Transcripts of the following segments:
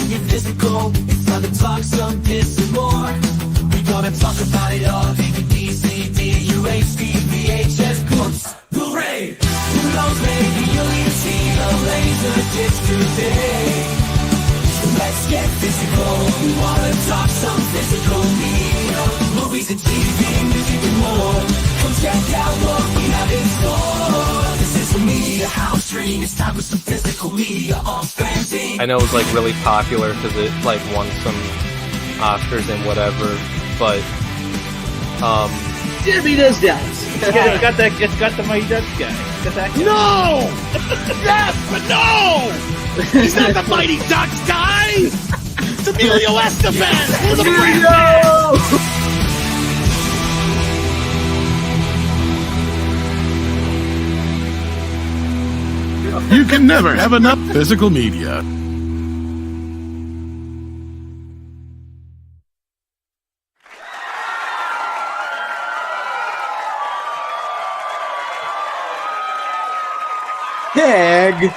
when you're physical. It's time to talk some piss and more. We gonna talk about it all. DVD, CD, UHD, VHS, books, Blu-ray. Who knows, maybe you'll even see the laser disc today. Let's get physical. We wanna talk some physical media. Movies and TV, music and more. Come check out what we have in store. This is a media house stream. It's time for some physical media on FanZcene. I know it was like really popular because it like won some Oscars and whatever, but Jimmy does that. It's got the Mighty Ducks guy. Got that guy. No! Yes, but no! He's not the Mighty Ducks guy! It's Emilio Estevez! We're the brand. You can never have enough physical media. Pig.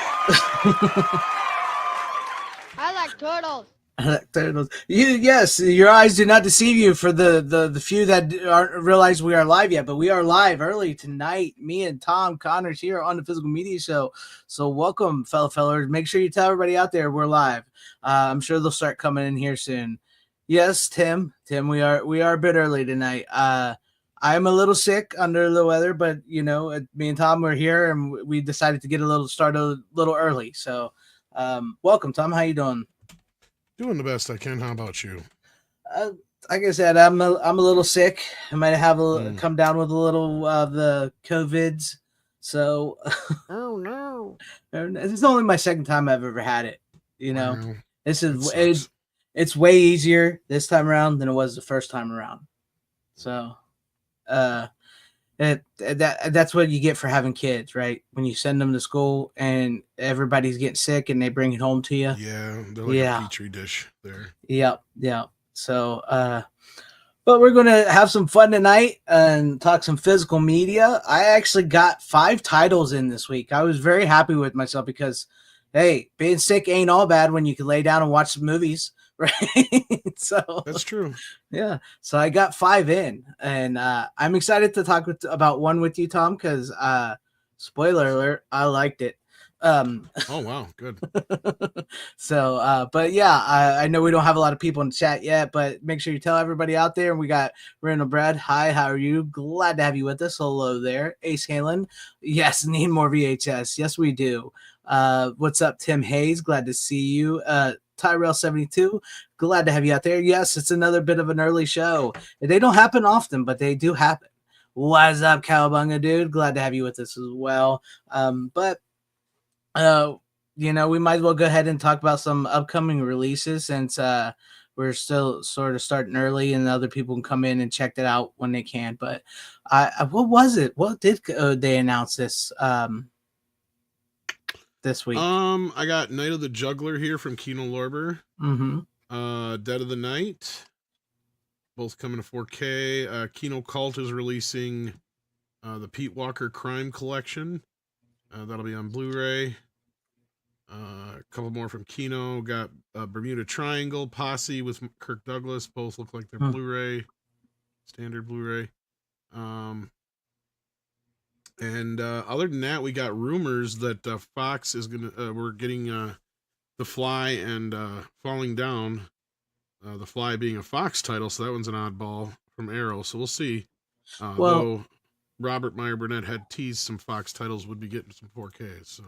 I like turtles. Turtles. Yes, your eyes do not deceive you. For the few that aren't realize we are live yet, but we are live early tonight. Me and Tom Connors here on the Physical Media Show. So welcome, fellas. Make sure you tell everybody out there we're live. I'm sure they'll start coming in here soon. Yes, Tim, we are a bit early tonight. I'm a little sick, under the weather, but you know, me and Tom were here, and we decided to get start a little early. So, welcome, Tom. How you doing? Doing the best I can. How about you? Like I said, I'm a little sick. I might have come down with a little of the COVIDs. So, Oh no. this is only my second time I've ever had it. You know, Wow, this is that sucks. it's way easier this time around than it was the first time around. So, that's what you get for having kids, right? When you send them to school and everybody's getting sick and they bring it home to you. Yeah, they're like a petri dish there. Yep. So, but we're gonna have some fun tonight and talk some physical media. I actually got 5 titles in this week. I was very happy with myself because, hey, being sick ain't all bad when you can lay down and watch some movies, right? So That's true. yeah, so I got 5 in, and I'm excited to talk about one with you, Tom, because spoiler alert, I liked it. Oh wow, good. So, but yeah, I know we don't have a lot of people in the chat yet, but make sure you tell everybody out there. And we got Randall Brad. Hi, how are you? Glad to have you with us. Hello there. Ace Halen. Yes, need more VHS. Yes, we do. What's up, Tim Hayes? Glad to see you. Tyrell72, glad to have you out there. Yes, it's another bit of an early show. They don't happen often, but they do happen. What's up, Cowabunga, dude? Glad to have you with us as well. But you know, we might as well go ahead and talk about some upcoming releases since we're still sort of starting early and other people can come in and check that out when they can. But what was it? What did they announce this week? I got Night of the Juggler here from Kino Lorber. Mm-hmm. Dead of the Night, both coming to 4K. Kino Cult is releasing the Pete Walker Crime Collection. That'll be on Blu-ray. A couple more from Kino. Got Bermuda Triangle, Posse with Kirk Douglas. Both look like they're Blu-ray, standard Blu-ray. And other than that, we got rumors that Fox is gonna. We're getting The Fly and Falling Down. The Fly being a Fox title, so that one's an oddball from Arrow. So we'll see. Though Robert Meyer Burnett had teased some Fox titles would be getting some 4K. So.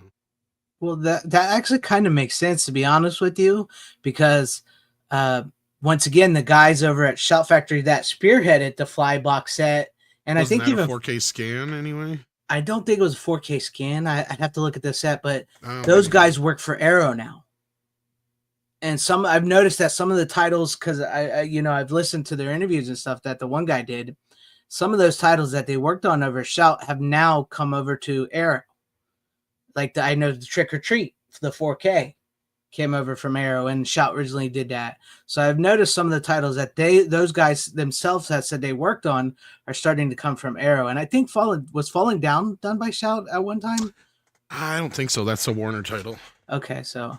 Well, that actually kind of makes sense, to be honest with you, because once again, the guys over at Shout Factory that spearheaded the Fly box set, and Wasn't I think that even a 4K scan anyway. I don't think it was a 4K scan. I'd have to look at the set, but those guys work for Arrow now. And I've noticed that some of the titles, because I've listened to their interviews and stuff that the one guy did. Some of those titles that they worked on over Shout have now come over to Arrow. Like I know the Trick or Treat, the 4K, came over from Arrow, and Shout originally did that. So I've noticed some of the titles that those guys themselves have said they worked on are starting to come from Arrow. And I think Falling Down done by Shout at one time. I don't think so. That's a Warner title. Okay, so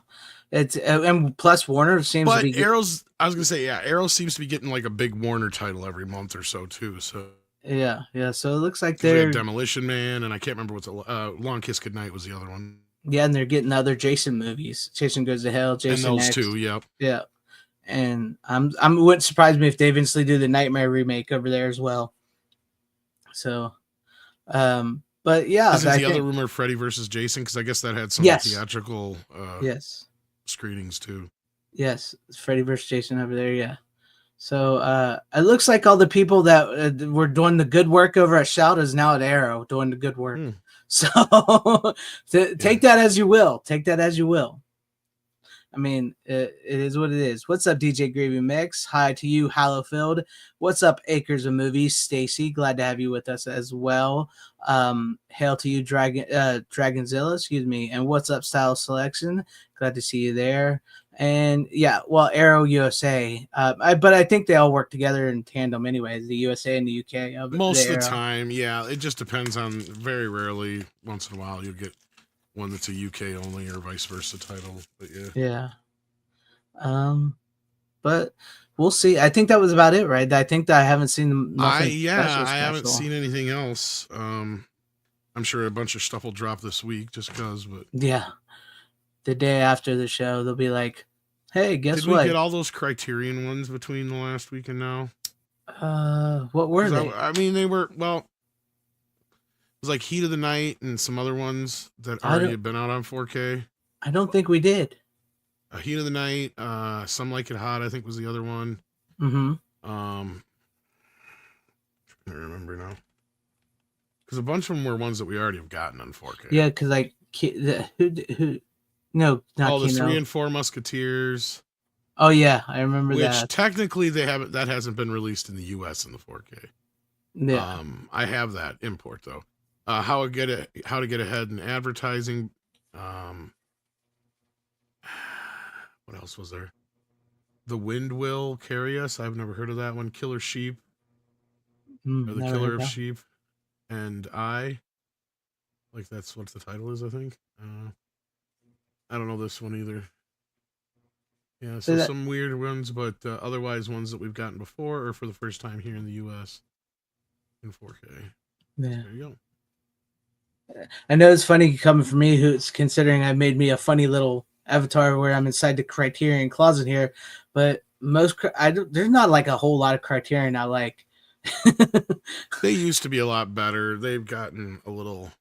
it's and plus Warner seems to But be Arrow's, I was gonna say, yeah, Arrow seems to be getting like a big Warner title every month or so too. So yeah. So it looks like we had they're Demolition Man, and I can't remember what's Long Kiss Goodnight was the other one. yeah, and they're getting other Jason movies. Jason Goes to Hell, Jason And those X. two, yep. Yeah. And wouldn't surprise me if they eventually do the Nightmare remake over there as well. So but yeah, Isn't I the think, other rumor Freddy versus Jason? Because I guess that had some Yes. theatrical yes. screenings too. Yes, it's Freddy versus Jason over there, yeah. So it looks like all the people that were doing the good work over at Shout is now at Arrow doing the good work. Hmm. So take that as you will. Take that as you will. I mean, it is what it is. What's up, DJ Gravy Mix? Hi to you, Hallowfield. What's up, Acres of Movies? Stacy, glad to have you with us as well. Hail to you, Dragonzilla, excuse me. And what's up, Style Selection? Glad to see you there. And yeah, well, Arrow USA. But I think they all work together in tandem anyways, the USA and the UK. Most of the time, yeah. It just depends on, very rarely, once in a while, you'll get one that's a UK only or vice versa title. But yeah. Yeah. But we'll see. I think that was about it, right? I think that I haven't seen nothing I haven't seen anything else. I'm sure a bunch of stuff will drop this week just because, but yeah. The day after the show, they'll be like, "Hey, guess did what? we get all those Criterion ones between the last week and now?" What were they? I mean, they were, well, it was like Heat of the Night and some other ones that already had been out on 4K. I don't think we did. Heat of the Night, Some Like It Hot, I think was the other one. Mm-hmm. I don't remember now. Because a bunch of them were ones that we already have gotten on 4K. Yeah, because like who? No, not the Kino. 3 and 4 Musketeers. Oh yeah, I remember Which that. technically that hasn't been released in the US in the 4K. Yeah. I have that import though. How to get ahead in advertising. What else was there? The Wind Will Carry Us. I've never heard of that one. Killer Sheep. Or The Killer of Sheep. And like that's what the title is, I think. I don't know this one either. Yeah, so some weird ones, but otherwise ones that we've gotten before or for the first time here in the US in 4K. Yeah. There you go. I know it's funny coming from me, who's considering I made me a funny little avatar where I'm inside the Criterion closet here, but there's not like a whole lot of Criterion I like. They used to be a lot better. They've gotten a little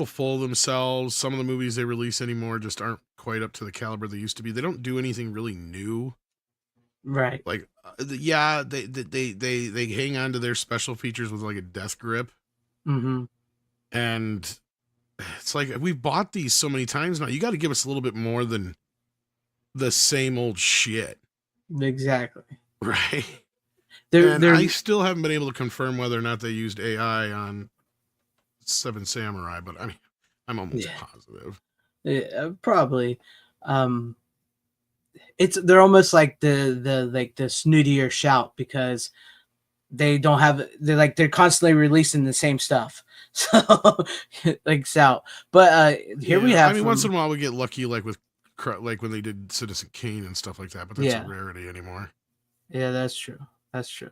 full of themselves. Some of the movies they release anymore just aren't quite up to the caliber they used to be. They don't do anything really new. Right. Like, yeah, they hang on to their special features with like a death grip. Mm-hmm. And it's like, we've bought these so many times now. You got to give us a little bit more than the same old shit. Exactly. Right. I still haven't been able to confirm whether or not they used AI on Seven Samurai, but I mean, I'm almost positive. Yeah, probably. They're almost like the snootier Shout because they're constantly releasing the same stuff. So like Shout. But here we have. I mean, once in a while we get lucky, like when they did Citizen Kane and stuff like that, but that's a rarity anymore. Yeah, that's true. That's true.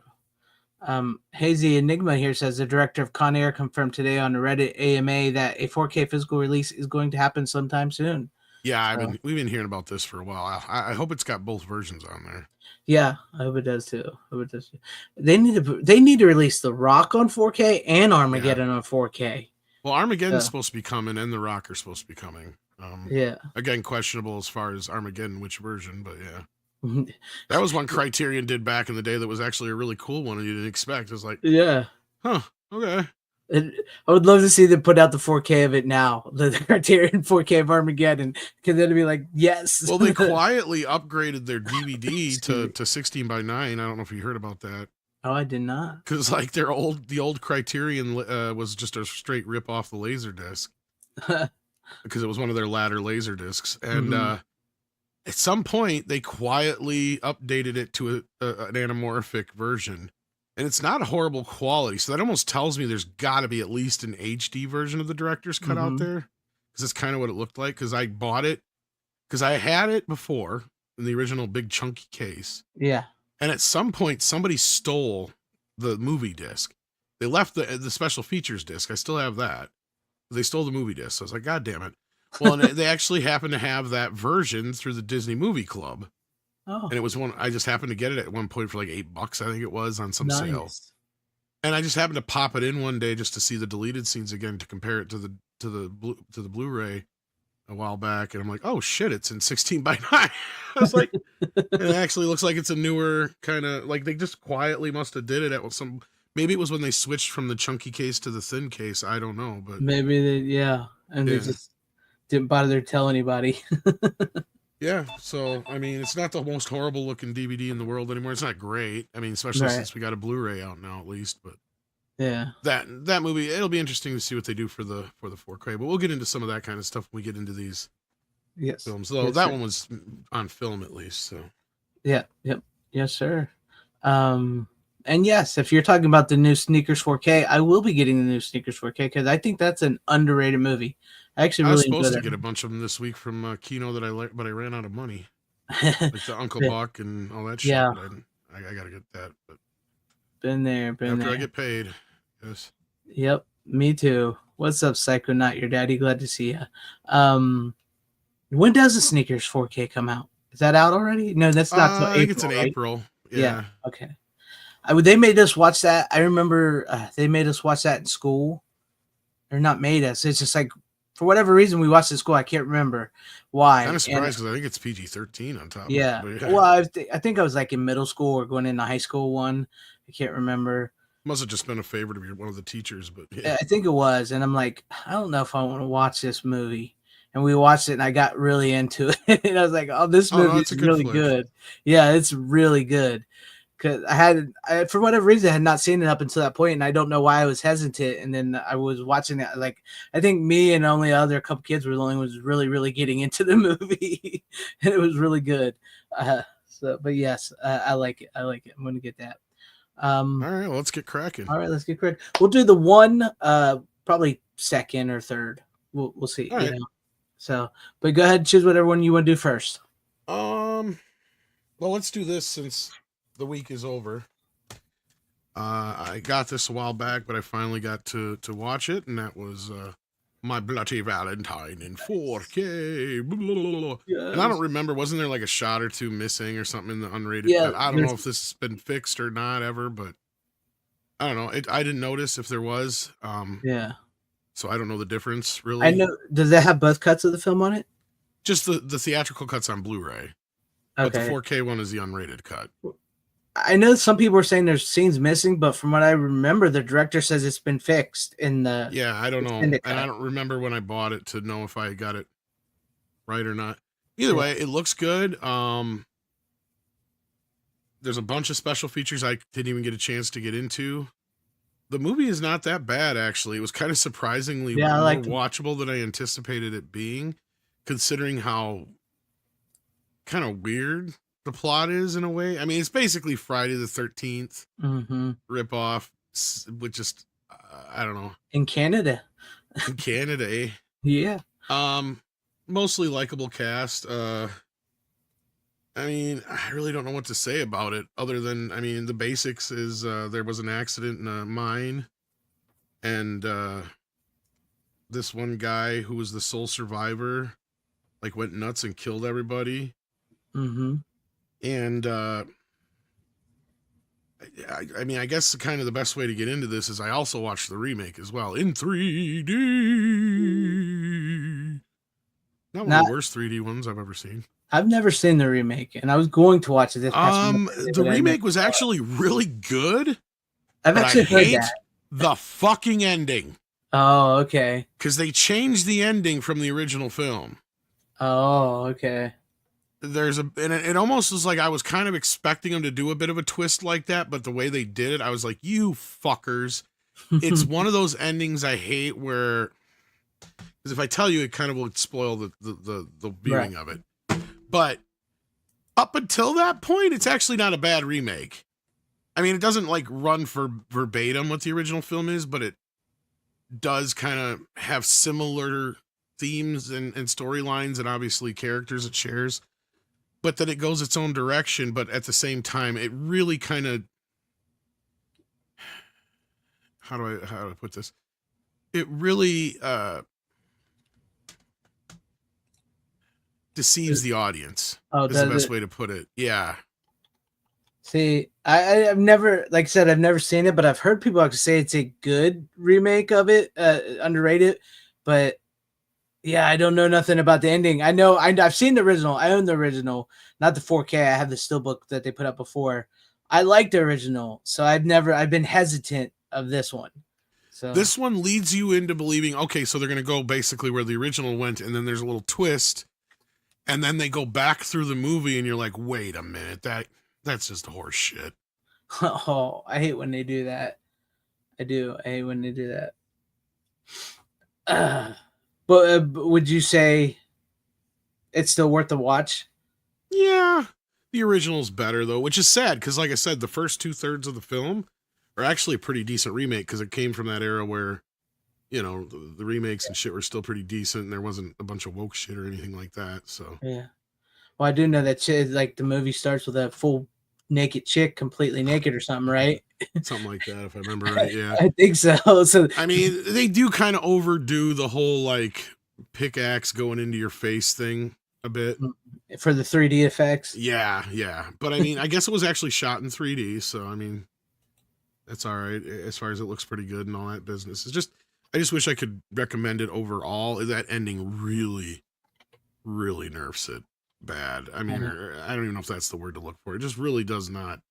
Hazy Enigma here says the director of Con Air confirmed today on the Reddit AMA that a 4K physical release is going to happen sometime soon. Yeah, we've been hearing about this for a while. I hope it's got both versions on there. Yeah, I hope it does too. They need to release The Rock on 4K and Armageddon on 4K. Well, Armageddon's supposed to be coming, and The Rock are supposed to be coming. Yeah. Again, questionable as far as Armageddon, which version, but yeah. That was one Criterion did back in the day that was actually a really cool one and you didn't expect. It was like, yeah. Huh, okay. I would love to see them put out the 4K of it now, the Criterion 4K of Armageddon, because then it'd be like, yes. Well, they quietly upgraded their DVD to 16 by 9. I don't know if you heard about that. Oh, I did not. Because like the old Criterion was just a straight rip off the Laserdisc, because it was one of their latter Laserdiscs, and at some point they quietly updated it to an anamorphic version. and it's not a horrible quality. So that almost tells me there's got to be at least an HD version of the director's cut out there, because it's kind of what it looked like. Because I bought it because I had it before in the original big chunky case, Yeah. and at some point somebody stole the movie disc. They left the special features disc. I still have that. They stole the movie disc. So I was like, God damn it. Well, and they actually happened to have that version through the Disney Movie Club. Oh, And it was one, I just happened to get it at one point for like $8, I think it was, on some sale. nice. And I just happened to pop it in one day just to see the deleted scenes again, to compare it to the Blu-ray a while back. And I'm like, oh shit, it's in 16:9. I was like, it actually looks like it's a newer kind of, like they just quietly must have did it at some, maybe it was when they switched from the chunky case to the thin case. I don't know, but Maybe they, and they Yeah. just didn't bother to tell anybody. yeah. So, I mean, it's not the most horrible looking DVD in the world anymore. It's not great. I mean, especially Right. since we got a Blu-ray out now, at least, but Yeah. that movie, it'll be interesting to see what they do for the 4K, but we'll get into some of that kind of stuff when we get into these Yes. films. Though Yes, that sir. one was on film at least. So Yeah. Yep. Yes, sir. And yes, if you're talking about the new Sneakers 4K, I will be getting the new Sneakers 4K because I think that's an underrated movie. I actually I was really supposed to enjoyed get a bunch of them this week from Kino that I liked, but I ran out of money, it. like the Uncle Yeah. Buck and all that shit. Yeah. But I gotta get that. But Been there. after I get paid, yes. Yep, me too. What's up, Psychonaut? Your daddy, glad to see you. When does the Sneakers 4K come out? Is that out already? No, that's not till I think it's in April, right? April. Yeah. Yeah. Okay. They made us watch that. I remember they made us watch that in school. Or not made us. It's just like, for whatever reason, we watched it in school. I can't remember why. Kind of And- surprised because I think it's PG-13 on top. yeah. Of it. But Well, I think I was like in middle school or going into high school one. I can't remember. Must have just been a favorite of one of the teachers, but yeah. I think it was. And I'm like, I don't know if I want to watch this movie. And we watched it and I got really into it. And I was like, oh, this Oh, no, movie it's is a good really flick. good. Yeah, it's really good. Because I for whatever reason, I had not seen it up until that point, and I don't know why I was hesitant. And then I was watching it. Like, I think me and only other couple kids were the only ones really, really getting into the movie. And it was really good. But yes, I like it. I like it. I'm going to get that. All right, well, let's get cracking. All right, let's get credit. We'll do the one, probably second or third. We'll see. All right. You know? So, but go ahead and choose whatever one you want to do first. Well, let's do this since the week is over. I got this a while back, but I finally got to watch it, and that was My Bloody Valentine in 4K. Blah, blah, blah, blah. And I don't remember, wasn't there like a shot or two missing or something in the unrated Yeah, cut? I don't there's- know if this has been fixed or not ever, but I don't know. I didn't notice if there was. Yeah. So I don't know the difference really. I know. Does that have both cuts of the film on it? Just the theatrical cut's on Blu-ray, but the Okay. 4K one is the unrated cut. I know some people are saying there's scenes missing, but from what I remember, the director says it's been fixed in the. Yeah, I don't know. extended And I cut. don't remember when I bought it to know if I got it right or not. Either Yeah. way, it looks good. There's a bunch of special features I didn't even get a chance to get into. The movie is not that bad, actually. It was kind of surprisingly Yeah, I more liked it. watchable than I anticipated it being, considering how kind of weird the plot is in a way. I mean, it's basically Friday the 13th Mm-hmm. ripoff, with just, I don't know, In Canada. in Canada, eh? Yeah. Mostly likable cast. I mean, I really don't know what to say about it other than, I mean, the basics is there was an accident in a mine, and this one guy who was the sole survivor like went nuts and killed everybody. Mm-hmm. And I mean, I guess kind of the best way to get into this is I also watched the remake as well in 3D. Not one of the worst 3D ones I've ever seen. I've never seen the remake, and I was going to watch it this past weekend, The but I remake never was saw it. actually really good. I've but actually I heard hate that. the fucking ending Oh, okay. because they changed the ending from the original film. Oh, okay. There's and it almost was like I was kind of expecting them to do a bit of a twist like that, but the way they did it, I was like, you fuckers. It's one of those endings I hate where, because if I tell you, it kind of will spoil the viewing of it. But up until that point, it's actually not a bad remake. I mean, it doesn't like run for verbatim what the original film is, but it does kind of have similar themes and storylines and obviously characters it shares. But then it goes its own direction, but at the same time, it really kind of how do I put this? It really deceives the audience. Oh, is the does best it? way to put it. Yeah. See, I've never, like I said, I've never seen it, but I've heard people actually say it's a good remake of it, underrated. But yeah, I don't know nothing about the ending. I know I've seen the original. I own the original, not the 4K. I have the steelbook that they put up before. I like the original, so I've been hesitant of this one. So This one leads you into believing, okay, so they're going to go basically where the original went, and then there's a little twist, and then they go back through the movie, and you're like, wait a minute, that's just horse shit. oh, I hate when they do that. I do. I hate when they do that. But would you say it's still worth the watch? Yeah, the original's better, though, which is sad, because like I said, the first 2/3 of the film are actually a pretty decent remake, because it came from that era where, you know, the remakes and shit were still pretty decent, and there wasn't a bunch of woke shit or anything like that, so. Yeah. Well, I do know that like the movie starts with a full naked chick, completely naked or something, right? Something like that, if I remember right, yeah. I think so. So I mean, they do kind of overdo the whole, like, pickaxe going into your face thing a bit. for the 3D effects. Yeah. But, I mean, I guess it was actually shot in 3D, so, I mean, that's all right as far as it looks pretty good and all that business. I just wish I could recommend it overall. That ending really, really nerfs it bad. I mean, I don't even know if that's the word to look for. It just really does not.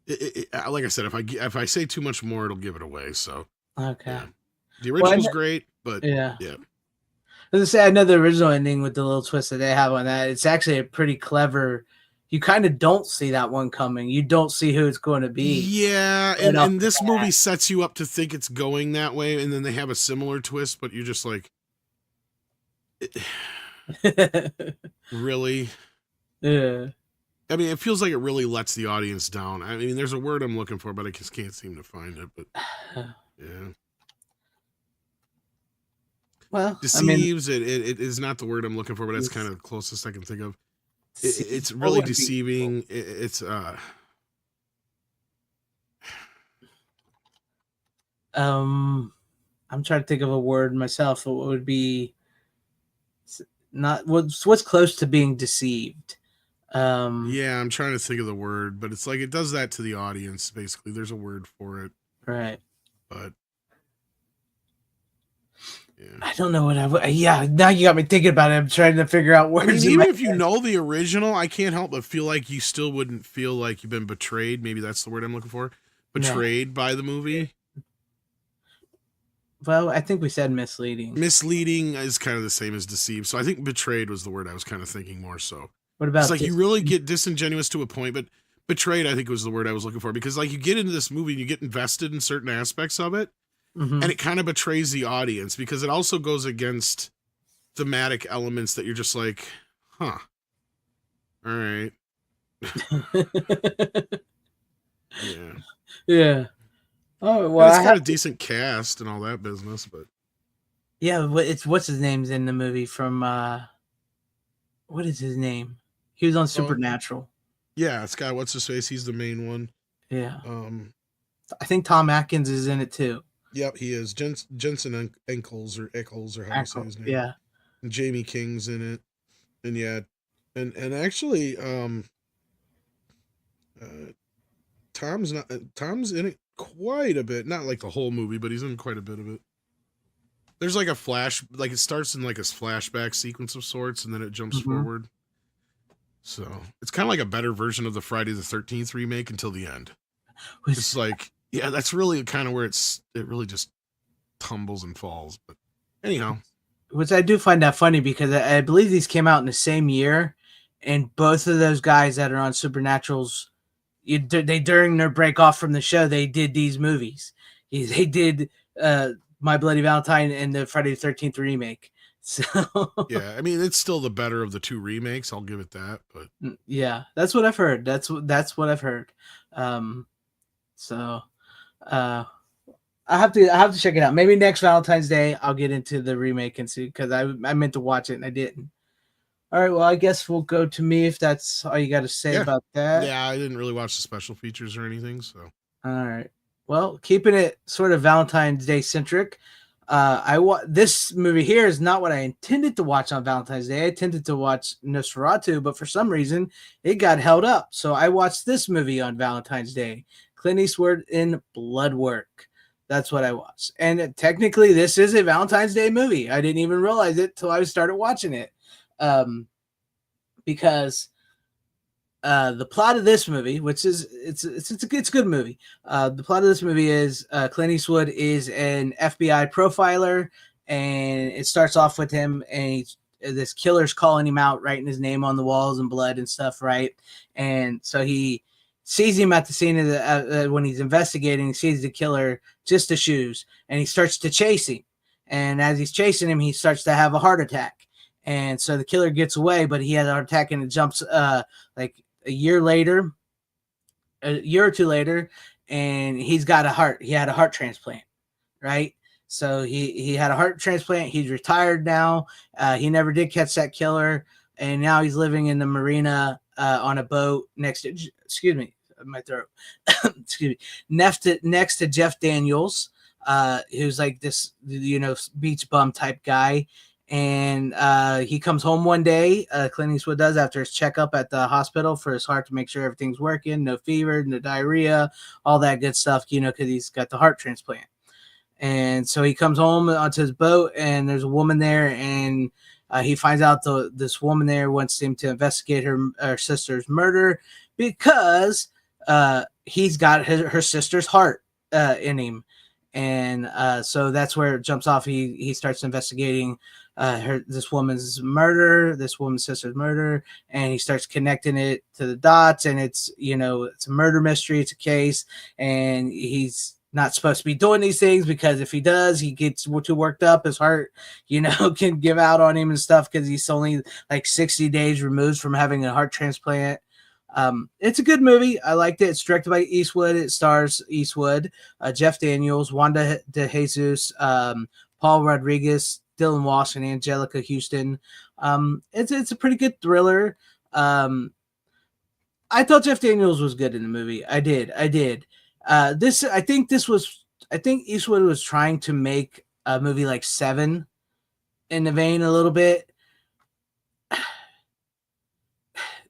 Like I said, if I say too much more, it'll give it away. So Okay. yeah. The original's great, but Yeah. yeah. As I say, I know the original ending with the little twist that they have on that. It's actually a pretty clever. You kind of don't see that one coming. You don't see who it's going to be. Yeah, and this movie sets you up to think it's going that way, and then they have a similar twist, but you're just like, really? Yeah. I mean, it feels like it really lets the audience down. I mean, there's a word I'm looking for, but I just can't seem to find it. But yeah, Well, deceives. It is not the word I'm looking for, but it's kind of the closest I can think of. It's really deceiving. It's I'm trying to think of a word myself. What would be not what's close to being deceived? Yeah, I'm trying to think of the word, but it's like it does that to the audience. Basically, there's a word for it, Right. but yeah. I don't know what I would. Yeah, now you got me thinking about it. I'm trying to figure out I words. mean, even if you know the original, I can't help but feel like you still wouldn't feel like you've been betrayed. Maybe that's the word I'm looking for. Betrayed by the movie. Well, I think we said misleading. Misleading is kind of the same as deceived. So I think betrayed was the word I was kind of thinking more so. What about It's like you really get disingenuous to a point, but betrayed I think was the word I was looking for, because like you get into this movie and you get invested in certain aspects of it, and it kind of betrays the audience because it also goes against thematic elements that you're just like, huh. All right. Yeah. Yeah. Oh well, And it's got a decent cast and all that business, but yeah, it's what's his name's in the movie from what is his name? He was on Supernatural. yeah, it's got what's his face. He's the main one. Yeah. I think Tom Atkins is in it too. Yep, he is. Jensen Ackles or how you say his name. Yeah. And Jamie King's in it, and yeah, and actually, Tom's in it quite a bit. Not like the whole movie, but he's in quite a bit of it. There's like like it starts in like a flashback sequence of sorts, and then it jumps forward. So it's kind of like a better version of the Friday the 13th remake until the end. It's like, yeah, that's really kind of where it really just tumbles and falls. But anyhow, which I do find that funny because I believe these came out in the same year, and both of those guys that are on Supernatural's, they during their break off from the show, they did these movies. They did My Bloody Valentine and the Friday the 13th remake. So yeah, I mean, it's still the better of the two remakes. I'll give it that. But yeah, that's what I've heard. That's what I've heard. So I have to check it out. Maybe next Valentine's Day I'll get into the remake and see, because I meant to watch it and I didn't. All right, well, I guess we'll go to me if that's all you got to say Yeah. about that. Yeah, I didn't really watch the special features or anything, so. All right. Well, keeping it sort of Valentine's Day centric, this movie here is not what I intended to watch on Valentine's Day. I intended to watch Nosferatu, but for some reason it got held up. So I watched this movie on Valentine's Day, Clint Eastwood in Bloodwork. That's what I watched, and technically this is a Valentine's Day movie. I didn't even realize it till I started watching it, because the plot of this movie, which is it's a good movie. The plot of this movie is Clint Eastwood is an FBI profiler, and it starts off with him and this killer's calling him out, writing his name on the walls and blood and stuff, right? And so he sees him at the scene of the when he's investigating. He sees the killer just the shoes, and he starts to chase him. And as he's chasing him, he starts to have a heart attack. And so the killer gets away, but he has a heart attack, and it jumps like a year or two later, and he had a heart transplant, right? So he had a heart transplant. He's retired now. He never did catch that killer, and now he's living in the marina on a boat next to, excuse me, my throat, excuse me, next to Jeff Daniels, who's like this, beach bum type guy. And he comes home one day, Clint Eastwood does, after his checkup at the hospital for his heart to make sure everything's working, no fever, no diarrhea, all that good stuff, because he's got the heart transplant. And so he comes home onto his boat, and there's a woman there, and he finds out this woman there wants him to investigate her sister's murder because he's got her sister's heart in him. And so that's where it jumps off. He starts investigating this woman's sister's murder, and he starts connecting it to the dots. And it's a murder mystery, it's a case, and he's not supposed to be doing these things, because if he does, he gets too worked up. His heart, can give out on him and stuff, because he's only like 60 days removed from having a heart transplant. It's a good movie. I liked it. It's directed by Eastwood. It stars Eastwood, Jeff Daniels, Wanda De Jesus, Paul Rodriguez, Dylan Walsh, and Angelica Houston. It's a pretty good thriller. I thought Jeff Daniels was good in the movie. I did. I think Eastwood was trying to make a movie like Seven in the vein a little bit.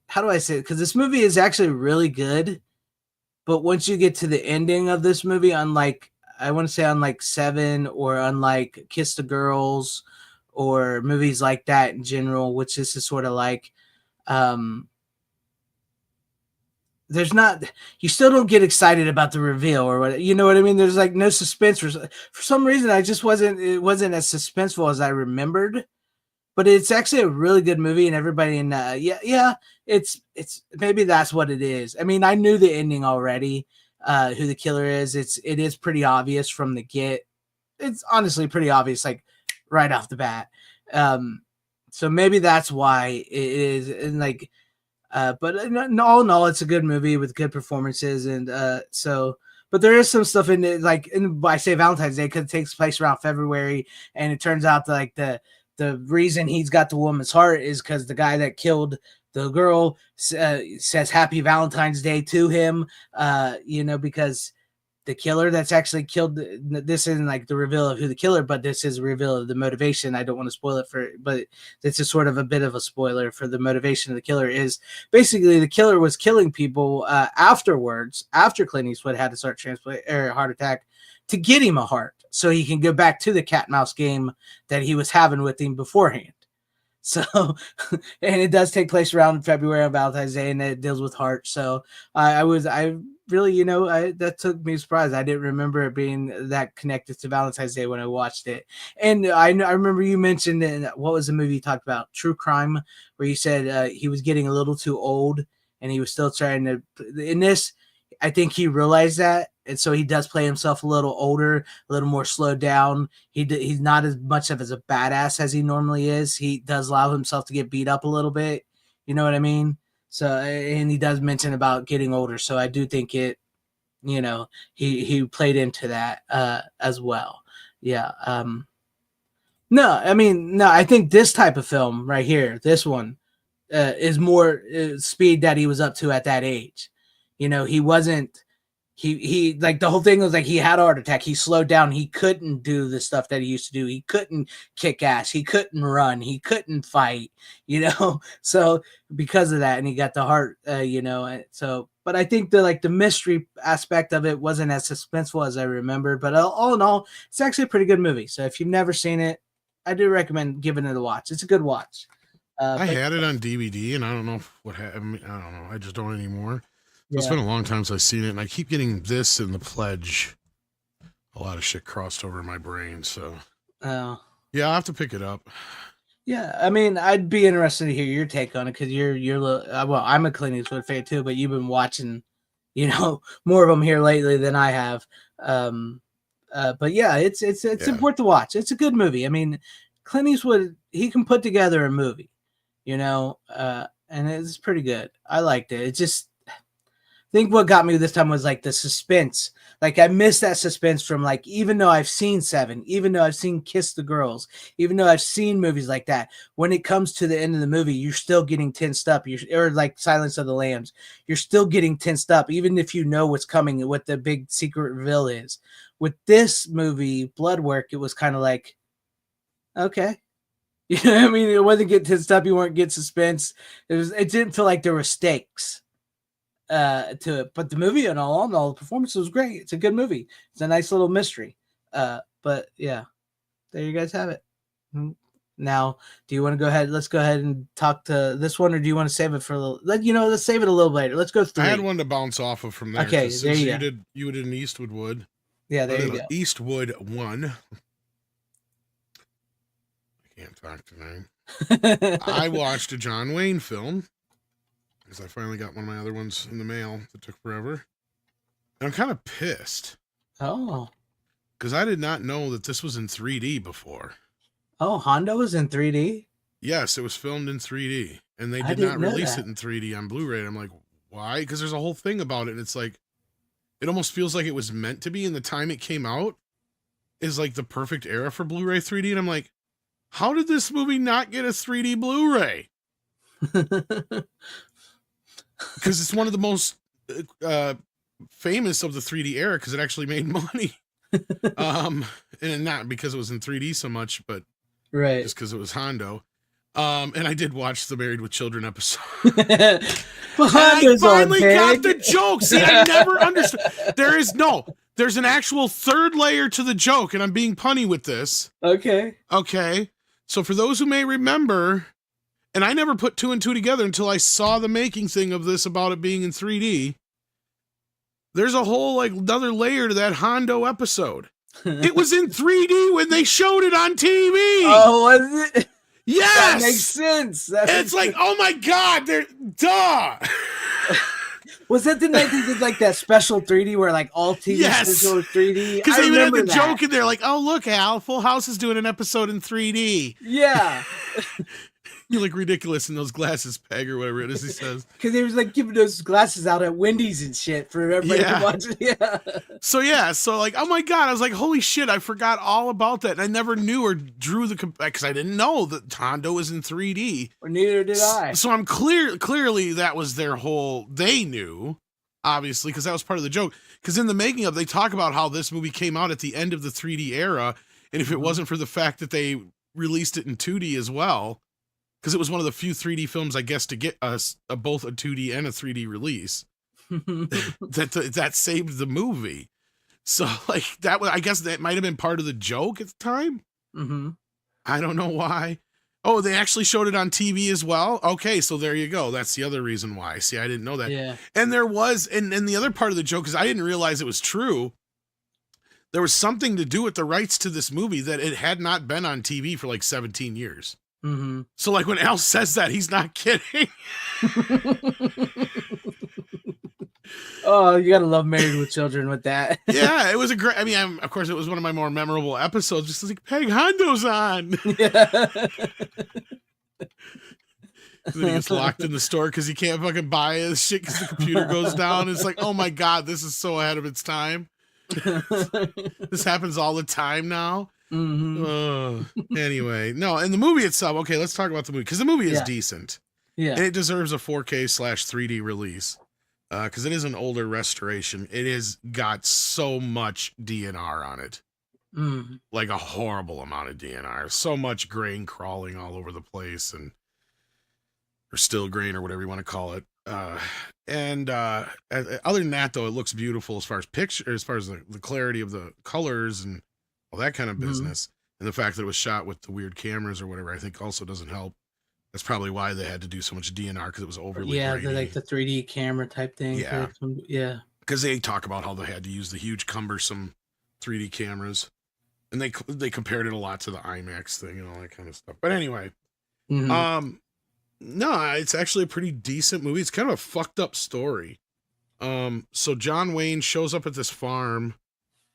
How do I say it? Because this movie is actually really good, but once you get to the ending of this movie, unlike Seven, or unlike Kiss the Girls, or movies like that in general, which this is sort of like, you still don't get excited about the reveal, or what, you know what I mean? There's like no suspense. For some reason, it wasn't as suspenseful as I remembered. But it's actually a really good movie, and everybody in it's maybe that's what it is. I mean, I knew the ending already, who the killer is. It is pretty obvious from the get. It's honestly pretty obvious, like right off the bat. So maybe that's why it is, and like, but all in all, it's a good movie with good performances, and but there is some stuff in it, like, I say Valentine's Day because it takes place around February, and it turns out like the reason he's got the woman's heart is because the guy that killed the girl says Happy Valentine's Day to him, because the killer that's actually killed, this isn't like the reveal of who the killer, but this is a reveal of the motivation. I don't want to spoil it but this is sort of a bit of a spoiler for the motivation of the killer. Is basically the killer was killing people afterwards, after Clint Eastwood had a heart attack, to get him a heart, so he can go back to the cat mouse game that he was having with him beforehand. So, and it does take place around February on Valentine's Day, and it deals with heart. So I really, that took me surprised. I didn't remember it being that connected to Valentine's Day when I watched it. And I remember you mentioned, what was the movie you talked about? True Crime, where you said he was getting a little too old, and he was still trying to, in this, I think he realized that, and so he does play himself a little older, a little more slowed down. He's not as much of a badass as he normally is. He does allow himself to get beat up a little bit. You know what I mean? So, and he does mention about getting older. So I do think it you know, he played into that as well. Yeah. No, I mean, no, I think this type of film right here, this one, is more speed that he was up to at that age. You know, he wasn't. He like the whole thing was like he had a heart attack. He slowed down. He couldn't do the stuff that he used to do. He couldn't kick ass. He couldn't run. He couldn't fight. You know, so because of that, and he got the heart. You know, so. But I think the mystery aspect of it wasn't as suspenseful as I remembered. But all in all, it's actually a pretty good movie. So if you've never seen it, I do recommend giving it a watch. It's a good watch. I had it on DVD, and I don't know what happened. I don't know. I just don't anymore. So it's been a long time since I've seen it, and I keep getting this and The Pledge. A lot of shit crossed over my brain, so yeah, I'll have to pick it up. Yeah, I mean, I'd be interested to hear your take on it because you're well, I'm a Clint Eastwood fan too, but you've been watching, you know, more of them here lately than I have. But yeah, it's important to watch. It's a good movie. I mean, Clint Eastwood, he can put together a movie, you know, and it's pretty good. I liked it. It just, I think what got me this time was like the suspense. Like I missed that suspense from like, even though I've seen Seven, even though I've seen Kiss the Girls, even though I've seen movies like that, when it comes to the end of the movie, you're still getting tensed up. Or like Silence of the Lambs, you're still getting tensed up, even if you know what's coming and what the big secret reveal is. With this movie, Bloodwork, it was kind of like, okay. You know what I mean? It wasn't getting tensed up. You weren't getting suspense. It didn't feel like there were stakes to it. But the movie and all the performance was great. It's a good movie. It's a nice little mystery. But yeah, there you guys have it. Now, do you want to go ahead? Let's go ahead and talk to this one, or do you want to save it for a little? Let's save it a little later. Let's go through. I had one to bounce off of from there. Okay, there you go. You did an Eastwood Wood. Yeah, there you go. Eastwood 1. I can't talk tonight. I watched a John Wayne film because I finally got one of my other ones in the mail that took forever. And I'm kind of pissed. Oh. Because I did not know that this was in 3D before. Oh, Hondo was in 3D? Yes, it was filmed in 3D. And they did not release it in 3D on Blu-ray. And I'm like, why? Because there's a whole thing about it. And it's like, it almost feels like it was meant to be. And the time it came out is like the perfect era for Blu-ray 3D. And I'm like, how did this movie not get a 3D Blu-ray? Because it's one of the most famous of the 3D era because it actually made money. And not because it was in 3D so much, but right, just because it was Hondo. And I did watch the Married with Children episode. Well, I finally got the joke. See, I never understood. There's an actual third layer to the joke, and I'm being punny with this. Okay. So for those who may remember, and I never put 2 and 2 together until I saw the making thing of this about it being in 3D. There's a whole like another layer to that Hondo episode. It was in 3D when they showed it on TV. Oh, was it? Yes, that makes sense. It's like, oh my god, duh. Was that the night they did like that special 3D where like all TV shows were 3D? Because they even had the joke in there, like, oh look, Al, Full House is doing an episode in 3D. Yeah. You look ridiculous in those glasses, Peg, or whatever it is he says. Because he was like giving those glasses out at Wendy's and shit for everybody to watch it. Yeah. So like, oh my god, I was like, holy shit, I forgot all about that. And I never knew or drew the because I didn't know that Hondo was in 3D. Or neither did I. So I'm clearly that was their whole. They knew, obviously, because that was part of the joke. Because in the making of, they talk about how this movie came out at the end of the 3D era, and if it wasn't for the fact that they released it in 2D as well. Because it was one of the few 3D films, I guess, to get us both a 2D and a 3D release. that saved the movie. So, like, that was, I guess that might have been part of the joke at the time. Mm-hmm. I don't know why. Oh, they actually showed it on TV as well? Okay, so there you go. That's the other reason why. See, I didn't know that. Yeah. And there was, and the other part of the joke is I didn't realize it was true. There was something to do with the rights to this movie that it had not been on TV for like 17 years. Mm-hmm. So like when Al says that, he's not kidding. Oh, you gotta love Married with Children with that. Yeah, it was a great. I mean, of course, it was one of my more memorable episodes. Just like Peg Hondo's on. Yeah. Then he gets locked in the store because he can't fucking buy his shit because the computer goes down. It's like, oh my god, this is so ahead of its time. This happens all the time now. Anyway, no, and the movie itself. Okay, let's talk about the movie because the movie is decent. Yeah, And it deserves a 4K/3D release because it is an older restoration. It has got so much DNR on it. Like a horrible amount of DNR. So much grain crawling all over the place or still grain or whatever you want to call it. Other than that, though, it looks beautiful as far as picture, as far as the clarity of the colors and all that kind of business. And the fact that it was shot with the weird cameras or whatever, I think also doesn't help. That's probably why they had to do so much DNR because it was overly grainy. like the 3D camera type thing. Yeah. Because they talk about how they had to use the huge cumbersome 3D cameras. And they compared it a lot to the IMAX thing and all that kind of stuff. But anyway, no, it's actually a pretty decent movie. It's kind of a fucked up story. So John Wayne shows up at this farm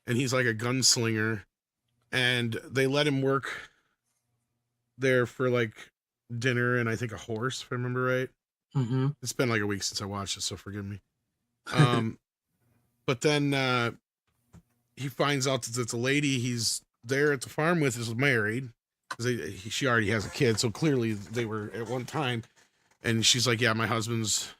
and he's like a gunslinger and they let him work there for like dinner and I think a horse, if I remember right. It's been like a week since I watched it, so forgive me. But then he finds out that the lady he's there at the farm with is married because she already has a kid. So clearly they were at one time. And she's like, yeah, my husband's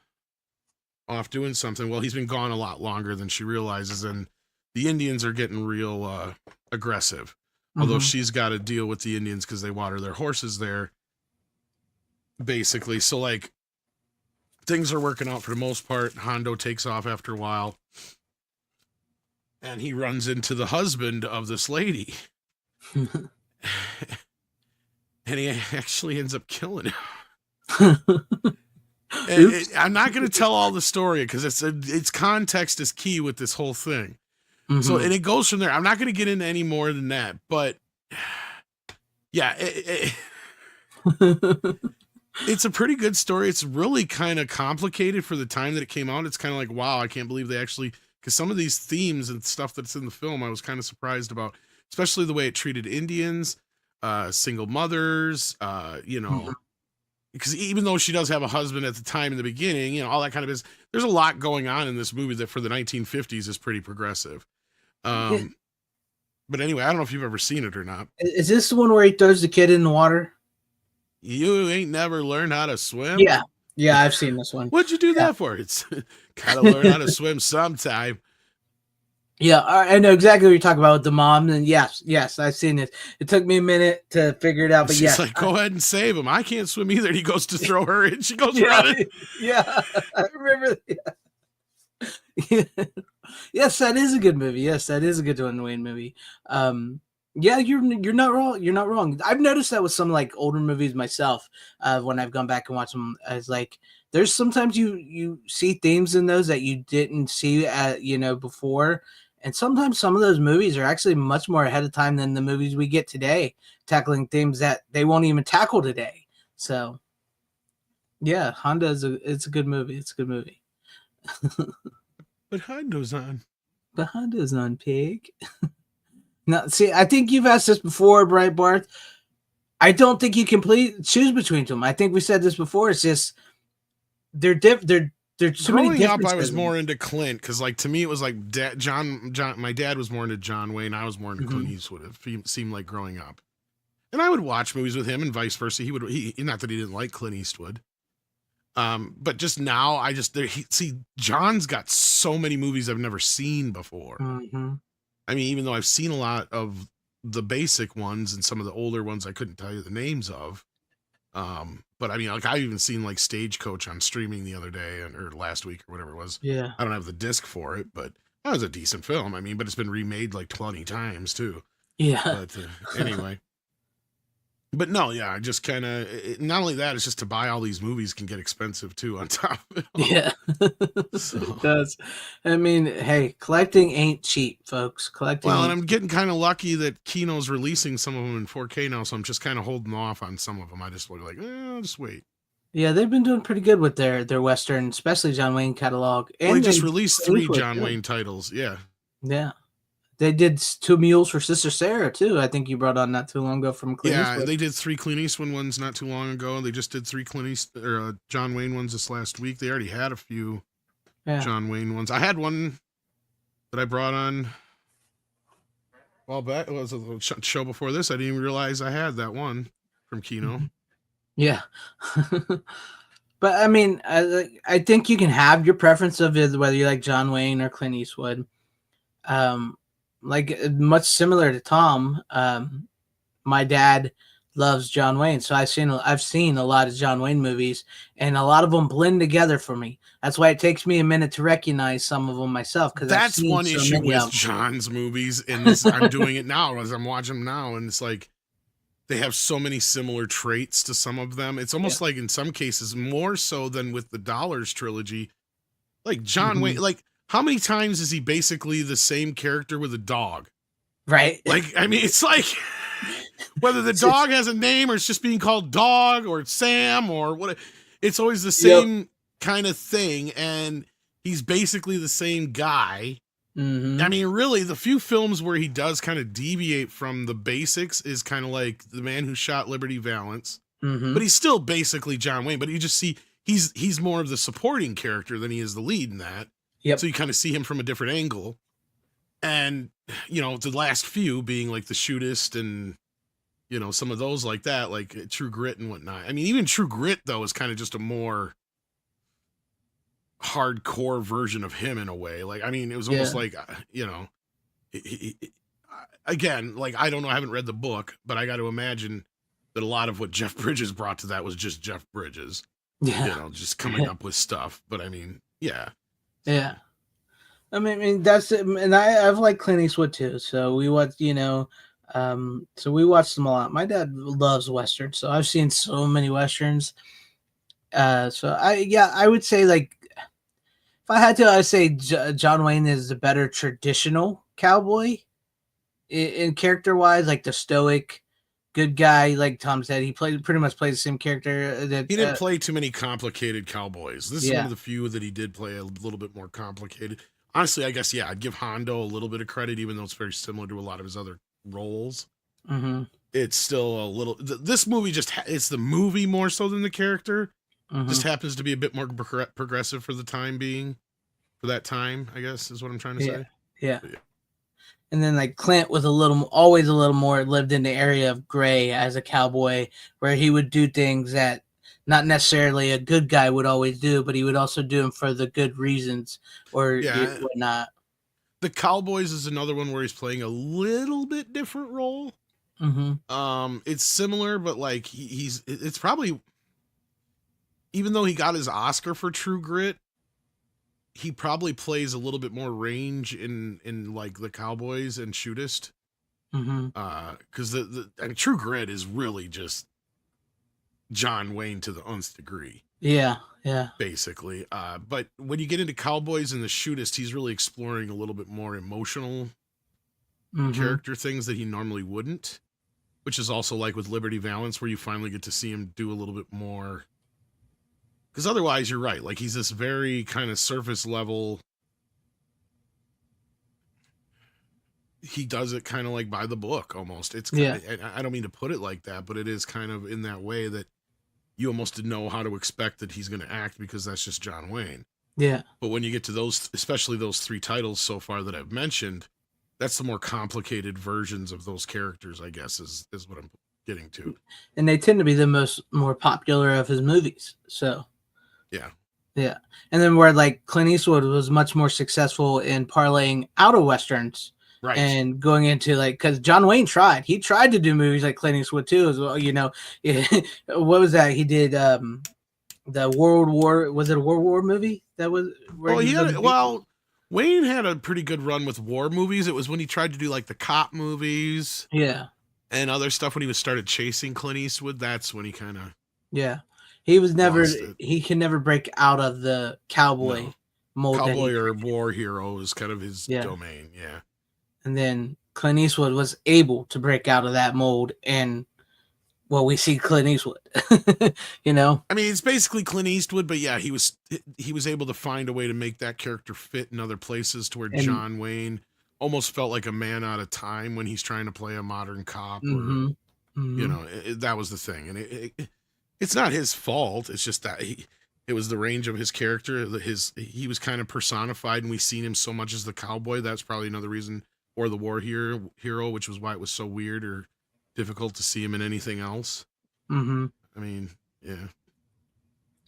off doing something. Well, he's been gone a lot longer than she realizes. And the Indians are getting real aggressive. Although she's got to deal with the Indians because they water their horses there. Basically. So like things are working out for the most part. Hondo takes off after a while. And he runs into the husband of this lady. And he actually ends up killing him. I'm not going to tell all the story because it's context is key with this whole thing. So, and it goes from there. I'm not going to get into any more than that, but yeah, it's a pretty good story. It's really kind of complicated for the time that it came out. It's kind of like, wow, I can't believe they actually, because some of these themes and stuff that's in the film, I was kind of surprised about, especially the way it treated Indians, single mothers, because even though she does have a husband at the time in the beginning, all that kind of is, there's a lot going on in this movie that for the 1950s is pretty progressive. But anyway, I don't know if you've ever seen it or not. Is this the one where he throws the kid in the water? You ain't never learned how to swim? Yeah, I've seen this one. What'd you do that for? It's gotta learn how to swim sometime. Yeah, I know exactly what you're talking about with the mom. And yes, I've seen it. It took me a minute to figure it out, but she's like, go ahead and save him. I can't swim either. And he goes to throw her in. She goes running. Yeah, I remember. Yeah. Yes, that is a good movie. Yes, that is a good John Wayne movie. Yeah, you're not wrong. You're not wrong. I've noticed that with some like older movies myself. When I've gone back and watched them, as like there's sometimes you see themes in those that you didn't see before. And sometimes some of those movies are actually much more ahead of time than the movies we get today, tackling themes that they won't even tackle today. So, yeah, Honda it's a good movie. It's a good movie. But Hondo's on. But Hondo's on, pig. Now, see, I think you've asked this before, right, Barth? I don't think you can choose between them. I think we said this before. It's just they're different. There's too many Growing up, differences. I was more into Clint because, like, to me, it was like John. My dad was more into John Wayne. I was more into Clint Eastwood. It seemed like growing up, and I would watch movies with him, and vice versa. He not that he didn't like Clint Eastwood, but just now, John's got so many movies I've never seen before. I mean, even though I've seen a lot of the basic ones and some of the older ones, I couldn't tell you the names of. But I mean, like I've even seen like Stagecoach on streaming the other day or last week or whatever it was. Yeah. I don't have the disc for it, but that was a decent film. I mean, but it's been remade like 20 times too. Yeah. But anyway. But no, yeah, I just kind of, not only that, it's just to buy all these movies can get expensive too on top of it all. Yeah. It does. I mean, hey, collecting ain't cheap, folks. Collecting. Well, and I'm getting kind of lucky that Kino's releasing some of them in 4K now, so I'm just kind of holding off on some of them. I just look like, I'll just wait. Yeah, they've been doing pretty good with their Western, especially John Wayne catalog. And well, they just released 3 John Wayne titles. Yeah. Yeah. They did Two Mules for Sister Sarah too. I think you brought on not too long ago from Clint Yeah, Eastwood. they did 3 Clint Eastwood ones not too long ago. They just did 3 Clint Eastwood or John Wayne ones this last week. They already had a few John Wayne ones. I had one that I brought on a while back. It was a show before this. I didn't even realize I had that one from Kino. Yeah. But I mean, I think you can have your preference of it, whether you like John Wayne or Clint Eastwood. Like much similar to Tom. My dad loves John Wayne, so I've seen a lot of John Wayne movies, and a lot of them blend together for me. That's why it takes me a minute to recognize some of them myself. Because that's one issue with John's movies, and this, I'm doing it now as I'm watching them now, and it's like they have so many similar traits to some of them. It's almost like in some cases more so than with the Dollars trilogy. Like John Wayne, like how many times is he basically the same character with a dog? Right. Like, I mean, it's like whether the dog has a name or it's just being called Dog or Sam or what, it's always the same kind of thing. And he's basically the same guy. I mean, really, the few films where he does kind of deviate from the basics is kind of like The Man Who Shot Liberty Valance, but he's still basically John Wayne. But you just see he's more of the supporting character than he is the lead in that. So you kind of see him from a different angle. And you know, the last few being like The Shootist and you know some of those like that, like True Grit and whatnot. I mean, even True Grit though is kind of just a more hardcore version of him in a way. Like, I mean, it was almost like, you know, again, like, I don't know, I haven't read the book, but I got to imagine that a lot of what Jeff Bridges brought to that was just Jeff Bridges, you know, just coming up with stuff. But I mean, yeah. I mean that's it. And I've liked Clint Eastwood too. So we watch, you know, so we watched them a lot. My dad loves Westerns, so I've seen so many Westerns. So I would say like, if I had to, I'd say John Wayne is the better traditional cowboy in character wise, like the stoic good guy. Like Tom said, he pretty much plays the same character. That he didn't play too many complicated cowboys. This is one of the few that he did play a little bit more complicated. Honestly, I guess I'd give Hondo a little bit of credit, even though it's very similar to a lot of his other roles. It's still a little. This movie it's the movie more so than the character. Just happens to be a bit more progressive for the time being, for that time, I guess is what I'm trying to say. Yeah. And then like Clint was always a little more lived in the area of gray as a cowboy, where he would do things that not necessarily a good guy would always do, but he would also do them for the good reasons or whatnot. The Cowboys is another one where he's playing a little bit different role. It's similar, but like it's probably, even though he got his Oscar for True Grit, he probably plays a little bit more range in like the Cowboys and Shootist. Because I mean, True Grit is really just John Wayne to the nth degree. Yeah. Basically. But when you get into Cowboys and the Shootist, he's really exploring a little bit more emotional character things that he normally wouldn't, which is also like with Liberty Valance, where you finally get to see him do a little bit more. Because otherwise, you're right. Like, he's this very kind of surface level. He does it kind of like by the book almost. It's kind of, I don't mean to put it like that, but it is kind of in that way that you almost know how to expect that he's going to act, because that's just John Wayne. But when you get to those, especially those 3 titles so far that I've mentioned, that's the more complicated versions of those characters, I guess, is what I'm getting to. And they tend to be the more popular of his movies. So. Yeah. And then where like Clint Eastwood was much more successful in parlaying out of Westerns. Right. And going into like, because John Wayne tried to do movies like Clint Eastwood too as well. You know, what was that? He did the World War. Was it a World War movie? That was. Wayne had a pretty good run with war movies. It was when he tried to do like the cop movies. And other stuff when he started chasing Clint Eastwood. That's when he kind of. He was never. He can never break out of the cowboy mold. Cowboy or war hero is kind of his domain. And then Clint Eastwood was able to break out of that mold, and we see Clint Eastwood. You know, I mean, it's basically Clint Eastwood, but he was able to find a way to make that character fit in other places to where John Wayne almost felt like a man out of time when he's trying to play a modern cop, or Mm-hmm. Mm-hmm. you know, that was the thing. And it's not his fault. It's just that it was the range of his character. He was kind of personified, and we've seen him so much as the cowboy. That's probably another reason, or the war hero, which was why it was so weird or difficult to see him in anything else. Mm-hmm. I mean, yeah.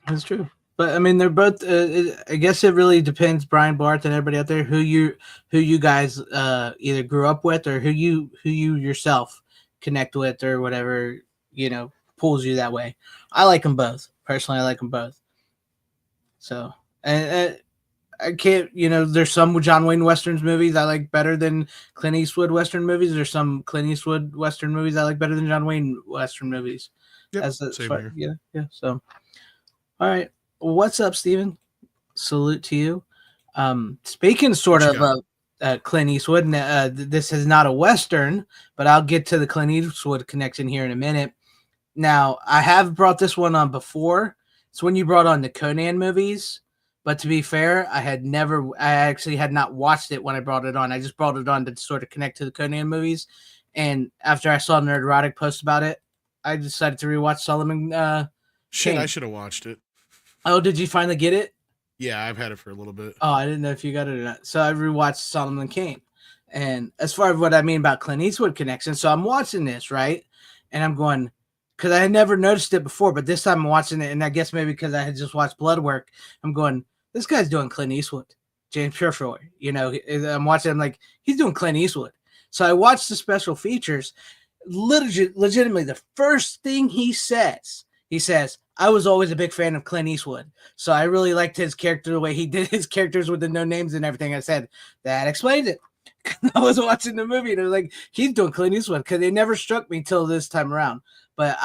That's true. But I mean, they're both. I guess it really depends, Brian Barth and everybody out there, who you guys either grew up with, or who you yourself connect with, or whatever, pulls you that way. I like them both personally. I like them both. So, and I can't. There's some John Wayne westerns movies I like better than Clint Eastwood western movies. There's some Clint Eastwood western movies I like better than John Wayne western movies. Yep, same here. Yeah. So, all right. What's up, Steven? Salute to you. Speaking sort of Clint Eastwood, this is not a Western, but I'll get to the Clint Eastwood connection here in a minute. Now, I have brought this one on before. It's when you brought on the Conan movies, but to be fair, I actually had not watched it when I brought it on. I just brought it on to sort of connect to the Conan movies. And after I saw Nerdrotic post about it, I decided to rewatch Solomon Kane. I should have watched it. Oh, did you finally get it? Yeah, I've had it for a little bit. Oh, I didn't know if you got it or not. So I rewatched Solomon Kane. And as far as what I mean about Clint Eastwood connection, so I'm watching this, right? And I'm going, because I had never noticed it before, but this time I'm watching it, and I guess maybe because I had just watched Bloodwork, I'm going, this guy's doing Clint Eastwood. James Purefoy. I'm watching him like, he's doing Clint Eastwood. So I watched the special features. Legitimately, the first thing he says, I was always a big fan of Clint Eastwood. So I really liked his character, the way he did his characters with the no names and everything. I said, that explains it. I was watching the movie and I was like, he's doing Clint Eastwood, because it never struck me till this time around. But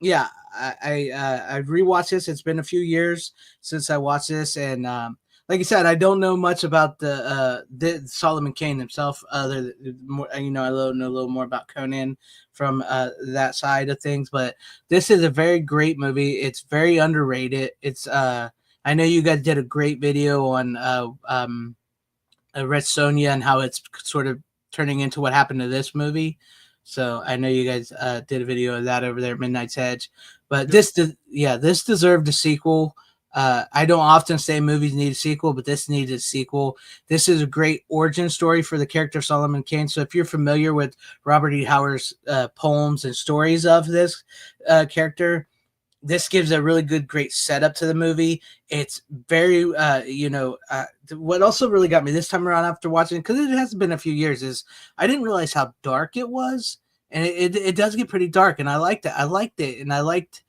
yeah, I rewatched this. It's been a few years since I watched this. And like I said, I don't know much about the Solomon Kane himself. Other more, I know a little more about Conan from that side of things. But this is a very great movie. It's very underrated. It's I know you guys did a great video on Red Sonja and how it's sort of turning into what happened to this movie. So I know you guys did a video of that over there at Midnight's Edge. But this deserved a sequel. I don't often say movies need a sequel, but this needs a sequel. This is a great origin story for the character of Solomon Kane. So if you're familiar with Robert E. Howard's poems and stories of this character, this gives a really great setup to the movie. It's very, what also really got me this time around after watching it, because it has been a few years, is I didn't realize how dark it was. And it does get pretty dark, and I liked it. And I liked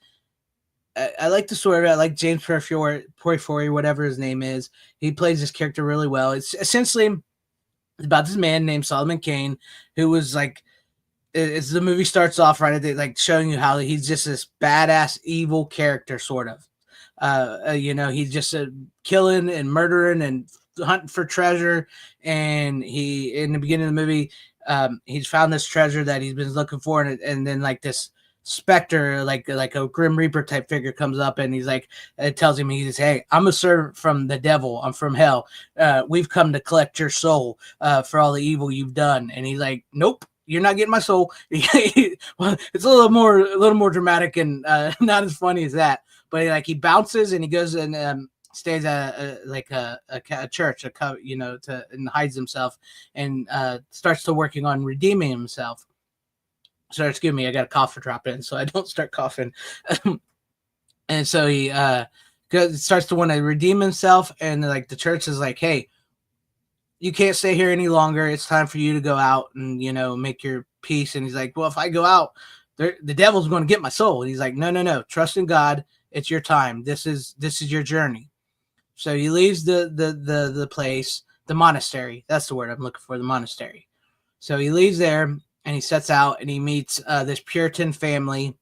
the story. I like James Purefoy, whatever his name is. He plays this character really well. It's essentially about this man named Solomon Kane, who was like, as the movie starts off, right, like showing you how he's just this badass evil character, sort of. He's just killing and murdering and hunting for treasure. And he, in the beginning of the movie, he's found this treasure that he's been looking for, and then like this specter, like a Grim Reaper type figure, comes up, and he's like, it tells him, he says, hey, I'm a servant from the devil, I'm from hell, we've come to collect your soul for all the evil you've done. And he's like, nope, you're not getting my soul. Well, it's a little more dramatic and not as funny as that, but he bounces and he goes and stays at a church, and hides himself, and starts to working on redeeming himself. Sorry, excuse me, I got a cough drop in, so I don't start coughing. And so he starts to want to redeem himself, and like the church is like, hey, you can't stay here any longer. It's time for you to go out and, make your peace. And he's like, well, if I go out, the devil's going to get my soul. And he's like, no, trust in God. It's your time. This is your journey. So he leaves the place, the monastery. That's the word I'm looking for, the monastery. So he leaves there, and he sets out, and he meets this Puritan family.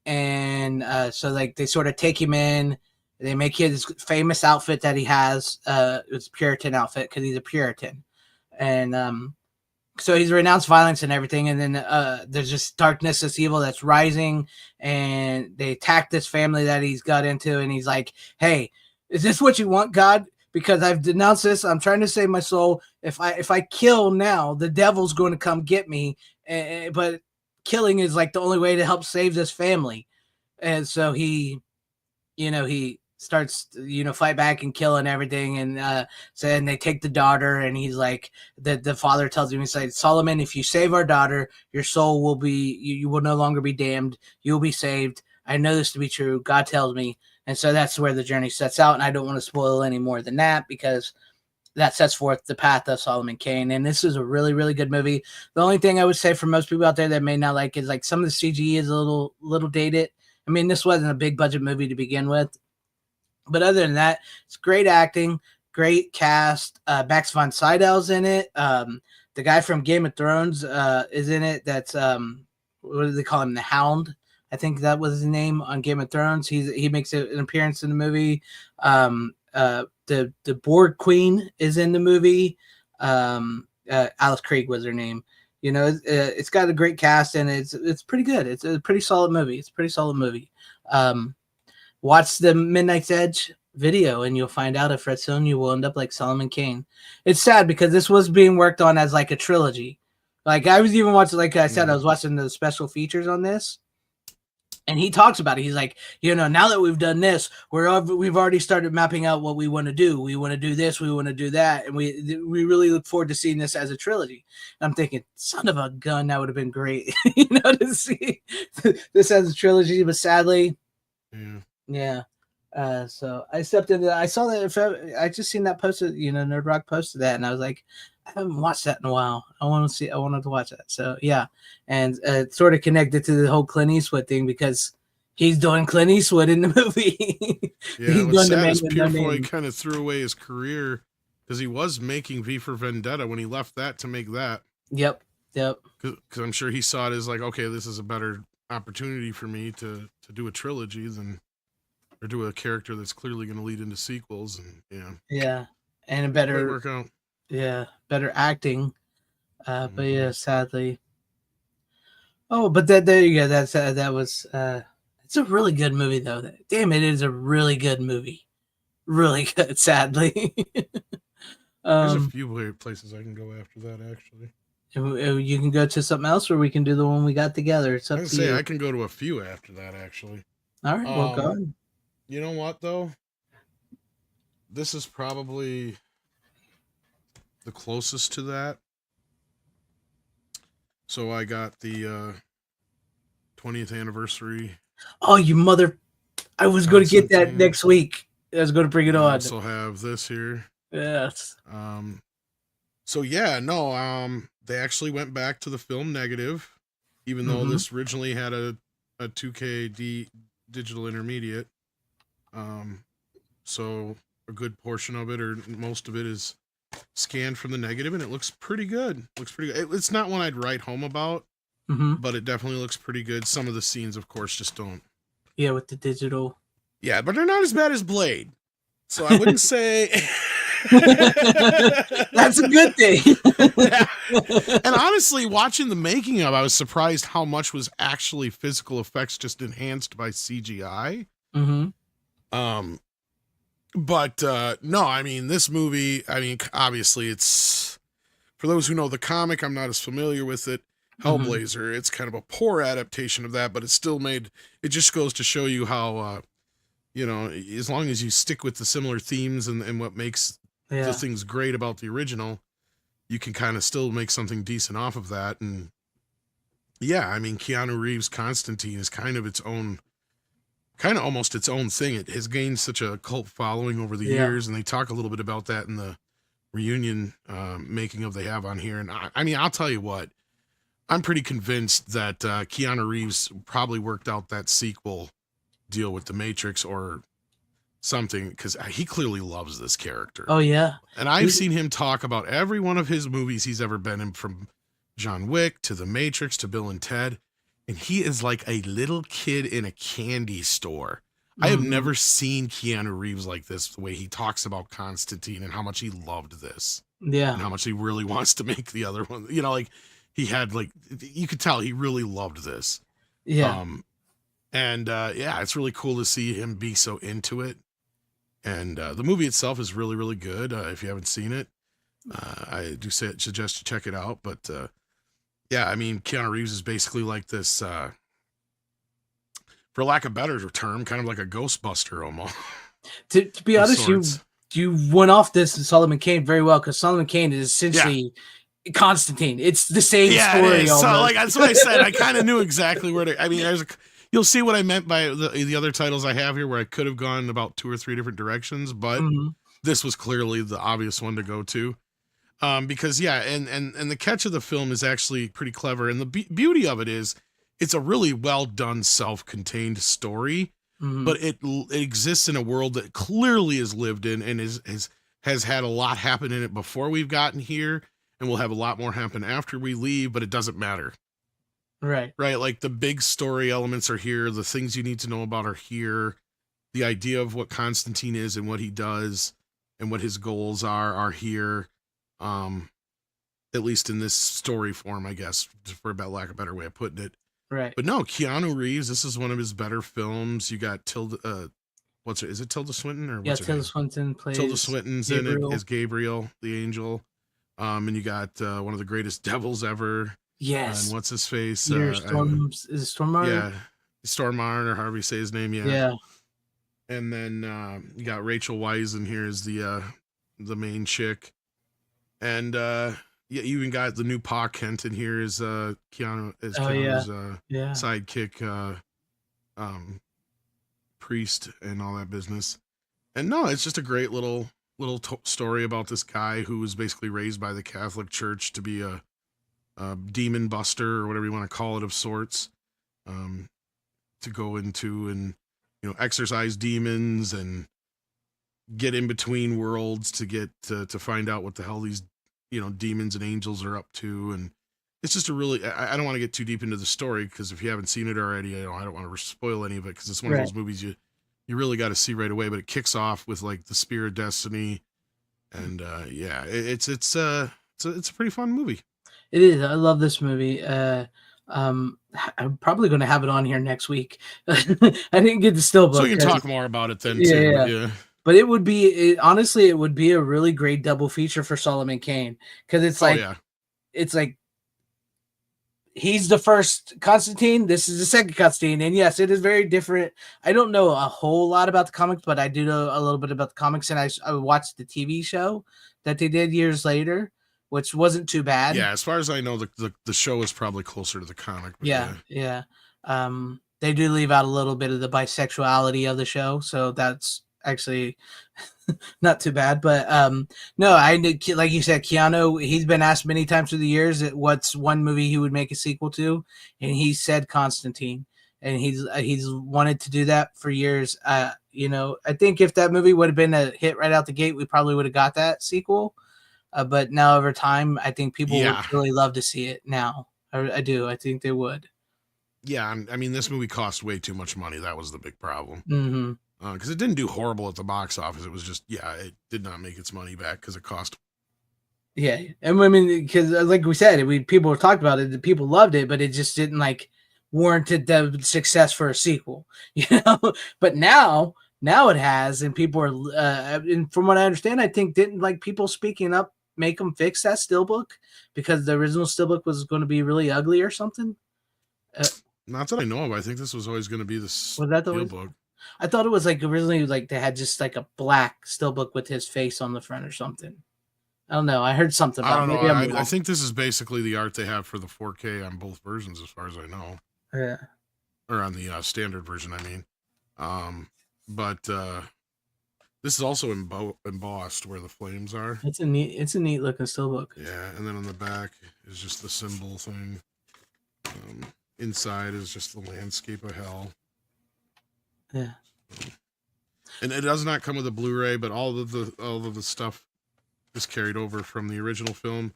And so like they sort of take him in. They make his famous outfit that he has. It's Puritan outfit because he's a Puritan. And so he's renounced violence and everything. And then there's just darkness, this evil that's rising. And they attack this family that he's got into. And he's like, hey, is this what you want, God? Because I've denounced this. I'm trying to save my soul. if I kill now, the devil's going to come get me. But killing is like the only way to help save this family. And so he starts, fight back and killing everything. And so then they take the daughter, and he's like, the father tells him, he's like, Solomon, if you save our daughter, your soul will be, you will no longer be damned. You'll be saved. I know this to be true. God tells me. And so that's where the journey sets out. And I don't want to spoil any more than that, because that sets forth the path of Solomon Kane. And this is a really, really good movie. The only thing I would say for most people out there that may not like is like some of the CG is a little dated. I mean, this wasn't a big budget movie to begin with. But other than that, it's great acting, great cast. Max von Sydow's in it. The guy from Game of Thrones is in it. That's what do they call him? The Hound. I think that was his name on Game of Thrones. He makes an appearance in the movie. The Borg Queen is in the movie. Alice Krieg was her name. It's got a great cast, and it's pretty good. It's a pretty solid movie. Watch the Midnight's Edge video, and you'll find out if Fred Sonia will end up like Solomon Kane. It's sad because this was being worked on as like a trilogy. Like I was even watching, like I said, I was watching the special features on this. And he talks about it. He's like, now that we've done this, we've already started mapping out what we want to do. We want to do this. We want to do that. And we really look forward to seeing this as a trilogy. And I'm thinking, son of a gun, that would have been great, to see this as a trilogy. But sadly, yeah. So I stepped into that. I saw that. I just seen that posted, Nerd Rock posted that. And I was like, I haven't watched that in a while. I wanted to watch that. So yeah. And it's sort of connected to the whole Clint Eastwood thing, because he's doing Clint Eastwood in the movie. Yeah, what's sad is Purefoy kind of threw away his career, because he was making V for Vendetta when he left that to make that. Yep. Because I'm sure he saw it as like, okay, this is a better opportunity for me to do a trilogy or do a character that's clearly going to lead into sequels. And yeah, and a better work out. Yeah, better acting. But yeah, sadly. Oh, but there you go. That was it's a really good movie though. Damn, it is a really good movie. Really good, sadly. There's a few places I can go after that, actually. You can go to something else, or we can do the one we got together. It's up to you. I can go to a few after that, actually. All right, well, go ahead. You know what, though? This is probably the closest to that. So I got the 20th anniversary. Oh, you mother! I was going to get that next week. I was going to bring it on. I also have this here. Yes. So yeah, no. They actually went back to the film negative, even though this originally had a 2K digital intermediate. So a good portion of it, or most of it, is scanned from the negative, and it looks pretty good. It's not one I'd write home about, but it definitely looks pretty good. Some of the scenes, of course, just don't. Yeah, with the digital. Yeah, but they're not as bad as Blade. So I wouldn't say. That's a good thing. Yeah. And honestly, watching the making of, I was surprised how much was actually physical effects just enhanced by CGI. But no, I mean, this movie, obviously it's, for those who know the comic, I'm not as familiar with it, Hellblazer, it's kind of a poor adaptation of that, but it's still made, it just goes to show you how, as long as you stick with the similar themes and what makes the things great about the original, you can kind of still make something decent off of that. And yeah, I mean, Keanu Reeves' Constantine is kind of almost its own thing. It has gained such a cult following over the years, and they talk a little bit about that in the reunion making of they have on here. And I mean, I'll tell you what, I'm pretty convinced that Keanu Reeves probably worked out that sequel deal with the Matrix or something, because he clearly loves this character. Oh yeah. And I've seen him talk about every one of his movies he's ever been in, from John Wick to the Matrix to Bill and Ted. And he is like a little kid in a candy store. I have never seen Keanu Reeves like this, the way he talks about Constantine and how much he loved this. Yeah. And how much he really wants to make the other one. Like he had, like, you could tell he really loved this. Yeah. It's really cool to see him be so into it. And the movie itself is really, really good if you haven't seen it. I do suggest you check it out. But yeah, I mean, Keanu Reeves is basically like this, for lack of a better term, kind of like a Ghostbuster almost. To be honest, you went off this Solomon Kane very well, because Solomon Kane is essentially Constantine. It's the same story. So almost. like that's what I said. I kind of knew exactly where to. I mean, you'll see what I meant by the other titles I have here, where I could have gone about 2 or 3 different directions, but this was clearly the obvious one to go to. Because and the catch of the film is actually pretty clever, and the beauty of it is it's a really well done, self-contained story, but it exists in a world that clearly is lived in and has had a lot happen in it before we've gotten here, and will have a lot more happen after we leave. But it doesn't matter, right? Like the big story elements are here, the things you need to know about are here, the idea of what Constantine is and what he does and what his goals are here. At least in this story form, I guess, for lack of a better way of putting it. Right. But no, Keanu Reeves, this is one of his better films. You got Tilda, is it Tilda Swinton or what's her Tilda name? Swinton plays Tilda Swinton's Gabriel. in it as Gabriel, the angel. And you got one of the greatest devils ever. Yes. And what's his face? Is it Stormar? Yeah, Stormar, or however you say his name. Yeah. And then you got Rachel Weisz in here as the main chick. And you even got the new Pa Kent in here as Keanu's sidekick, priest, and all that business. And no, it's just a great little story about this guy who was basically raised by the Catholic Church to be a demon buster, or whatever you want to call it, of sorts, to go into and exorcise demons and get in between worlds to get to find out what the hell these demons and angels are up to. And it's just a really, I don't want to get too deep into the story, because if you haven't seen it already, I don't want to spoil any of it, because it's one of those movies you really got to see right away. But it kicks off with like the Spear of Destiny, and it's a pretty fun movie. It is. I love this movie. I'm probably going to have it on here next week. I didn't get the Steelbook, so you can talk more about it then too. Yeah. But it would be, honestly, it would be a really great double feature for Solomon Kane, because it's it's like he's the first Constantine. This is the second Constantine, and yes, it is very different. I don't know a whole lot about the comics, but I do know a little bit about the comics, and I watched the TV show that they did years later, which wasn't too bad. Yeah, as far as I know, the show is probably closer to the comic. Yeah. They do leave out a little bit of the bisexuality of the show, so that's actually not too bad. But no, I like you said, Keanu, he's been asked many times through the years what's one movie he would make a sequel to, and he said Constantine, and he's wanted to do that for years. I think if that movie would have been a hit right out the gate, we probably would have got that sequel. But now over time, I think people would really love to see it now. I do. I think they would. Yeah, I mean, this movie cost way too much money. That was the big problem. Mm-hmm. Because it didn't do horrible at the box office. It was just, it did not make its money back because it cost. Yeah, and I mean, because like we said, people talked about it, the people loved it, but it just didn't warranted the success for a sequel, But now it has, and people are, and from what I understand, I think didn't people speaking up make them fix that Steelbook, because the original Steelbook was going to be really ugly or something. Not that I know of. I think this was always going to be the Steelbook. I thought it was originally they had just a black Steelbook with his face on the front or something. I don't know. I heard something about it. I don't know. I think this is basically the art they have for the 4K on both versions, as far as I know. Yeah. Or on the standard version, I mean. But this is also embossed where the flames are. It's a neat looking Steelbook. Yeah, and then on the back is just the symbol thing. Inside is just the landscape of hell. Yeah. And it does not come with a Blu-ray, but all of the stuff is carried over from the original film.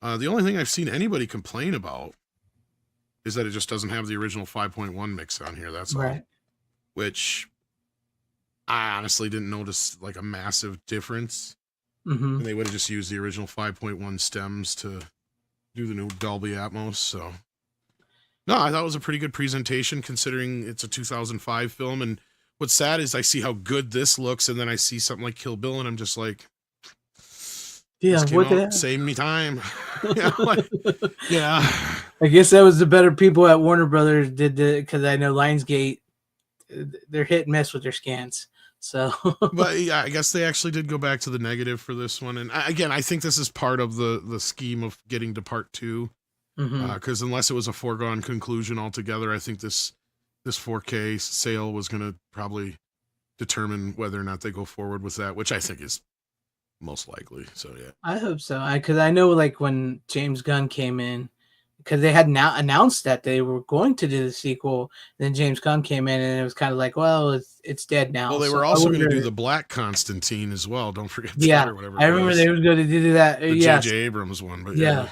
The only thing I've seen anybody complain about is that it just doesn't have the original 5.1 mix on here. That's all. Which I honestly didn't notice a massive difference. Mm-hmm. And they would have just used the original 5.1 stems to do the new Dolby Atmos. So no, I thought it was a pretty good presentation considering it's a 2005 film. And what's sad is I see how good this looks, and then I see something like Kill Bill, and I'm just like, Yeah, This came what the out, hell? saved me time. Yeah, like, yeah. I guess that was the better people at Warner Brothers did the, because I know Lionsgate, they're hit and miss with their scans. So But yeah, I guess they actually did go back to the negative for this one. And again, I think this is part of the scheme of getting to part two. mhm. Because unless it was a foregone conclusion altogether, I think this 4K sale was going to probably determine whether or not they go forward with that, which I think is most likely. So yeah. I hope so. Because I know like when James Gunn came in, because they had now announced that they were going to do the sequel. Then James Gunn came in, and it was kind of like, well, it's dead now. Well, they So were I also going to do wonder- the Black Constantine as well. Don't forget that, yeah, or whatever I it remember was. they were going to do that. The Yes, J.J. Abrams one, but yeah.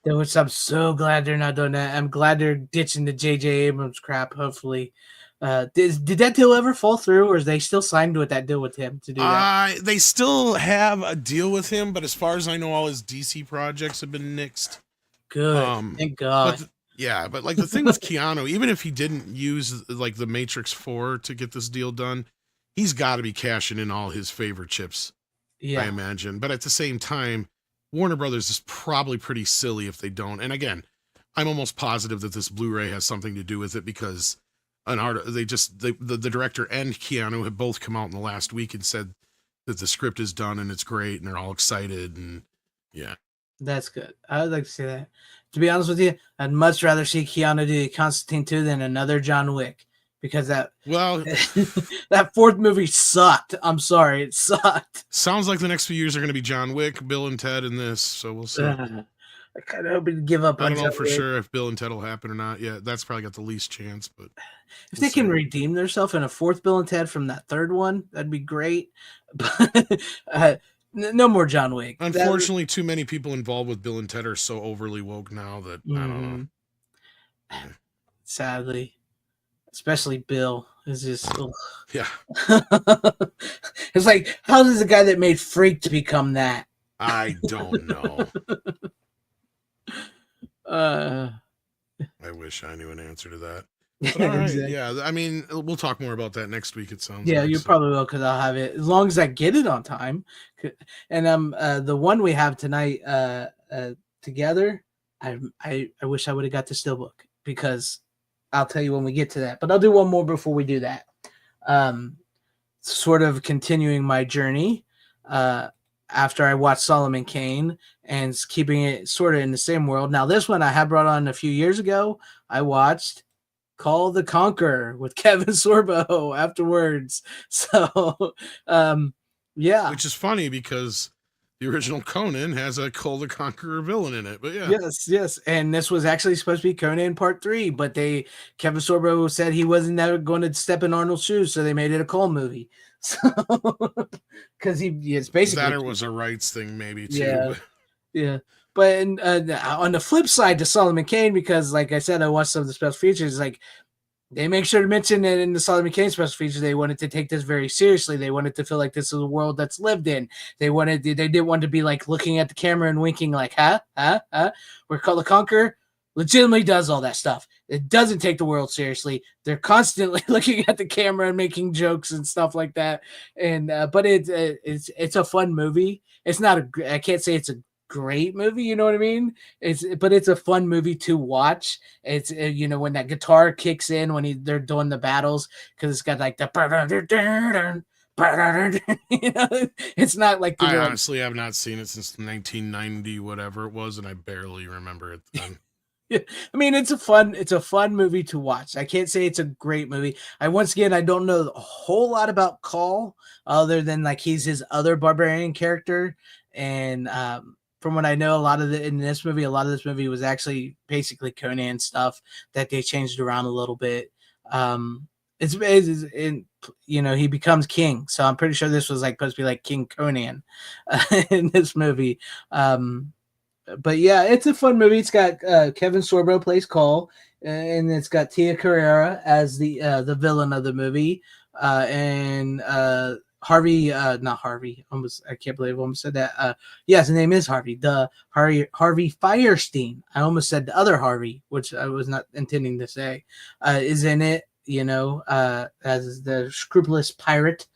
Which I'm so glad they're not doing that. I'm glad they're ditching the J.J. Abrams crap. Hopefully, did that deal ever fall through, or is they still signed with that deal with him to do that? They still have a deal with him, but as far as I know, all his DC projects have been nixed. Good, thank God. But yeah, but like the thing with Keanu, even if he didn't use like the Matrix 4 to get this deal done, he's got to be cashing in all his favorite chips, I Yeah, imagine. But at the same time, Warner Brothers is probably pretty silly if they don't. And again, I'm almost positive that this Blu-ray has something to do with it because the director and Keanu have both come out in the last week and said that the script is done and it's great and they're all excited and yeah. that's good. I would like to see that. To be honest with you, I'd much rather see Keanu do Constantine 2 than another John Wick, because that Well, that fourth movie sucked. I'm sorry, it sucked. sounds like the next few years are going to be John Wick, Bill and Ted in this, so we'll see. I kind of hope he'd give up I on don't know John for Wick. sure if Bill and Ted will happen or not yet. That's probably got the least chance, but If we'll they can see. redeem themselves in a fourth Bill and Ted from that third one, that'd be great. But no more John Wick. Unfortunately, too many people involved with Bill and Ted are so overly woke now that I don't know. Sadly, especially Bill is just. Ugh. Yeah, It's like, how does the guy that made Freaked become that? I don't know. I wish I knew an answer to that. But all right, exactly. yeah. I mean, we'll talk more about that next week. It sounds. Yeah, like, you so. probably will, because I'll have it as long as I get it on time. And the one we have tonight together, I wish I would have got the steelbook, because I'll tell you when we get to that. But I'll do one more before we do that. Sort of continuing my journey after I watched Solomon Kane and keeping it sort of in the same world. Now this one I had brought on a few years ago. I watched Call the Conqueror with Kevin Sorbo afterwards. So, yeah. Which is funny because the original Conan has a Call the Conqueror villain in it. But yeah. Yes. And this was actually supposed to be Conan Part 3, but Kevin Sorbo said he wasn't never going to step in Arnold's shoes, so they made it a Cole movie. So, because it's basically That or was a rights thing, maybe too. Yeah. Yeah. But on the flip side to Solomon Kane, because like I said, I watched some of the special features, like they make sure to mention that in the Solomon Kane special features, they wanted to take this very seriously. They wanted to feel like this is a world that's lived in. They didn't want to be like looking at the camera and winking like, huh? Where Call the Conqueror legitimately does all that stuff. It doesn't take the world seriously. They're constantly looking at the camera and making jokes and stuff like that. And but it's a fun movie. It's not I can't say it's a great movie, you know what I mean? But it's a fun movie to watch. It's when that guitar kicks in when they're doing the battles, because it's got like the it's not like I honestly have not seen it since 1990, whatever it was, and I barely remember it then. I mean, it's a fun movie to watch. I can't say it's a great movie. I don't know a whole lot about Call other than like he's his other barbarian character, and from what I know, a lot of this movie was actually basically Conan stuff that they changed around a little bit. He becomes king, so I'm pretty sure this was like supposed to be like King Conan in this movie. But yeah, it's a fun movie. It's got Kevin Sorbo plays Call, and it's got Tia Carrera as the villain of the movie, and Harvey, not Harvey. I can't believe I almost said that. Yes, his name is Harvey. Harvey Firestein. I almost said the other Harvey, which I was not intending to say. Is in it, as the scrupulous pirate.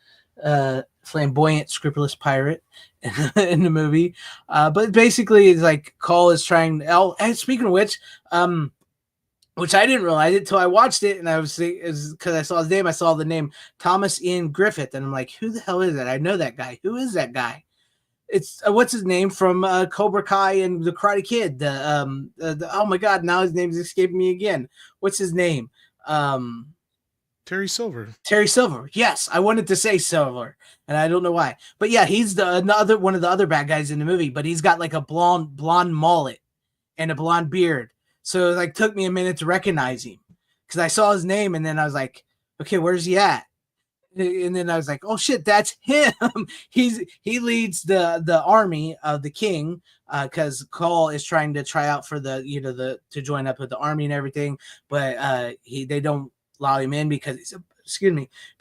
flamboyant, scrupulous pirate in the movie. But basically, it's like Cole is trying. Oh, and speaking of which I didn't realize it till I watched it, and I was because I saw his name. I saw the name Thomas Ian Griffith, and I'm like, who the hell is that? I know that guy. Who is that guy? It's what's his name from Cobra Kai and the Karate Kid. Oh my God, now his name's escaping me again. What's his name? Terry Silver. Terry Silver. Yes, I wanted to say Silver, and I don't know why. But yeah, he's another one of the other bad guys in the movie. But he's got like a blonde mullet and a blonde beard. So it like took me a minute to recognize him because I saw his name, and then I was like, okay, where's he at? And then I was like, oh shit, that's him. He leads the army of the king because Cole is trying to try out for the to join up with the army and everything, but they don't allow him in because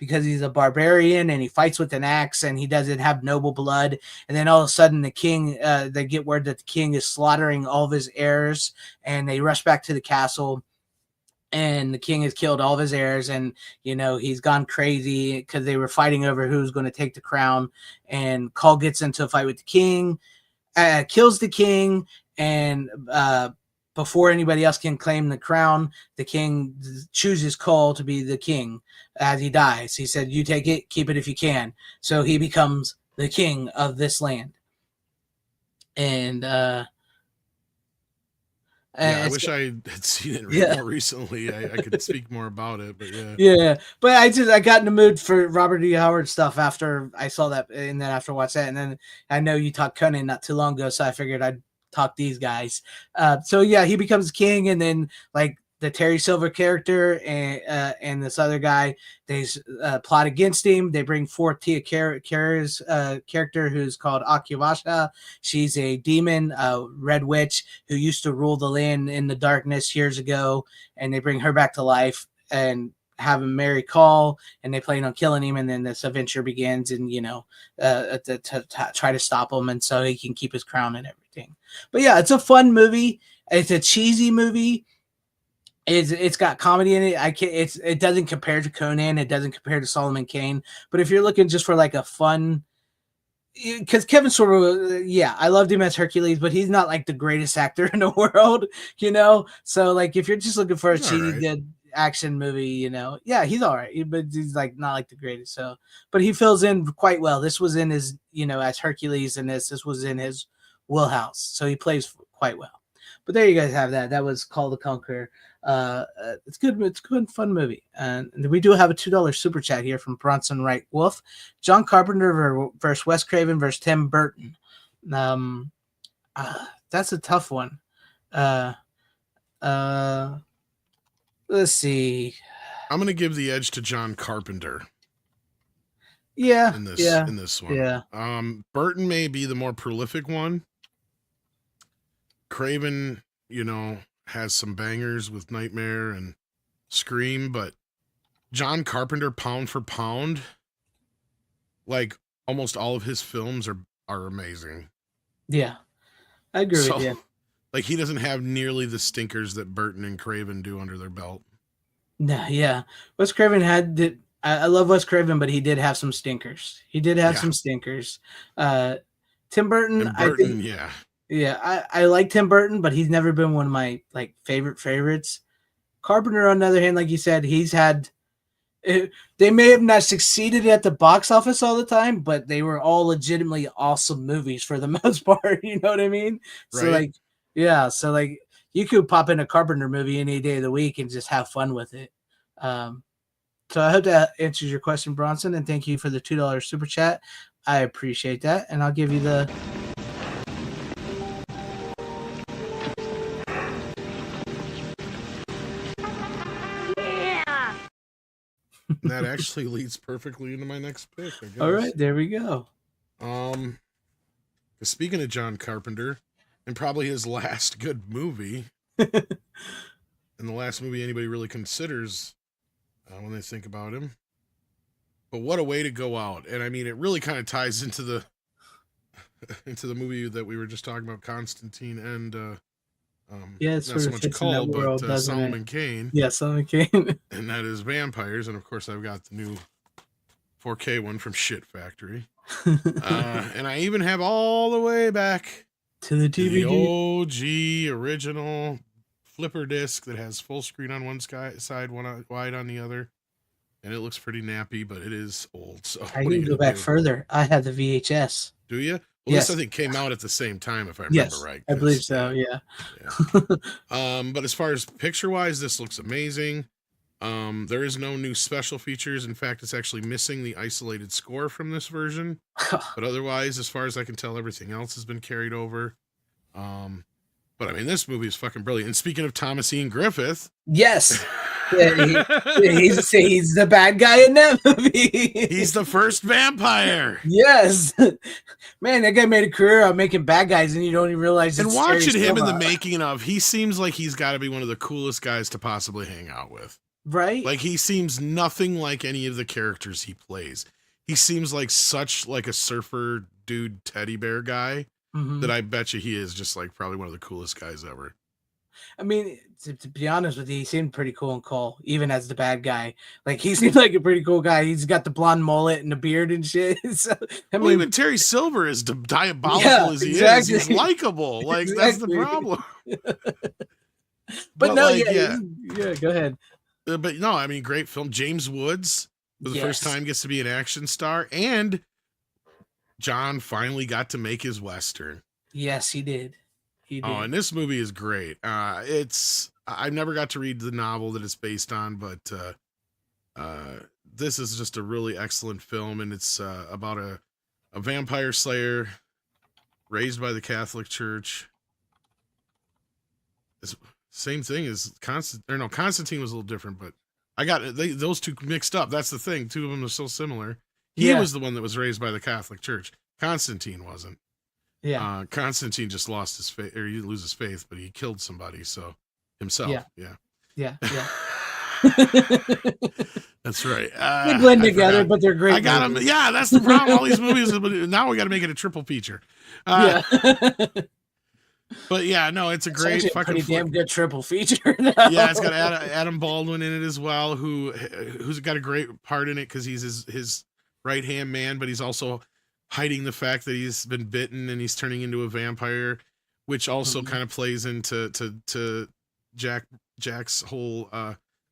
he's a barbarian and he fights with an axe and he doesn't have noble blood. And then all of a sudden the king, they get word that the king is slaughtering all of his heirs, and they rush back to the castle. And the king has killed all of his heirs, and he's gone crazy because they were fighting over who's going to take the crown. And Cole gets into a fight with the king, kills the king, and before anybody else can claim the crown, the king chooses Cole to be the king as he dies. He said, "You take it, keep it if you can." So he becomes the king of this land. And I wish I had seen it more recently. I could speak more about it, but yeah. Yeah, but I got in the mood for Robert E. Howard stuff after I saw that, and then after I watched that, and then I know you talked Conan not too long ago, so I figured I'd talk these guys. So yeah, he becomes king, and then like the Terry Silver character and this other guy, they plot against him. They bring forth Tia Carrer's character, who's called Akivasha. She's a demon, red witch who used to rule the land in the darkness years ago, and they bring her back to life and have him marry Call, and they plan on killing him, and then this adventure begins, and to try to stop him, and so he can keep his crown and everything. But yeah, it's a fun movie. It's a cheesy movie. It's got comedy in it. It doesn't compare to Conan. It doesn't compare to Solomon Kane. But if you're looking just for like a fun, because Kevin Sorbo, I loved him as Hercules, but he's not like the greatest actor in the world, So like if you're just looking for a cheesy good action movie, he's all right, but he's like not like the greatest. So, but he fills in quite well. This was in his, as Hercules, and this was in his wheelhouse, so he plays quite well. But there you guys have that. That was Call the Conqueror. It's good. It's a good, fun movie. And we do have a $2 super chat here from Bronson Wright Wolf. John Carpenter versus Wes Craven versus Tim Burton. That's a tough one. Let's see. I'm gonna give the edge to John Carpenter. Yeah. In this one. Yeah. Burton may be the more prolific one. Craven, has some bangers with Nightmare and Scream, but John Carpenter, pound for pound, like almost all of his films are amazing. Yeah, I agree with you. Like he doesn't have nearly the stinkers that Burton and Craven do under their belt. No, yeah. Wes Craven I love Wes Craven, but he did have some stinkers. Some stinkers. Tim Burton, I think. Yeah, I like Tim Burton, but he's never been one of my like favorites. Carpenter, on the other hand, like you said, he's had. They may have not succeeded at the box office all the time, but they were all legitimately awesome movies for the most part. You know what I mean? Right. So like you could pop in a Carpenter movie any day of the week and just have fun with it. So I hope that answers your question, Bronson, and thank you for the $2 super chat. I appreciate that, and I'll give you the. And that actually leads perfectly into my next pick, I guess. All right, there we go. Speaking of John Carpenter, and probably his last good movie, and the last movie anybody really considers when they think about him. But what a way to go out! And I mean, it really kind of ties into the movie that we were just talking about, Constantine, and it's not so much Call, but Solomon Kane. Yeah, Solomon Kane. And that is vampires, and of course I've got the new 4K one from Shit Factory. And I even have all the way back to the to the DVD. OG original flipper disc that has full screen on one side, one wide on the other. And it looks pretty nappy, but it is old. So I what are can you go gonna back do? further. I have the VHS. Do you? Well, Yes. this I think came out at the same time, if I remember Yes, right. I believe so. Yeah. But as far as picture wise, this looks amazing. There is no new special features. In fact, it's actually missing the isolated score from this version. But otherwise, as far as I can tell, everything else has been carried over. But I mean, this movie is fucking brilliant. And speaking of Thomas Ian Griffith, Yes. Yeah, he's the bad guy in that movie. he's the first vampire. Yes. Man, that guy made a career out of making bad guys, and you don't even realize And it's watching Terry him in the Silva. making of, he seems like he's got to be one of the coolest guys to possibly hang out with. Right? Like, he seems nothing like any of the characters he plays. He seems like such like a surfer dude teddy bear guy Mhm. that I bet you he is just like probably one of the coolest guys ever. I mean, to be honest with you, he seemed pretty cool and cool, even as the bad guy. Like, he seemed like a pretty cool guy. He's got the blonde mullet and the beard and shit. So, I Well, mean, even Terry Silver, as diabolical Yeah, as he exactly. is, he's likable. Like, that's the Exactly. problem. but no, like, yeah, go ahead. But no, I mean, great film. James Woods, for the first Yes. time, gets to be an action star. And John finally got to make his Western. Yes, he did. He did. Oh, and this movie is great. I've never got to read the novel that it's based on, but this is just a really excellent film, and it's about a vampire slayer raised by the Catholic Church. It's same thing as Constantine was a little different, but I got those two mixed up. That's the thing. Two of them are so similar. He Yeah. was the one that was raised by the Catholic Church. Constantine wasn't. Yeah. Constantine just lost his faith, or he didn't lose his faith, but he killed somebody. So himself. Yeah. Yeah. Yeah. That's right. They blend I together, forgot. but they're great. I got them. movies. Yeah, that's the problem. All these movies, but now we got to make it a triple feature. Yeah. But yeah, no, it's a It's great actually a fucking pretty damn flick. good triple feature. Now. Yeah, it's got Adam Baldwin in it as well, who's got a great part in it because he's his right hand man, but he's also hiding the fact that he's been bitten and he's turning into a vampire, which also kind of plays into to Jack's whole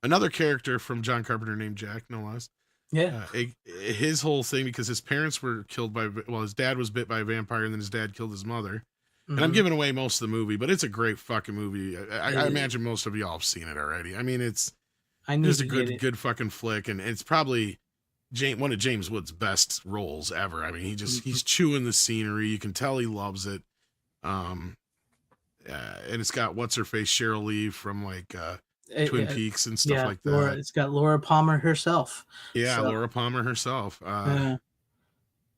another character from John Carpenter named Jack, no less. Yeah. His whole thing, because his parents were killed his dad was bit by a vampire, and then his dad killed his mother. And I'm giving away most of the movie, but it's a great fucking movie. I imagine most of y'all have seen it already. I mean, it's just a good fucking flick, and it's probably one of James Woods' best roles ever. I mean, he's chewing the scenery. You can tell he loves it. And it's got what's her face Cheryl Lee from like Twin Peaks and stuff like that. It's got Laura Palmer herself. Yeah, So, Laura Palmer herself. No,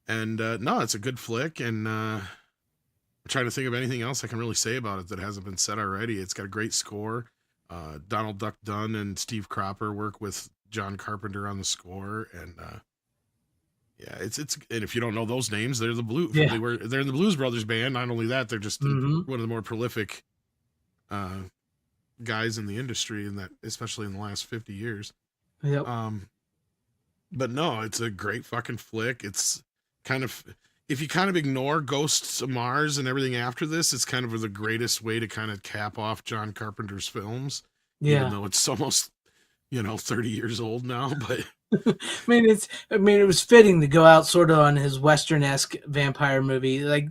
it's a good flick, and I'm trying to think of anything else I can really say about it that hasn't been said already. It's got a great score. Donald Duck Dunn and Steve Cropper work with John Carpenter on the score, and it's and if you don't know those names, they're the they're in the Blues Brothers band. Not only that, they're just one of the more prolific guys in the industry, and that especially in the last 50 years. Yep. But no, it's a great fucking flick. It's kind of, if you kind of ignore Ghosts of Mars and everything after this, it's kind of the greatest way to kind of cap off John Carpenter's films. Yeah. Even though it's almost, 30 years old now, but it was fitting to go out sort of on his Western-esque vampire movie. Like,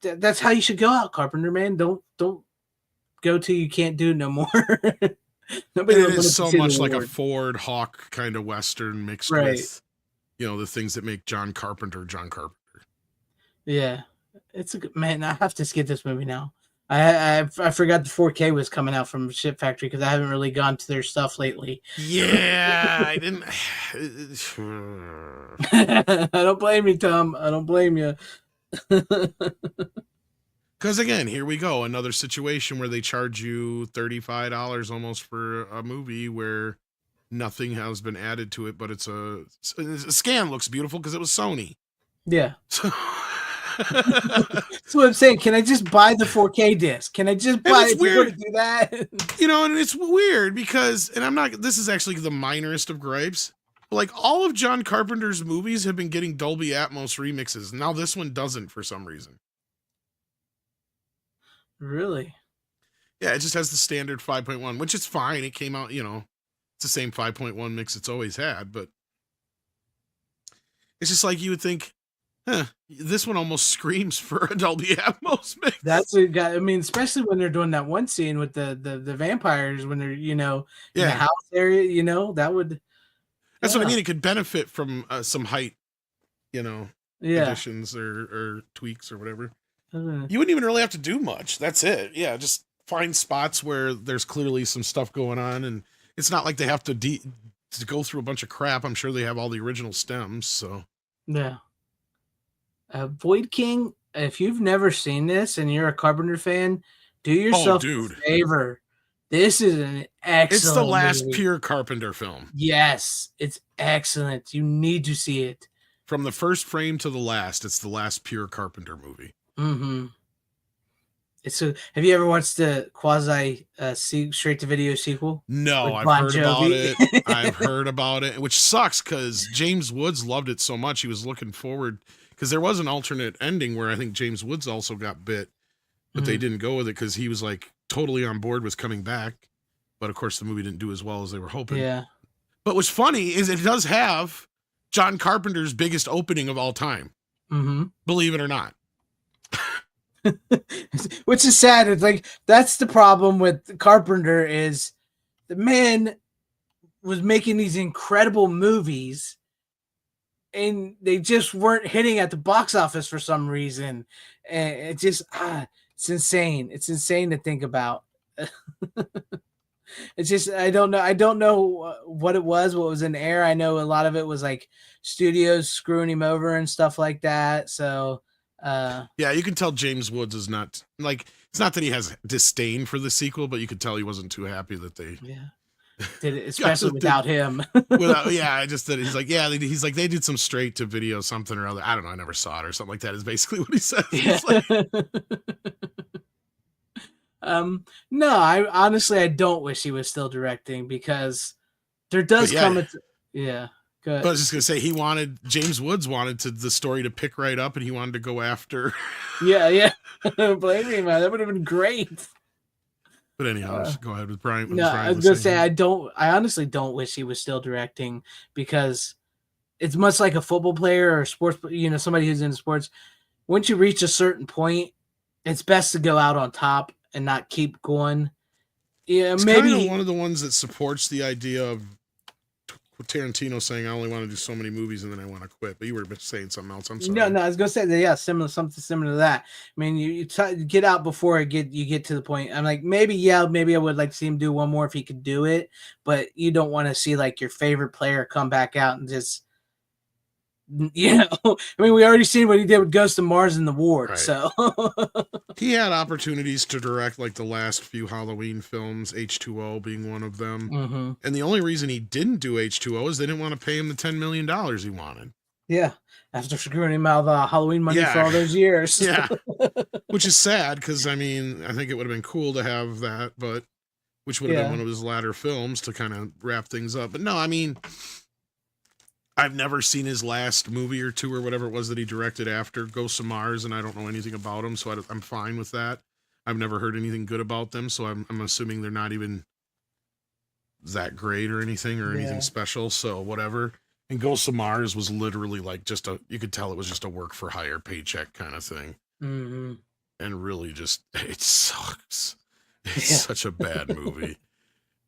that's how you should go out, Carpenter, man. Don't go till you can't do no more. Nobody it is so much like a Ford Hawk kind of Western mixed with, the things that make John Carpenter. Yeah. It's a good, man. I have to get this movie now. I forgot the 4K was coming out from Ship Factory because I haven't really gone to their stuff lately. Yeah, I didn't. I don't blame you, Tom. I don't blame you. Because again, here we go. Another situation where they charge you $35 almost for a movie where nothing has been added to it, but it's a scan looks beautiful because it was Sony. Yeah. That's what I'm saying. Can I just buy the 4K disc? Can I just buy it? Weird to do that? And it's weird because, and this is actually the minorest of gripes. But like all of John Carpenter's movies have been getting Dolby Atmos remixes. Now this one doesn't for some reason. Really? Yeah, it just has the standard 5.1, which is fine. It came out, it's the same 5.1 mix it's always had, but it's just like you would think, this one almost screams for a Dolby Atmos mix. That's a guy. I mean, especially when they're doing that one scene with the vampires when they're in the house area. That would. That's what I mean. It could benefit from some height, additions or tweaks or whatever. You wouldn't even really have to do much. That's it. Yeah, just find spots where there's clearly some stuff going on, and it's not like they have to go through a bunch of crap. I'm sure they have all the original stems. So yeah. Void King, if you've never seen this and you're a Carpenter fan, do yourself a favor. This is an excellent It's the last movie. pure Carpenter film. Yes, it's excellent. You need to see it. From the first frame to the last, it's the last pure Carpenter movie. Mm-hmm. Have you ever watched the quasi straight-to-video sequel? No, I've heard about it. I've heard about it, which sucks because James Woods loved it so much. He was looking forward because there was an alternate ending where I think James Woods also got bit, but they didn't go with it because he was like totally on board with coming back. But of course, the movie didn't do as well as they were hoping. Yeah. But what's funny is it does have John Carpenter's biggest opening of all time. Mm-hmm. Believe it or not. Which is sad. It's like that's the problem with Carpenter is the man was making these incredible movies and they just weren't hitting at the box office for some reason. And it just it's insane. It's insane to think about. It's just I don't know what it was, what was in the air. I know a lot of it was like studios screwing him over and stuff like that. So yeah, you can tell James Woods is not like it's not that he has disdain for the sequel, but you could tell he wasn't too happy that they did it, especially without him. Just that he's like they did some straight to video something or other. I don't know, I never saw it or something like that is basically what he said. Yeah. No, I honestly don't wish he was still directing because there does come a Good. I was just gonna say James Woods wanted the story to pick right up, and he wanted to go after. Yeah. Blame me, man. That would have been great. But anyhow, just go ahead with Brian. No, I was gonna say I honestly don't wish he was still directing because it's much like a football player or sports. Somebody who's in sports. Once you reach a certain point, it's best to go out on top and not keep going. Yeah, it's maybe kind of one of the ones that supports the idea of Tarantino saying I only want to do so many movies and then I want to quit. But you were saying something else. I'm sorry. No, I was gonna say that. Yeah, something similar to that. I mean, you get out before you get to the point. I'm like, maybe I would like to see him do one more if he could do it, but you don't want to see like your favorite player come back out and just, I mean, we already seen what he did with Ghost of Mars and The Ward. Right. So he had opportunities to direct like the last few Halloween films, H2O being one of them. Mm-hmm. And the only reason he didn't do H2O is they didn't want to pay him the $10 million he wanted. Yeah. After screwing him out of the Halloween money for all those years. Yeah. Which is sad because, I mean, I think it would have been cool to have that, but which would have been one of his latter films to kind of wrap things up. But no, I mean, I've never seen his last movie or two or whatever it was that he directed after Ghosts of Mars, and I don't know anything about him, so I'm fine with that. I've never heard anything good about them, so I'm assuming they're not even that great or anything special, so whatever. And Ghosts of Mars was literally like you could tell it was just a work for hire paycheck kind of thing. Mm-hmm. And really just, it sucks. It's such a bad movie.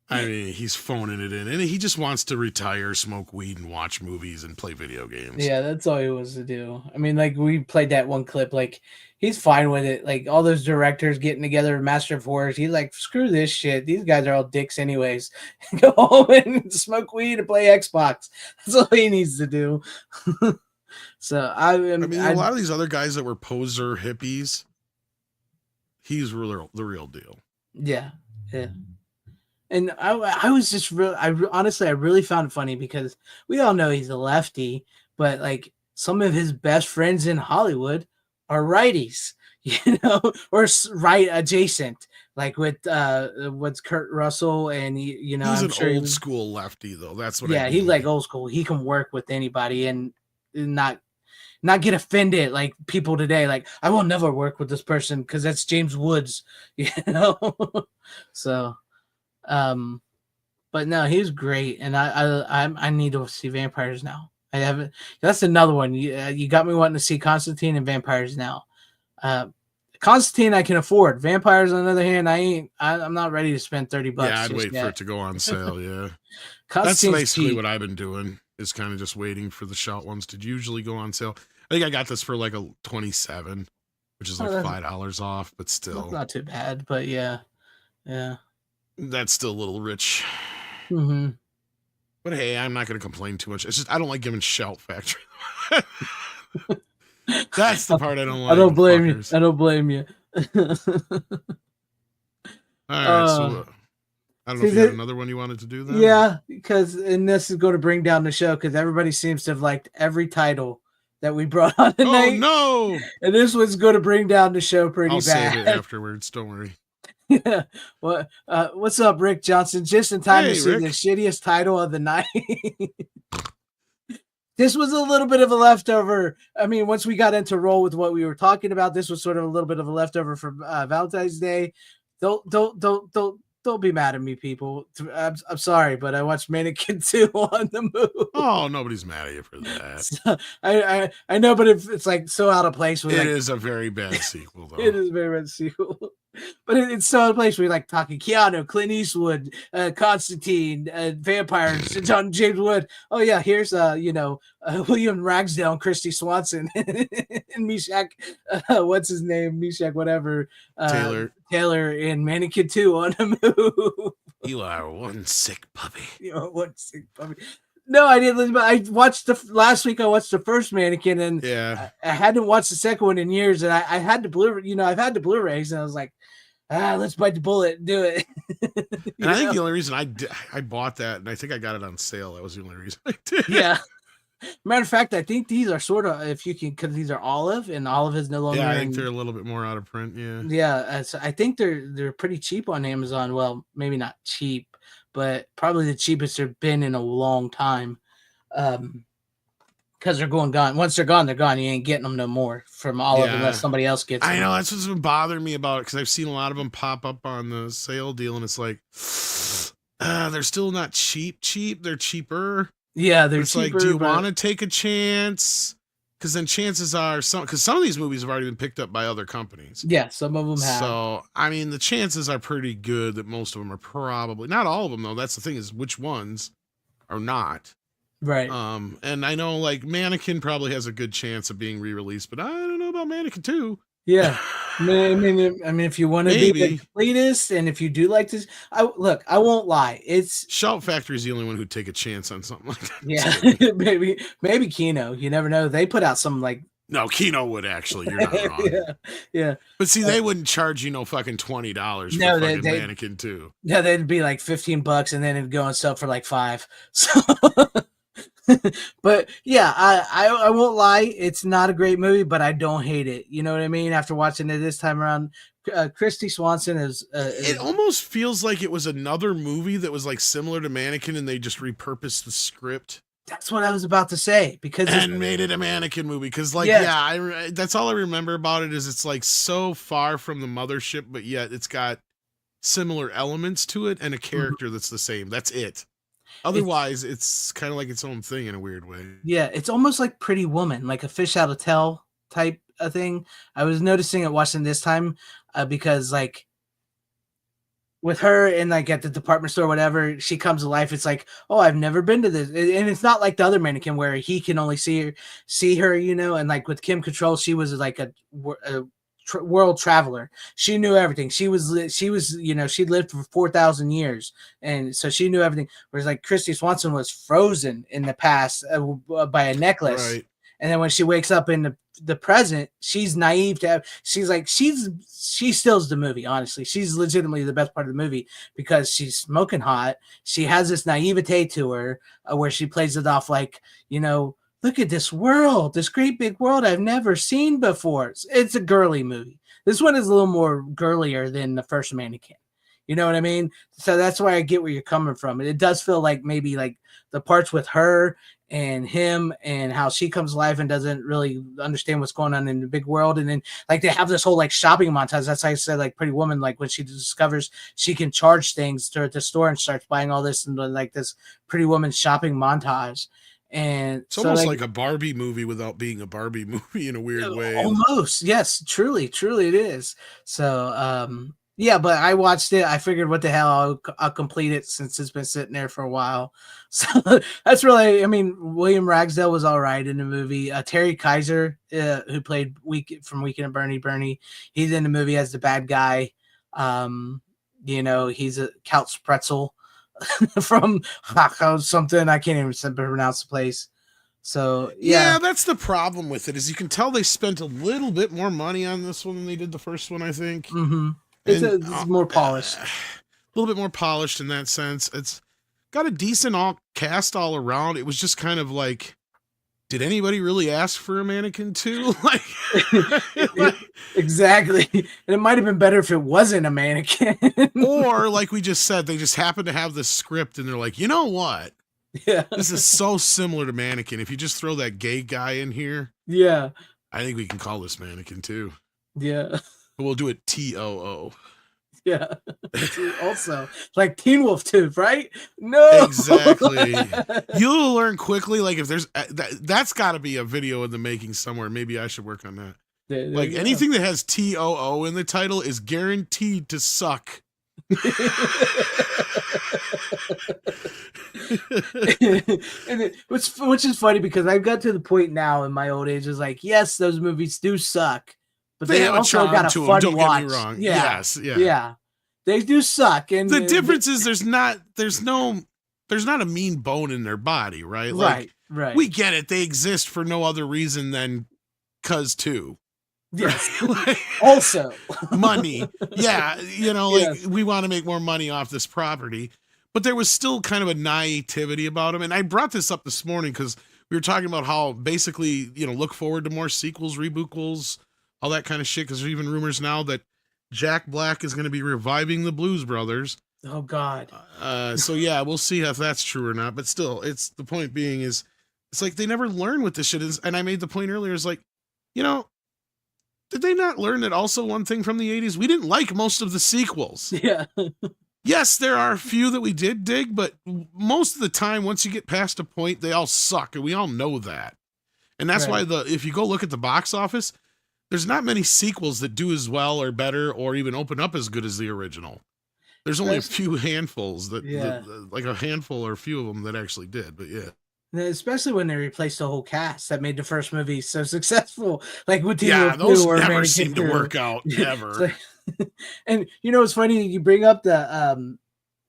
I mean, he's phoning it in, and he just wants to retire, smoke weed, and watch movies and play video games. Yeah, that's all he wants to do. I mean, like, we played that one clip. Like, he's fine with it. Like, all those directors getting together, Master of Horrors, he's like, screw this shit. These guys are all dicks anyways. Go home and smoke weed and play Xbox. That's all he needs to do. So, I mean, a lot of these other guys that were poser hippies, he's the real deal. Yeah. And I was just really, honestly, I really found it funny because we all know he's a lefty, but like some of his best friends in Hollywood are righties. or right adjacent, like with what's Kurt Russell, and He's I'm an sure old school lefty, though. That's what I yeah, mean. he's like old school. He can work with anybody and not get offended like people today. Like, I will never work with this person because that's James Woods, So, but no, he's great, and I need to see Vampires Now. I haven't. That's another one. You got me wanting to see Constantine and Vampires Now. Constantine I can afford. Vampires, on the other hand, I'm not ready to spend $30. Yeah, I'd wait for it to go on sale. Yeah, that's basically cheap. what I've been doing. Is kind of just waiting for the shout ones to usually go on sale. I think I got this for like a 27, which is like $5 off, but still not too bad. But yeah, that's still a little rich. Mm-hmm. But hey, I'm not going to complain too much. It's just I don't like giving Shout Factory. That's the part I don't like. I don't blame fuckers. you. I don't blame you. All right, so I don't know if you had another one you wanted to do then. Yeah, and this is going to bring down the show because everybody seems to have liked every title that we brought on tonight. Oh no! And this one's going to bring down the show pretty bad. I'll save it afterwards. Don't worry. Yeah. What's up, Rick Johnson? Just in time to see Rick. the shittiest title of the night. This was a little bit of a leftover. I mean, once we got into roll with what we were talking about, this was sort of a little bit of a leftover from Valentine's Day. Don't be mad at me, people. I'm sorry, but I watched Mannequin 2 on the move. Oh, nobody's mad at you for that. So, I know, but it's like so out of place. It is a very bad sequel, though. It is a very bad sequel. But it's so out of place. We're like talking Keanu, Clint Eastwood, Constantine, vampires, John James Wood. Oh yeah, here's William Ragsdale and Christy Swanson and Meshack. What's his name? Meshack, whatever. Taylor in Mannequin 2 on the move. You are one sick puppy. One sick puppy. No, I didn't. But I watched last week. I watched the first Mannequin, and I hadn't watched the second one in years. And I had the Blu-ray. I've had the Blu-rays, and I was like, let's bite the bullet and do it. And I think the only reason I bought that, and I think I got it on sale. That was the only reason I did. Yeah. Matter of fact, I think these are sort of, if you can, because these are Olive, and Olive is no longer. Yeah, I think they're a little bit more out of print. Yeah. Yeah, so I think they're pretty cheap on Amazon. Well, maybe not cheap, but probably the cheapest they've been in a long time. Because they're gone. Once they're gone, they're gone. You ain't getting them no more from Olive unless somebody else gets them. I know, that's what's been bothering me about it, because I've seen a lot of them pop up on the sale deal, and it's like, they're still not cheap. They're cheaper. Yeah, they're it's cheaper. Like, do you want to take a chance? Because then chances are some of these movies have already been picked up by other companies. Yeah, some of them have. So, I mean, the chances are pretty good that most of them are probably, not all of them though. That's the thing, is which ones are not. Right. And I know like Mannequin probably has a good chance of being re-released, but I don't know about Mannequin 2. Yeah. I mean, if you want to be the completist, and if you do like this, I won't lie. It's Shout Factory's the only one who'd take a chance on something like that. Yeah, maybe Kino. You never know. They put out some like. No, Kino would actually. You're not wrong. Yeah. But see, they wouldn't charge fucking $20 for fucking Mannequin 2. Yeah, they'd be like $15, and then it'd go on sale for like $5. So. But yeah, I won't lie, it's not a great movie, but I don't hate it. You know what I mean? After watching it this time around, Christy Swanson is it almost feels like it was another movie that was like similar to Mannequin, and they just repurposed the script. That's what I was about to say, because and made it a Mannequin movie, because that's all I remember about it, is it's like so far from the mothership, but yet it's got similar elements to it and a character that's the same. That's it. Otherwise, it's kind of like its own thing in a weird way. Yeah, it's almost like Pretty Woman, like a fish out of hell type of thing. I was noticing it watching this time because, like, with her and like at the department store, whatever, she comes to life. It's like, oh, I've never been to this, and it's not like the other Mannequin where he can only see her, and like with Kim Cattrall, she was like a world traveler. She knew everything. She lived for 4,000 years, and so she knew everything. Whereas like Christy Swanson was frozen in the past by a necklace, right. And then when she wakes up in the present, she's naive she steals the movie. Honestly, she's legitimately the best part of the movie because she's smoking hot. She has this naivete to her where she plays it off like, look at this world, this great big world I've never seen before. It's a girly movie. This one is a little more girlier than the first mannequin. You know what I mean? So that's why I get where you're coming from. It does feel like maybe like the parts with her and him and how she comes alive and doesn't really understand what's going on in the big world. And then like they have this whole like shopping montage. That's how I said like Pretty Woman, like when she discovers she can charge things to the store and starts buying all this and like this Pretty Woman shopping montage. And It's almost like a Barbie movie without being a Barbie movie in a weird way. Almost, yes, truly it is. So, yeah, but I watched it. I figured, what the hell, I'll complete it since it's been sitting there for a while. So that's really, I mean, William Ragsdale was all right in the movie. Terry Kaiser, who played from Weekend at Bernie, he's in the movie as the bad guy. You know, he's a Couch Pretzel from something. I can't even pronounce the place. So yeah, that's the problem with it, is you can tell they spent a little bit more money on this one than they did the first one, I think. Mm-hmm. It's more polished. A little bit more polished in that sense. It's got a decent cast all around. It was just kind of like, did anybody really ask for a mannequin too? Exactly. And it might have been better if it wasn't a mannequin. Or like we just said, they just happen to have this script and they're like, you know what? Yeah. This is so similar to Mannequin. If you just throw that gay guy in here, yeah, I think we can call this Mannequin too. Yeah. But we'll do it TOO. Yeah. Also, like Teen Wolf too, right? No. Exactly. You'll learn quickly. Like if there's that's got to be a video in the making somewhere. Maybe I should work on that. Like anything that has TOO in the title is guaranteed to suck. Which is funny because I've got to the point now in my old age is like, yes, those movies do suck, but they also got a fun don't watch. Get me wrong. Yeah. Yes, yeah. Yeah, they do suck. And the difference is there's not a mean bone in their body, right? Like, right. We get it. They exist for no other reason than cause too. Yes. Like, also money. Yeah, you know, like we want to make more money off this property. But there was still kind of a naivety about him. And I brought this up this morning because we were talking about how basically, you know, look forward to more sequels, rebootquels, all that kind of shit. Because there's even rumors now that Jack Black is going to be reviving the Blues Brothers. Oh, God. So, yeah, we'll see if that's true or not. But still, the point being is, it's like they never learn what this shit is. And I made the point earlier, is like, you know, did they not learn that also one thing from the 80s? We didn't like most of the sequels. Yeah. Yes, there are a few that we did dig, but most of the time, once you get past a point, they all suck, and we all know that. And that's why if you go look at the box office, there's not many sequels that do as well or better or even open up as good as the original. There's only a few handfuls that like a handful or a few of them that actually did, but yeah. Especially when they replaced the whole cast that made the first movie so successful. Like with those never seem to work out, ever. And you know, it's funny you bring up the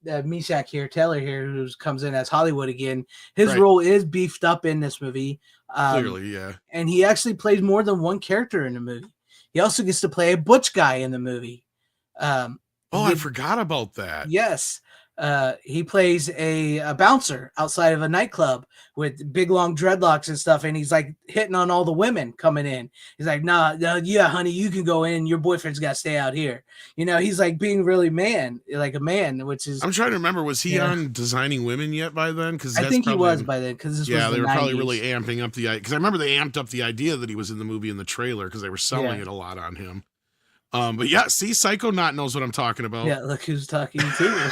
Meshack here, Taylor here, who comes in as Hollywood again. His role is beefed up in this movie. Clearly, yeah. And he actually plays more than one character in the movie. He also gets to play a butch guy in the movie. I forgot about that. Yes. He plays a bouncer outside of a nightclub with big long dreadlocks and stuff, and he's like hitting on all the women coming in. He's like, nah, yeah, honey, you can go in. Your boyfriend's got to stay out here. You know, he's like being really like a man, which is. I'm trying to remember, was he on Designing Women yet by then? Because I think he was by then. Because they were probably really amping up because I remember they amped up the idea that he was in the movie in the trailer because they were selling it a lot on him. But yeah, see, Psychonaut knows what I'm talking about. Yeah, look who's talking too.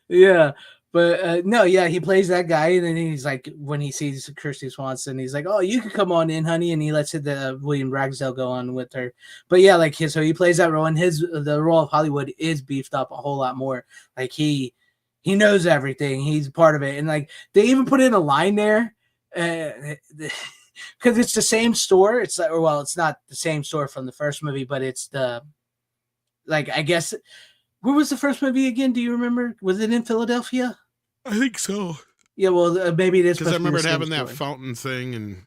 Yeah, but no, yeah, he plays that guy, and then he's like, when he sees Kirsty Swanson, he's like, "Oh, you can come on in, honey," and he lets William Ragsdale go on with her. But yeah, like so he plays that role, and the role of Hollywood is beefed up a whole lot more. Like he knows everything, he's part of it, and like they even put in a line there. Because it's the same store. It's like, well, it's not the same store from the first movie, but it's I guess, where was the first movie again? Do you remember? Was it in Philadelphia? I think so. Yeah, well, maybe it is. Because I remember it having that fountain thing, and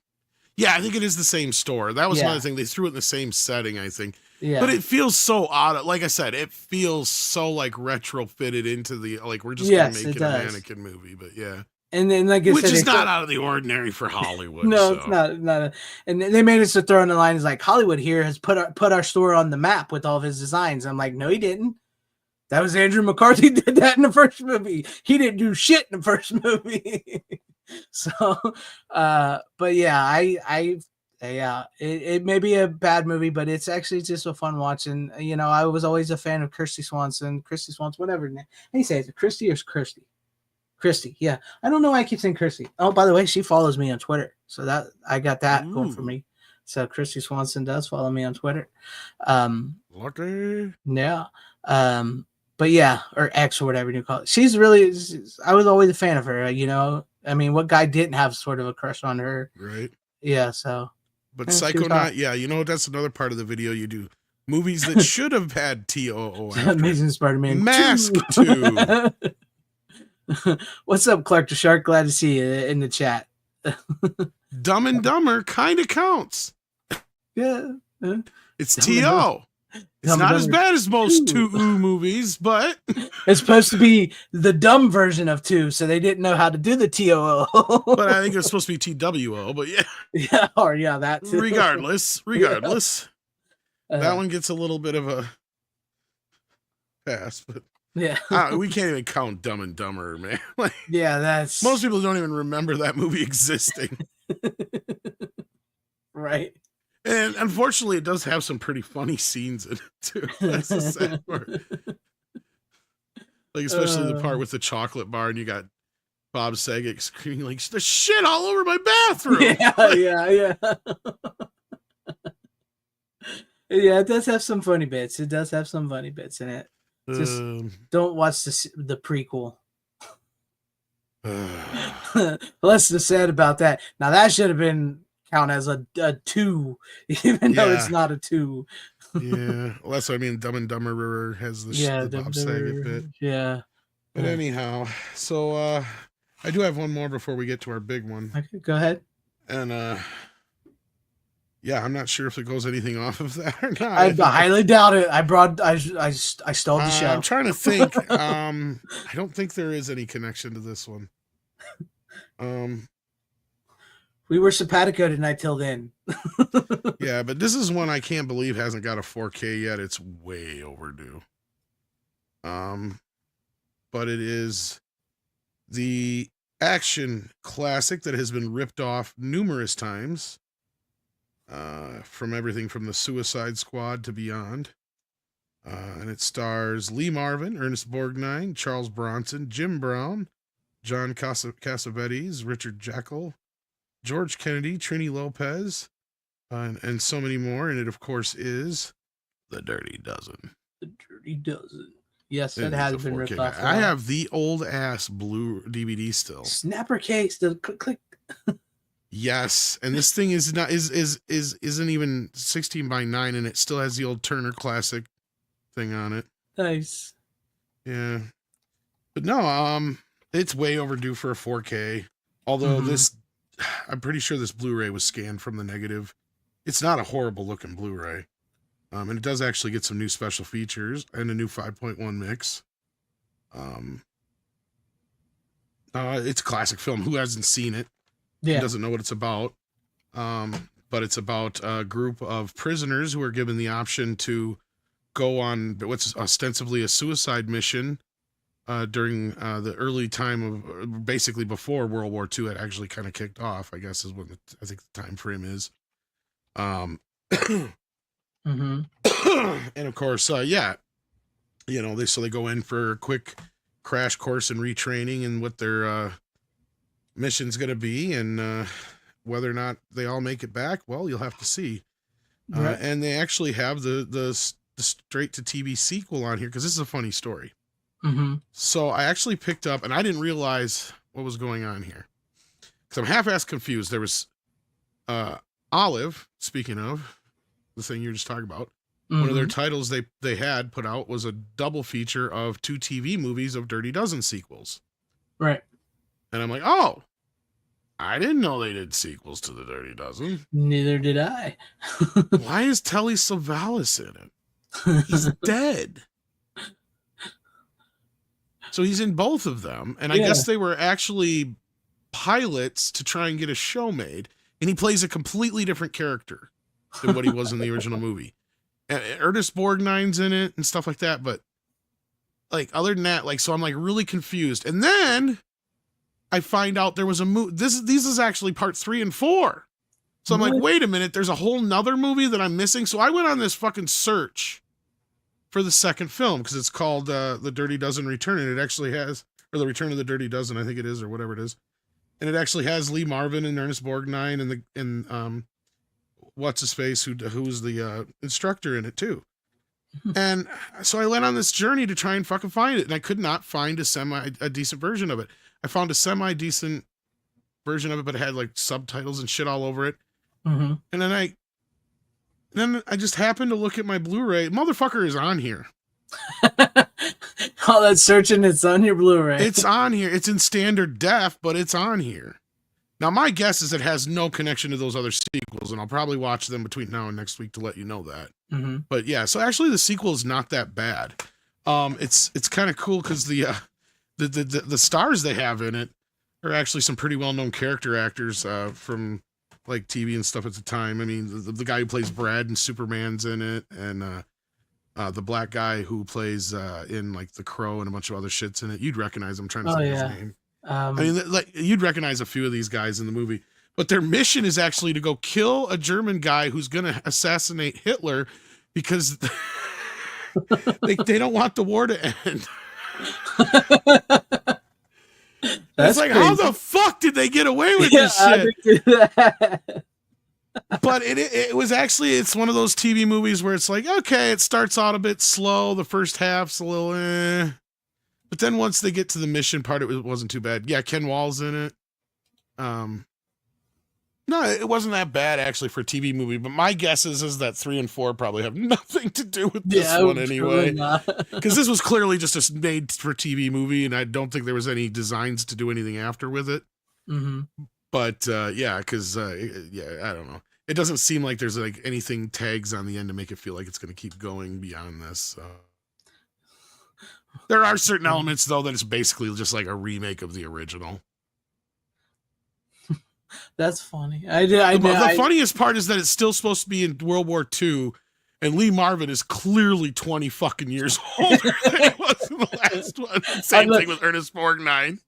yeah, I think it is the same store. That was another thing. They threw it in the same setting, I think. Yeah. But it feels so odd. Like I said, it feels so like retrofitted into the, like we're just going to make it a Mannequin movie, but yeah. And then, like I Which said, is not out of the ordinary for Hollywood. no, so. it's not. And they made us to throw in the lines like Hollywood here has put our store on the map with all of his designs. I'm like, no, he didn't. That was Andrew McCarthy did that in the first movie. He didn't do shit in the first movie. So, but yeah, it may be a bad movie, but it's actually just a fun watch. And you know, I was always a fan of Christy Swanson, whatever. How do you say it? Is it Christy or Kirsty? Christy, yeah. I don't know why I keep saying Christy. Oh, by the way, she follows me on Twitter, so that I got that going for me. So Christy Swanson does follow me on Twitter. Lucky. Yeah. But yeah, or X or whatever you call it. She's really. I was always a fan of her. You know, I mean, what guy didn't have sort of a crush on her? Right. Yeah. So. But Yeah, Psychonaut, yeah, you know, that's another part of the video you do. Movies that should have had TOO. Amazing Spider-Man. Mask 2. What's up, Clark the Shark? Glad to see you in the chat. Dumb and Dumber kind of counts. Yeah. It's Dumb and TO. It's Dumb and not as Dumber bad as most 2. 2 movies, but It's supposed to be the dumb version of 2, so they didn't know how to do the TOO. but I think it's supposed to be TWO. But yeah, Yeah, or yeah, that too. regardless, that one gets a little bit of a pass. But Yeah. we can't even count Dumb and Dumber, man. Like, Yeah, that's most people don't even remember that movie existing. right. And unfortunately, it does have some pretty funny scenes in it too. That's the sad part. Like especially the part with the chocolate bar, and you got Bob Saget screaming like, "There's shit all over my bathroom!" Yeah, yeah. Yeah, it does have some funny bits. It does have some funny bits in it. Just don't watch the prequel. Less the sad about that. Now that should have been count as a 2, even though it's not a 2. Yeah, well, that's what I mean. Dumb and Dumber has the Bob Saget bit. Yeah. But anyhow, so I do have one more before we get to our big one. Okay, go ahead. And yeah, I'm not sure if it goes anything off of that or not. I highly doubt it. I stole the show. I'm trying to think. I don't think there is any connection to this one. We were simpatico tonight till then. Yeah, but this is one I can't believe hasn't got a 4K yet. It's way overdue. But it is the action classic that has been ripped off numerous times. From everything from the Suicide Squad to beyond. And it stars Lee Marvin, Ernest Borgnine, Charles Bronson, Jim Brown, John Cassavetes, Richard Jekyll, George Kennedy, Trini Lopez, and so many more. And it, of course, is The Dirty Dozen. The Dirty Dozen. Yes, it has been ripped off. I have the old-ass blue DVD still. Snapper case. The click. Yes, and this thing isn't even 16:9, and it still has the old Turner Classic thing on it. Nice. Yeah, but no, it's way overdue for a 4K. Although I'm pretty sure this Blu-ray was scanned from the negative. It's not a horrible looking Blu-ray, and it does actually get some new special features and a new 5.1 mix. It's a classic film. Who hasn't seen it? Yeah. Doesn't know what it's about. But it's about a group of prisoners who are given the option to go on what's ostensibly a suicide mission during the early time of basically before World War II had actually kind of kicked off, I guess is what I think the time frame is. And of course, yeah, you know, they go in for a quick crash course and retraining and what their mission's going to be, and whether or not they all make it back, well, you'll have to see. Right. And they actually have the straight to TV sequel on here because this is a funny story. So I actually picked up, and I didn't realize what was going on here because I'm half-assed confused. There was Olive, speaking of the thing you're just talking about, one of their titles they had put out was a double feature of 2 TV movies of Dirty Dozen sequels. Right. And I'm like, oh, I didn't know they did sequels to The Dirty Dozen. Neither did I. Why is Telly Savalas in it? He's dead. So he's in both of them. And I guess they were actually pilots to try and get a show made, and he plays a completely different character than what he was in the original movie. And Ernest Borgnine's in it and stuff like that, but like other than that, like, so I'm like really confused. And then I find out there was a movie. This is actually part 3 and 4. So I'm like, wait a minute, there's a whole nother movie that I'm missing. So I went on this fucking search for the second film because it's called The Dirty Dozen Return, and it actually has, or The Return of the Dirty Dozen, I think it is, or whatever it is. And it actually has Lee Marvin and Ernest Borgnine and what's his face, who's the instructor in it too. And so I went on this journey to try and fucking find it, and I could not find a decent version of it. I found a semi-decent version of it, but it had like subtitles and shit all over it. Mm-hmm. And then I just happened to look at my Blu-ray. Motherfucker is on here. All that searching, it's on your Blu-ray. It's on here. It's in standard def, but it's on here. Now, my guess is it has no connection to those other sequels, and I'll probably watch them between now and next week to let you know that. Mm-hmm. But yeah, so actually the sequel is not that bad. It's kind of cool because the stars they have in it are actually some pretty well-known character actors from like TV and stuff at the time. I mean, the guy who plays Brad in Superman's in it, and the black guy who plays in like The Crow and a bunch of other shits in it. You'd recognize him. I'm trying to say his name. I mean, like you'd recognize a few of these guys in the movie. But their mission is actually to go kill a German guy who's going to assassinate Hitler because they don't want the war to end. It's like, how the fuck did they get away with this shit? But it was actually, it's one of those TV movies where it's like, okay, it starts out a bit slow. The first half's a little but then once they get to the mission part, it wasn't too bad. Yeah, Ken Wall's in it. No, it wasn't that bad actually for a TV movie, but my guess is that 3 and 4 probably have nothing to do with this one anyway. Because this was clearly just a made for TV movie, and I don't think there was any designs to do anything after with it. Mm-hmm. But yeah, because yeah, I don't know. It doesn't seem like there's like anything tags on the end to make it feel like it's going to keep going beyond this. There are certain elements though that it's basically just like a remake of the original. That's funny. The funniest part is that it's still supposed to be in World War II, and Lee Marvin is clearly 20 fucking years older than he was in the last one. Same thing with Ernest Borgnine.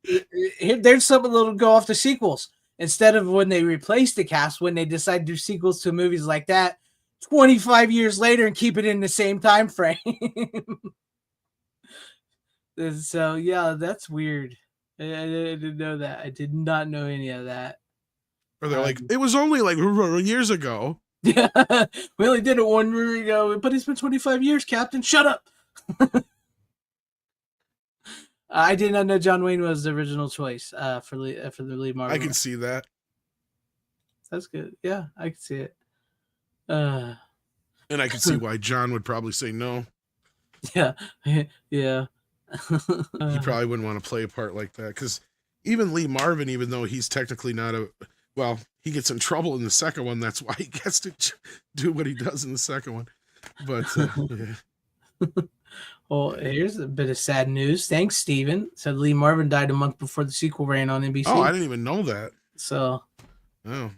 There's something that'll go off the sequels. Instead of when they replace the cast, when they decide to do sequels to movies like that, 25 years later and keep it in the same time frame. So yeah, that's weird. I didn't know that. I did not know any of that. Or they're like, it was only like years ago. Yeah, we only did it 1 year ago, but it's been 25 years, Captain. Shut up. I did not know John Wayne was the original choice for the lead Marvel. I can see that. That's good. Yeah, I can see it. And I can see why John would probably say no. Yeah, yeah. He probably wouldn't want to play a part like that because even Lee Marvin, even though he's technically not he gets in trouble in the second one. That's why he gets to do what he does in the second one. But yeah. Well, here's a bit of sad news. Thanks, Steven. Said Lee Marvin died a month before the sequel ran on NBC. Oh, I didn't even know that. So, oh,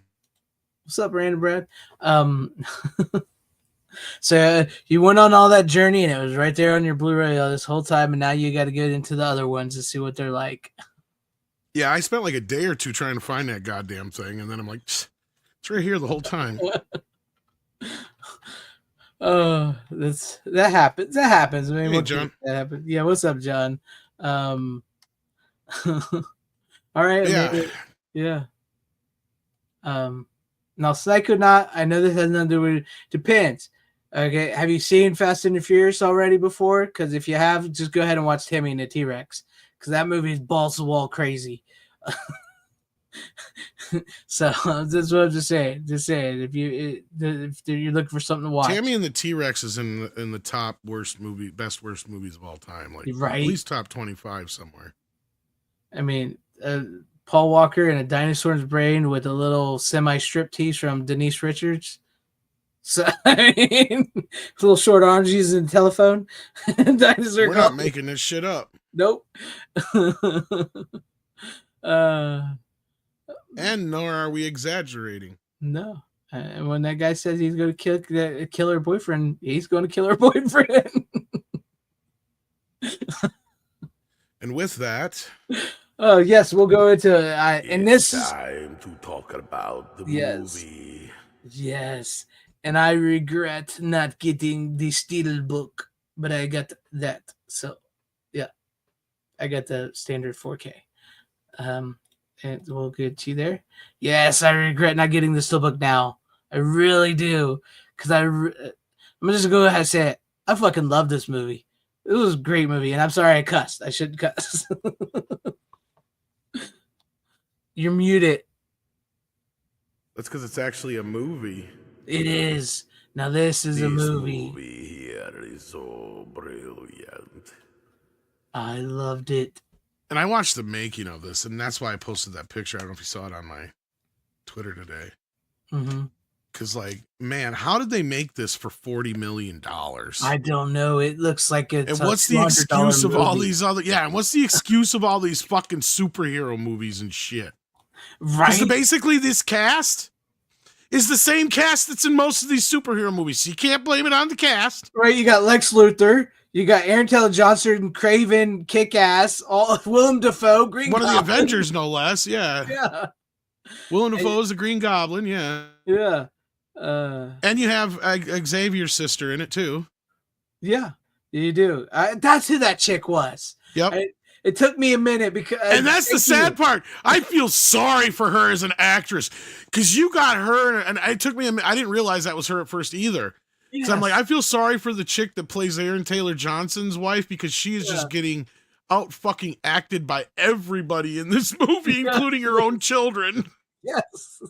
what's up, Random Brad? So you went on all that journey, and it was right there on your Blu-ray this whole time, and now you got to get into the other ones to see what they're like. Yeah, I spent like a day or two trying to find that goddamn thing, and then I'm like, it's right here the whole time. That happens. That happens. I mean, hey, John. That happens. Yeah, what's up, John? All right. Yeah. Maybe, yeah. Now, Psychonaut, I know this has nothing to do with it. Depends. Okay, have you seen Fast and the Furious already before? Because if you have, just go ahead and watch Timmy and the T-Rex. Because that movie is balls to wall crazy. So that's what I'm just saying. Just saying, if you're looking for something to watch, Tammy and the T-Rex is in the top worst movies of all time. Like right? At least top 25 somewhere. I mean, Paul Walker and a dinosaur's brain with a little semi-strip tease from Denise Richards. So I mean, little short arms using the telephone. Dinosaur. We're not making this shit up. Nope. And nor are we exaggerating. No. And when that guy says he's going to kill her boyfriend, he's going to kill her boyfriend. And with that, Oh yes, we'll go into and this is time to talk about the Yes. movie. yes, and I regret not getting the steel book, but I got that. So yeah, I got the standard 4K. And we'll get you there. Yes, I regret not getting the steelbook now. I really do, because I'm just gonna go ahead and say it. I fucking love this movie. It was a great movie, and I'm sorry I cussed. I shouldn't cuss. You're muted. that's because it's actually a movie. It is. Now this is a This movie. movie here is so brilliant. I loved it. And I watched the making of this, and that's why I posted that picture. I don't know if you saw it on my Twitter today. Mm-hmm. Because, like, man, how did they make this for $40 million? I don't know. It looks like it's. And what's the $200 excuse of all movie. these other? Yeah, and what's the excuse of all these fucking superhero movies and shit? Right? Because basically, this cast is the same cast that's in most of these superhero movies. So you can't blame it on the cast. Right. You got Lex Luthor. You got Aaron Taylor Johnson, Craven, Kick-Ass, all Willem Dafoe, Green One of the Goblin. Avengers, no less. Yeah. Yeah. Willem Dafoe is the Green Goblin. Yeah. Yeah. And you have Xavier's sister in it, too. Yeah. You do. That's who that chick was. Yep. It took me a minute because. And that's the sad part. I feel sorry for her as an actress because you got her, and it took me a minute. I didn't realize that was her at first either. Yes. So I'm like, I feel sorry for the chick that plays Aaron Taylor Johnson's wife because she is just getting out fucking acted by everybody in this movie, including her own children. Yes.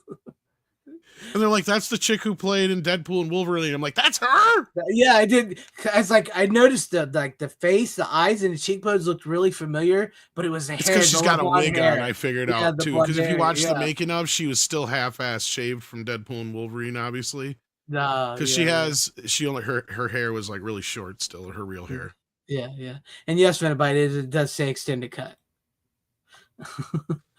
And they're like, that's the chick who played in Deadpool and Wolverine. I'm like, that's her. Yeah, I did. I was like, I noticed the face, the eyes, and the cheekbones looked really familiar, but it was the It's hair. because she's got a wig hair. on. I figured Yeah, out the too. blonde Because if you hair, watch the yeah. making of, she was still half-ass shaved from Deadpool and Wolverine, obviously. Because her hair was like really short still, her real hair. Yeah. And yes, Venabite, it does say extended cut.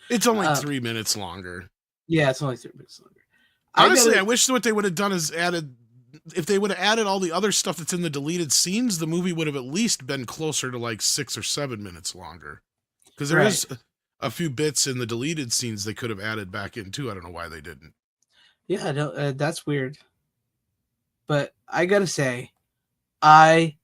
It's only 3 minutes longer. Yeah, it's only 3 minutes longer. Honestly, I wish what they would have done is if they would have added all the other stuff that's in the deleted scenes, the movie would have at least been closer to like 6 or 7 minutes longer. Because there is a few bits in the deleted scenes they could have added back in too. I don't know why they didn't. Yeah, no, that's weird. But I gotta say, I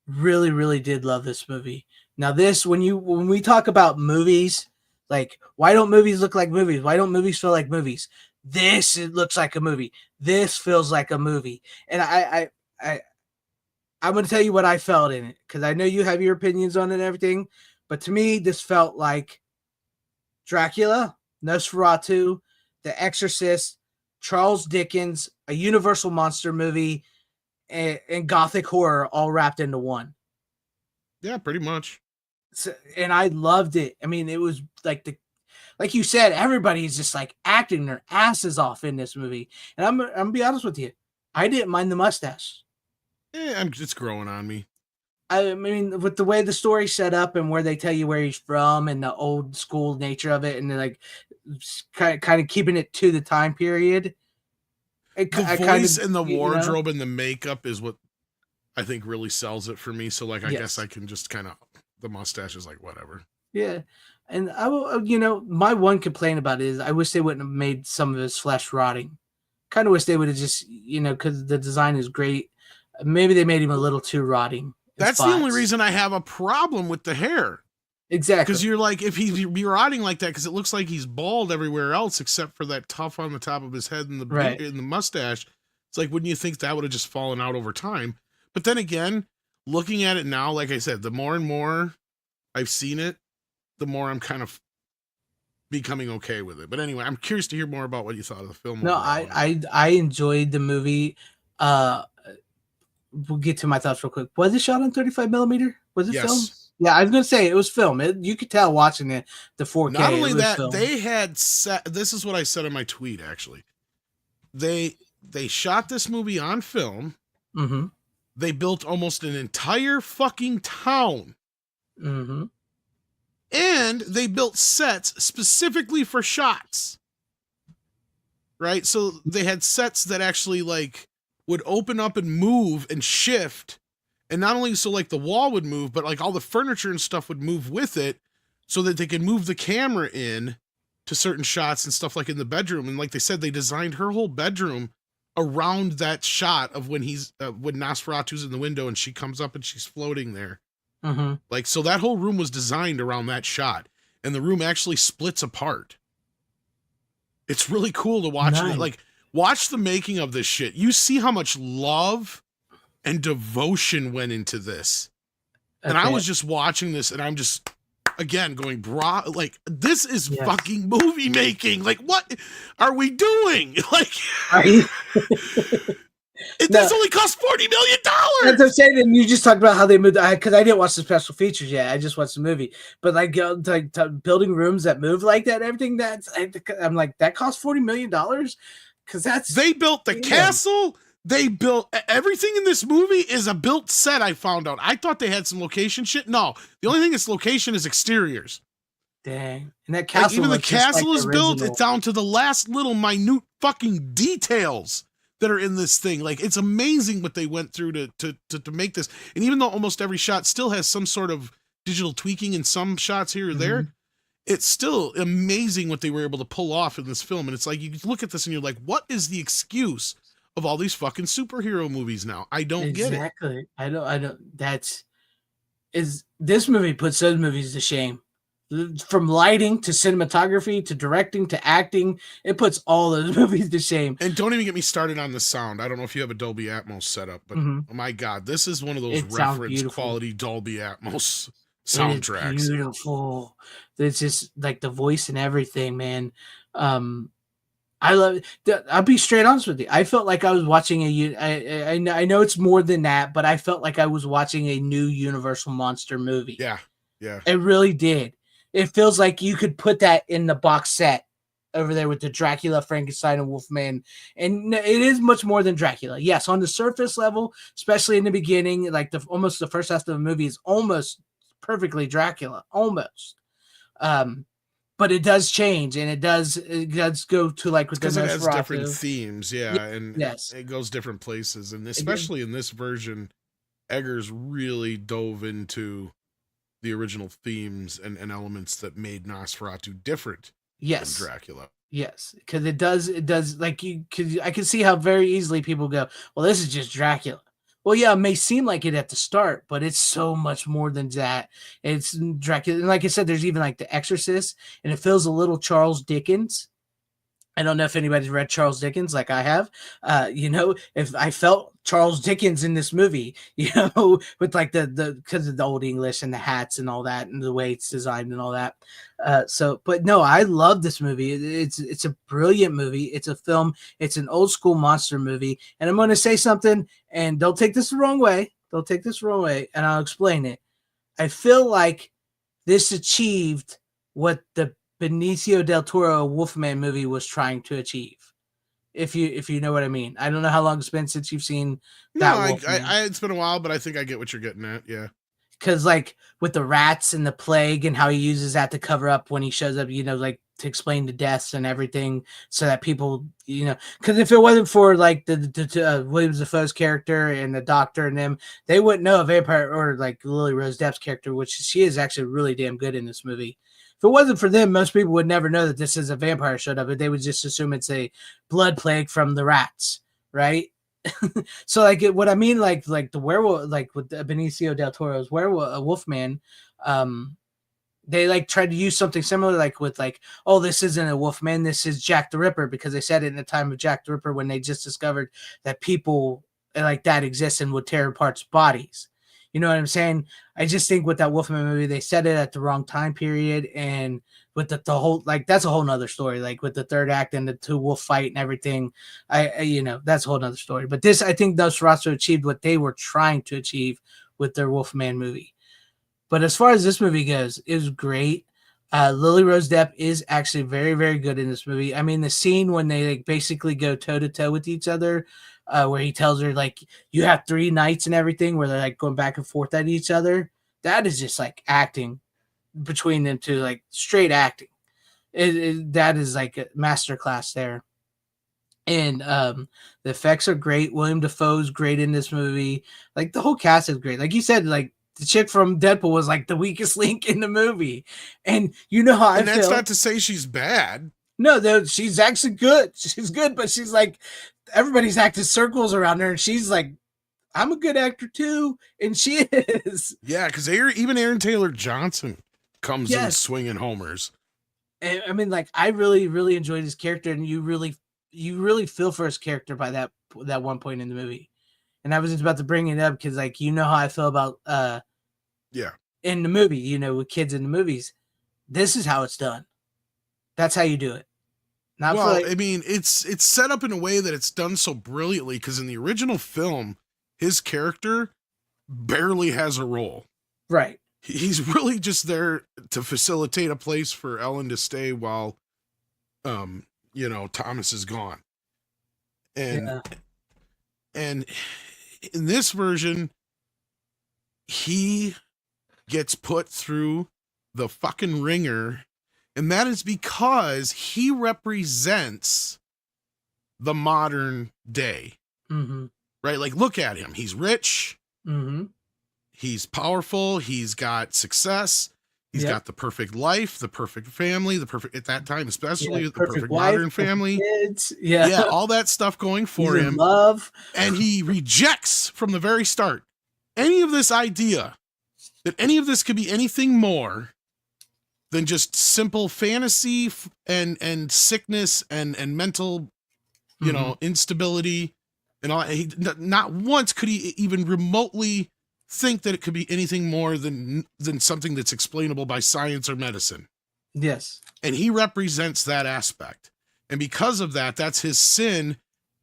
really, really did love this movie. Now, when we talk about movies, like why don't movies look like movies? Why don't movies feel like movies? It looks like a movie. This feels like a movie. And I'm going to tell you what I felt in it because I know you have your opinions on it and everything. But to me, this felt like Dracula, Nosferatu, The Exorcist, Charles Dickens, a Universal monster movie, and Gothic horror all wrapped into one. Yeah, pretty much. So, and I loved it. I mean, it was like you said, everybody's just like acting their asses off in this movie. And I'm gonna be honest with you, I didn't mind the mustache. It's growing on me. I mean, with the way the story's set up and where they tell you where he's from and the old school nature of it, and like kind of keeping it to the time period. The voice and the wardrobe and the makeup is what I think really sells it for me. So like, I guess I can just kind of, the mustache is like, whatever. Yeah. And I will, my one complaint about it is I wish they wouldn't have made some of his flesh rotting. Kind of wish they would have just, because the design is great. Maybe they made him a little too rotting. That's the only reason I have a problem with the hair. Exactly. Because you're like, if he's be rotting like that, because it looks like he's bald everywhere else except for that tuft on the top of his head and the mustache. It's like, wouldn't you think that would have just fallen out over time? But then again, looking at it now, like I said, the more and more I've seen it, the more I'm kind of becoming okay with it. But anyway, I'm curious to hear more about what you thought of the film. No, I enjoyed the movie. We'll get to my thoughts real quick. Was it shot on 35 millimeter? Was it film? Yeah, I was going to say it was film. You could tell watching it, the 4K. Not only that, they had this is what I said in my tweet, actually. They shot this movie on film. Mm-hmm. They built almost an entire fucking town. Mm-hmm. And they built sets specifically for shots. right? So they had sets that actually like would open up and move and shift. And not only so like the wall would move, but like all the furniture and stuff would move with it so that they could move the camera in to certain shots and stuff like in the bedroom. And like they said, they designed her whole bedroom around that shot of when when Nosferatu's in the window and she comes up and she's floating there. Mm-hmm. Like, so that whole room was designed around that shot, and the room actually splits apart. It's really cool to watch. Nice. Like, watch the making of this shit. You see how much love and devotion went into this. And I was just watching this, and I'm just, again, going, like, this is fucking movie making. Like, what are we doing? Like, this only cost $40 million. That's what I'm saying. And you just talked about how they moved, because I didn't watch the special features yet. I just watched the movie. But like, building rooms that move like that, everything I'm like, that cost $40 million? Because they built the castle. They built everything in this movie is a built set. I found out. I thought they had some location shit. No, the only thing that's location is exteriors. Dang. And that castle, like, even the castle is built. It's down to the last little minute fucking details that are in this thing. Like, it's amazing what they went through to make this. And even though almost every shot still has some sort of digital tweaking in some shots here or there, it's still amazing what they were able to pull off in this film. And it's like, you look at this and you're like, what is the excuse of all these fucking superhero movies now? I don't get it. Exactly. I don't. This movie puts those movies to shame. From lighting to cinematography to directing to acting, it puts all those movies to shame. And don't even get me started on the sound. I don't know if you have a Dolby Atmos setup, but oh my God, this is one of those reference quality Dolby Atmos soundtracks. It's beautiful. It's just like the voice and everything, man. I love it. I'll be straight honest with you. I felt like I was watching I know it's more than that, but I felt like I was watching a new Universal monster movie. Yeah. Yeah. It really did. It feels like you could put that in the box set over there with the Dracula, Frankenstein, and Wolfman. And it is much more than Dracula. Yes, on the surface level, especially in the beginning, like almost the first half of the movie is almost perfectly Dracula. Almost. But it does change, and it does go to like with the Nosferatu. It has different themes, and it goes different places, and especially in this version, Eggers really dove into the original themes and elements that made Nosferatu different than Dracula. Yes, because it does like I can see how very easily people go, well, this is just Dracula. Well, yeah, it may seem like it at the start, but it's so much more than that. It's Dracula. And like I said, there's even like The Exorcist, and it feels a little Charles Dickens. I don't know if anybody's read Charles Dickens like I have. If I felt Charles Dickens in this movie, with like the because of the old English and the hats and all that and the way it's designed and all that. But no, I love this movie. It's a brilliant movie. It's a film. It's an old school monster movie. And I'm going to say something, and don't take this the wrong way. Don't take this the wrong way, and I'll explain it. I feel like this achieved what the Benicio del Toro Wolfman movie was trying to achieve. If you know what I mean. I don't know how long it's been since you've seen that. No, it's been a while, but I think I get what you're getting at. Yeah. Because like with the rats and the plague and how he uses that to cover up when he shows up, like to explain the deaths and everything, so that people, because if it wasn't for like the William Dafoe's character and the doctor and them, they wouldn't know a vampire, or like Lily Rose Depp's character, which she is actually really damn good in this movie. If it wasn't for them, most people would never know that this is a vampire showed up, but they would just assume it's a blood plague from the rats, right? So like what I mean, like the werewolf, like with the Benicio del Toro's werewolf, Wolfman, they like tried to use something similar, like with like, oh, this isn't a Wolfman, this is Jack the Ripper, because they said it in the time of Jack the Ripper when they just discovered that people like that exist and would tear apart bodies. You know what I'm saying? I just think with that Wolfman movie, they said it at the wrong time period, and with the whole, like, that's a whole nother story. Like with the third act and the two wolf fight and everything, that's a whole nother story. But this, I think Nosferatu achieved what they were trying to achieve with their Wolfman movie. But as far as this movie goes, it was great. Lily Rose Depp is actually very, very good in this movie. I mean, the scene when they like basically go toe to toe with each other, where he tells her like you have 3 nights and everything, where they're like going back and forth at each other. That is just like acting between them two, like straight acting. That is like a masterclass there. And the effects are great. William Dafoe's great in this movie. Like the whole cast is great. Like you said, like the chick from Deadpool was like the weakest link in the movie. And you know how I And that's feel. not to say she's bad. No, she's actually good. She's good, but she's like everybody's acting circles around her, and she's like, I'm a good actor too, and she is. Yeah, because even Aaron Taylor Johnson comes in Yes. swinging homers. And, I mean, like I really, really enjoyed his character, and you really feel for his character by that one point in the movie. And I was just about to bring it up because, like, you know how I feel about Yeah. in the movie, you know, with kids in the movies. This is how it's done. That's how you do it. Not Well, for like, I mean, it's set up in a way that it's done so brilliantly because in the original film, his character barely has a role. right. He's really just there to facilitate a place for Ellen to stay while, Thomas is gone. And in this version, he gets put through the fucking ringer, and that is because he represents the modern day. Mm-hmm. Right? Like, look at him. He's rich. Mm-hmm. He's powerful. He's got success. He's got the perfect life, the perfect family, at that time, especially the perfect wife, modern family. Kids. Yeah. All that stuff going for He's in him. love. And he rejects from the very start any of this idea that any of this could be anything more than just simple fantasy and sickness and mental, instability and all. Not once could he even remotely think that it could be anything more than something that's explainable by science or medicine. Yes. And he represents that aspect. And because of that, that's his sin,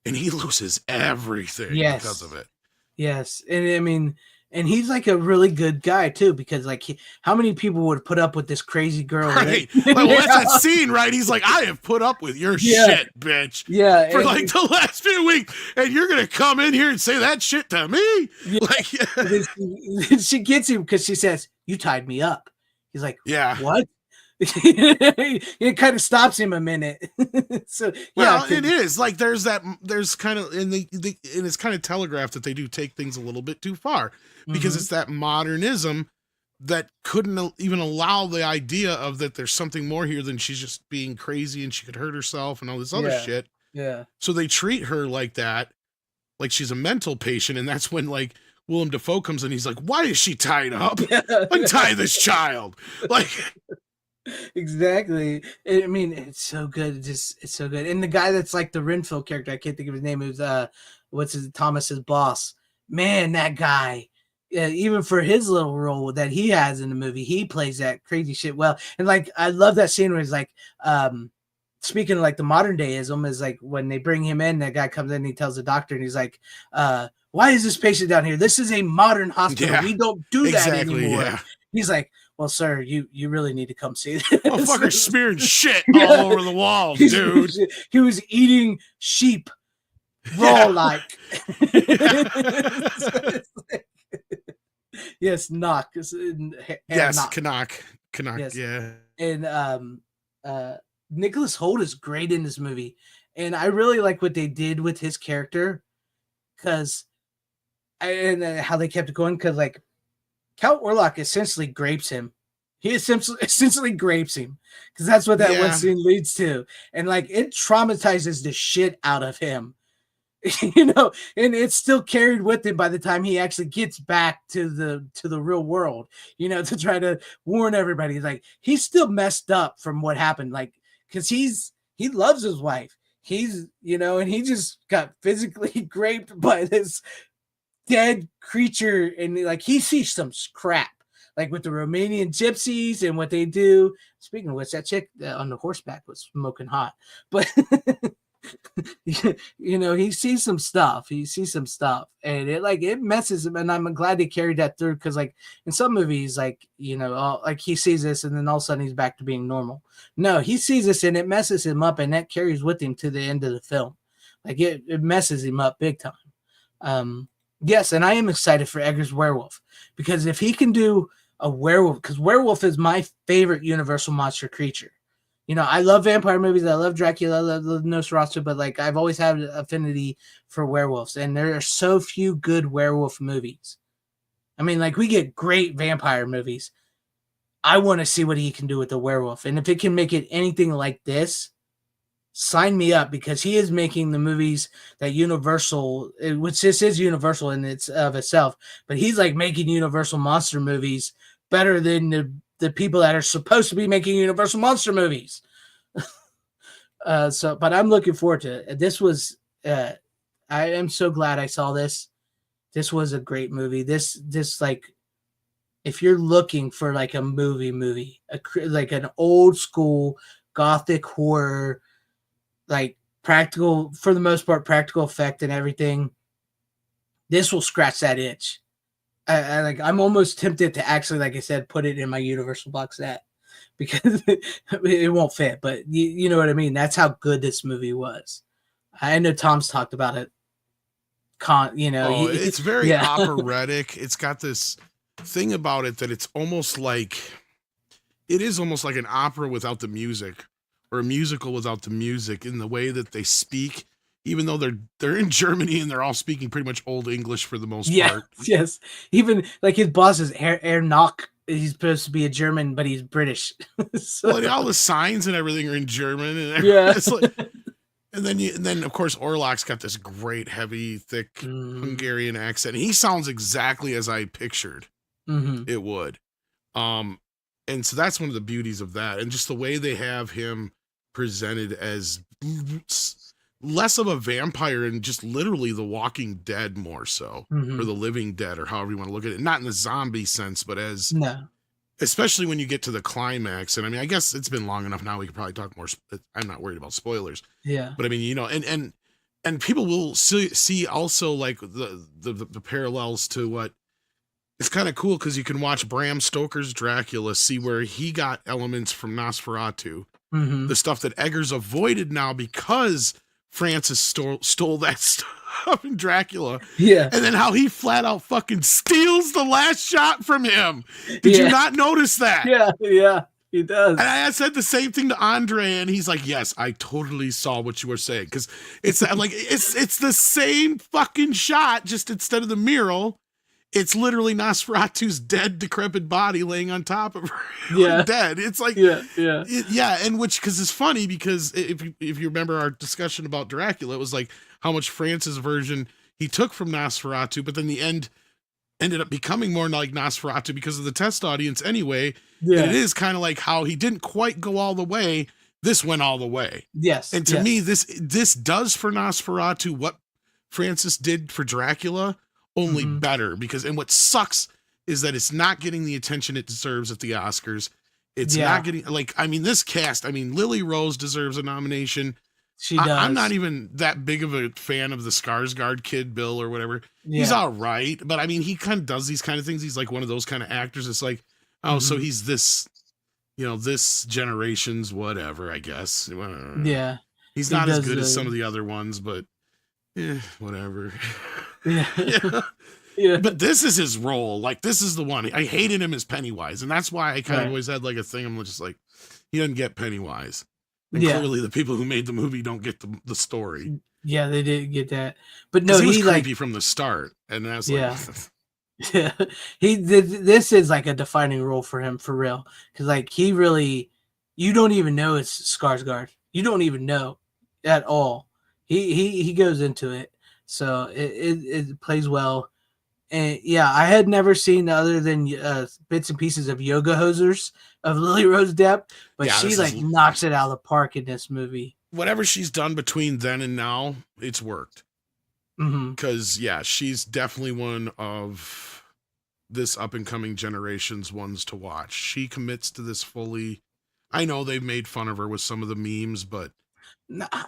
and he loses everything because of it. Yes. And I mean, and he's like a really good guy too, because like how many people would put up with this crazy girl? Right. Well, that's that scene, right? He's like, I have put up with your shit, bitch. Yeah. For like the last few weeks. And you're going to come in here and say that shit to me? Yeah. Like, she gets him because she says, you tied me up. He's like, yeah. What? It kind of stops him a minute. So well, it is like there's kind of and it's kind of telegraphed that they do take things a little bit too far because it's that modernism that couldn't even allow the idea of that there's something more here than she's just being crazy and she could hurt herself and all this other shit. Yeah. So they treat her like that, like she's a mental patient, and that's when like Willem Dafoe comes in. He's like, "Why is she tied up? Untie this child!" Like. Exactly. I mean, it's so good. It's so good. And the guy that's like the Renfield character, I can't think of his name. It was Thomas's boss. Man, that guy. Even for his little role that he has in the movie, he plays that crazy shit well. And like, I love that scene where he's like, speaking of like the modern dayism, is like when they bring him in, that guy comes in, and he tells the doctor, and he's like, "Why is this patient down here? This is a modern hospital. Yeah, we don't do that anymore." Yeah. He's like, "Well, sir, you really need to come see this." Motherfucker smearing shit all over the walls, dude. He was eating sheep raw like. Yes, knock. Yes, Canuck. Yes. Yeah. And Nicholas Hoult is great in this movie, and I really like what they did with his character, because how they kept it going. Because like Count Orlok essentially grapes him. He essentially grapes him, because that's what that one scene leads to, and like it traumatizes the shit out of him, and it's still carried with him by the time he actually gets back to the real world, to try to warn everybody. Like he's still messed up from what happened, like because he loves his wife. He's and he just got physically raped by this dead creature, and like he sees some crap. Like with the Romanian gypsies and what they do. Speaking of which, that chick on the horseback was smoking hot. But, he sees some stuff. And it messes him. And I'm glad they carried that through, because, like, in some movies, like, like he sees this and then all of a sudden he's back to being normal. No, he sees this and it messes him up, and that carries with him to the end of the film. Like, it messes him up big time. Yes, and I am excited for Eggers Werewolf, because if he can do a werewolf, because werewolf is my favorite Universal monster creature. You know, I love vampire movies. I love Dracula. I love Nosferatu, but like I've always had an affinity for werewolves, and there are so few good werewolf movies. I mean, like we get great vampire movies. I want to see what he can do with the werewolf, and if it can make it anything like this, sign me up, because he is making the movies that Universal, which this is Universal in its of itself, but he's like making Universal monster movies better than the people that are supposed to be making Universal monster movies. But I'm looking forward to it. This was, I am so glad I saw this. This was a great movie. This like, if you're looking for like a movie, like an old school gothic horror, like practical, for the most part, practical effect and everything, this will scratch that itch. I'm almost tempted to actually, like I said, put it in my Universal box set, because it won't fit, but you know what I mean? That's how good this movie was. I know Tom's talked about it. It's very yeah. operatic. It's got this thing about it that it's almost like, it is almost like an opera without the music, or a musical without the music, in the way that they speak, even though they're in Germany and they're all speaking pretty much Old English for the most part. Yes. Even like his boss is Herr Knock. He's supposed to be a German, but he's British. So, Well, all the signs and everything are in German, and yeah. it's like, and then of course Orlok's got this great, heavy, thick Hungarian accent. He sounds exactly as I pictured it would. And so that's one of the beauties of that, and just the way they have him presented as less of a vampire and just literally the Walking Dead more so, or the Living Dead, or however you want to look at it. Not in the zombie sense, but as, especially when you get to the climax. And I mean, I guess it's been long enough now, we could probably talk more. I'm not worried about spoilers. Yeah. But I mean, you know, and people will see also like the parallels to what, it's kind of cool because you can watch Bram Stoker's Dracula, see where he got elements from Nosferatu, the stuff that Eggers avoided now because Francis stole that stuff in Dracula. Yeah. And then how he flat out fucking steals the last shot from him. Did you not notice that? Yeah, he does. And I said the same thing to Andre, and he's like, yes, I totally saw what you were saying. Because it's like, it's the same fucking shot, just instead of the mural, it's literally Nosferatu's dead, decrepit body laying on top of her. Dead. It's like, and which, because it's funny, because if you remember our discussion about Dracula, it was like how much Francis' version he took from Nosferatu, but then the end ended up becoming more like Nosferatu because of the test audience anyway. Yeah. And it is kind of like how he didn't quite go all the way. This went all the way. Yes. And to me, this does for Nosferatu what Francis did for Dracula, only better, because, and what sucks is that it's not getting the attention it deserves at the Oscars. It's not getting, like, I mean, this cast, I mean, Lily Rose deserves a nomination. She does. I'm not even that big of a fan of the Skarsgård kid, Bill, or whatever. He's all right, but I mean, he kind of does these kind of things. He's like one of those kind of actors. It's like, oh, so he's this, you know, this generation's whatever, I guess. Yeah. He's not as good as some of the other ones, but whatever. Yeah. But this is his role. Like, this is the one. I hated him as Pennywise, and that's why I kind of always had like a thing. I'm just like, he doesn't get Pennywise. And clearly the people who made the movie don't get the story. Yeah, they didn't get that. But no, he was creepy from the start. And that's like, yeah. This is like a defining role for him, for real. Because like he really, you don't even know it's Skarsgård. You don't even know at all. He goes into it. So it plays well. And yeah, I had never seen other than bits and pieces of Yoga Hosers of Lily Rose Depp, but she like knocks it out of the park in this movie. Whatever she's done between then and now, it's worked. Because she's definitely one of this up and coming generation's ones to watch. She commits to this fully. I know they've made fun of her with some of the memes, but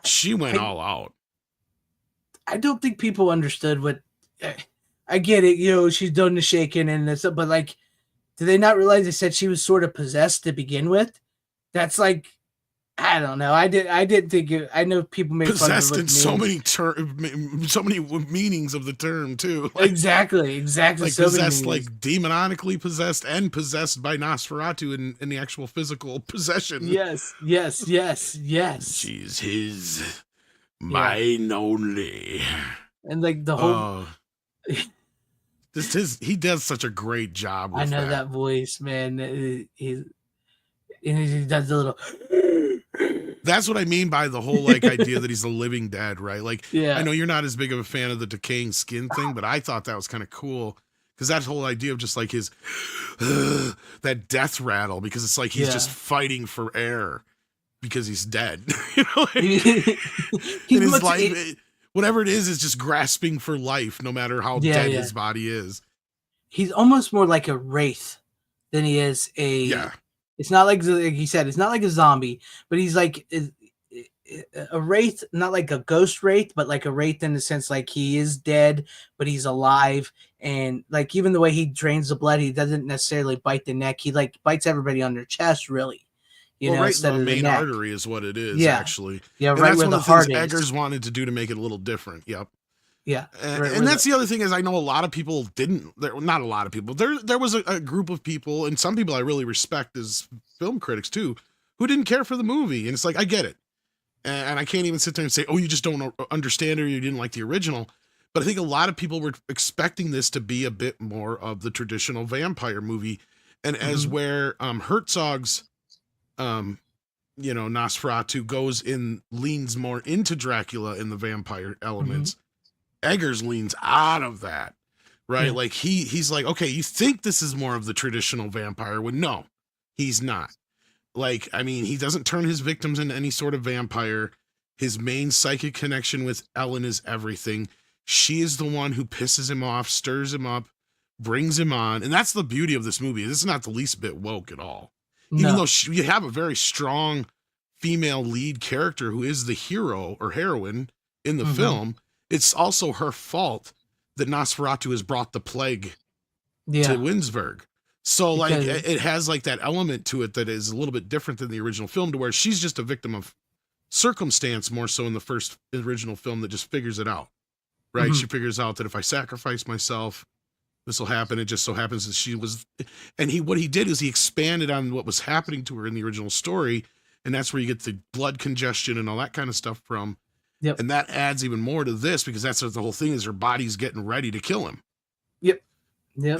she went all out. I don't think people understood what. I get it, you know, she's done the shaking and this, but like, did they not realize they said she was sort of possessed to begin with? That's like, I don't know. I didn't think it. I know people make fun of Possessed it in with so memes. many meanings of the term too. Like, Exactly. like So many possessed, meanings. like demonically possessed, and possessed by Nosferatu in the actual physical possession. Yes. She's his, Yeah. mine only. And like the whole. Oh, he does such a great job with I know that voice, man. He does the little. That's what I mean by the whole like idea that he's the living dead, right? Like, I Yeah. know you're not as big of a fan of the decaying skin thing, but I thought that was kind of cool because that whole idea of just like his that death rattle, because it's like he's just fighting for air because he's dead. You know, like, He's in his much, life, whatever it is just grasping for life, no matter how dead his body is. he's almost more like a wraith than he is a. Yeah. It's not like he said. It's not like a zombie, but he's like a wraith, not like a ghost wraith, but like a wraith in the sense like he is dead, but he's alive. And like even the way he drains the blood, he doesn't necessarily bite the neck. He like bites everybody on their chest, really. You know, right instead in of the main neck. artery is what it is, Yeah. actually. Yeah, And right that's where one the of the things heart is. Eggers wanted to do to make it a little different. Yep. Yeah, And that's the other thing is I know a lot of people not a lot of people. There was a group of people, and some people I really respect as film critics too, who didn't care for the movie. And it's like, I get it. And I can't even sit there and say, oh, you just don't understand or you didn't like the original. But I think a lot of people were expecting this to be a bit more of the traditional vampire movie. And as where Herzog's Nosferatu leans more into Dracula in the vampire elements. Eggers leans out of that, right? Yeah. Like he's like, okay, you think this is more of the traditional vampire when no, he's not. Like, I mean, he doesn't turn his victims into any sort of vampire. His main psychic connection with Ellen is everything. She is the one who pisses him off, stirs him up, brings him on. And that's the beauty of this movie. This is not the least bit woke at all. Even though you have a very strong female lead character who is the hero or heroine in the film, it's also her fault that Nosferatu has brought the plague to Winsberg. So like it has like that element to it that is a little bit different than the original film, to where she's just a victim of circumstance more so in the original film that just figures it out, right? She figures out that if I sacrifice myself, this will happen. It just so happens that she was, and what he did is he expanded on what was happening to her in the original story. And that's where you get the blood congestion and all that kind of stuff from. Yep. And that adds even more to this because that's what the whole thing is. Her body's getting ready to kill him. Yep.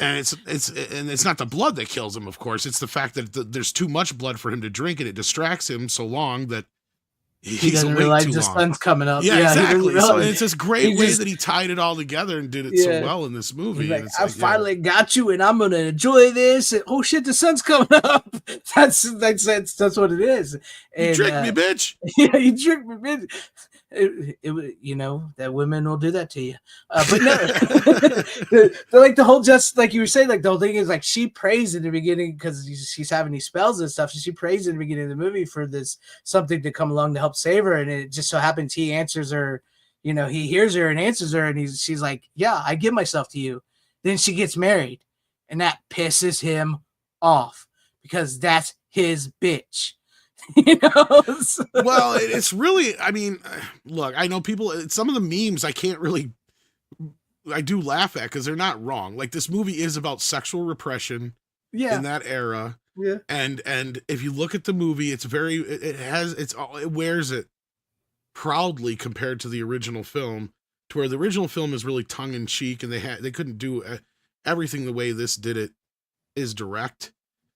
And it's not the blood that kills him, of course. It's the fact that there's too much blood for him to drink, and it distracts him so long that he doesn't realize the sun's coming up. Yeah, exactly. So it's this great way that he tied it all together and did it so well in this movie. Like, I finally got you, and I'm gonna enjoy this. And, oh shit, the sun's coming up. That's what it is. And, you tricked me, bitch. Yeah, you tricked me, bitch. That women will do that to you, but no, like the whole, just like you were saying, like the whole thing is like she prays in the beginning because she's having these spells and stuff. So she prays in the beginning of the movie for this something to come along to help save her, and it just so happens he answers her. He hears her and answers her, and she's like, "Yeah, I give myself to you." Then she gets married, and that pisses him off because that's his bitch. Well, it's really, I mean, look, I know some of the memes I do laugh at because they're not wrong. Like, this movie is about sexual repression in that era. Yeah. And if you look at the movie, it wears it proudly compared to the original film, to where the original film is really tongue in cheek, and they couldn't do everything the way this did it is direct.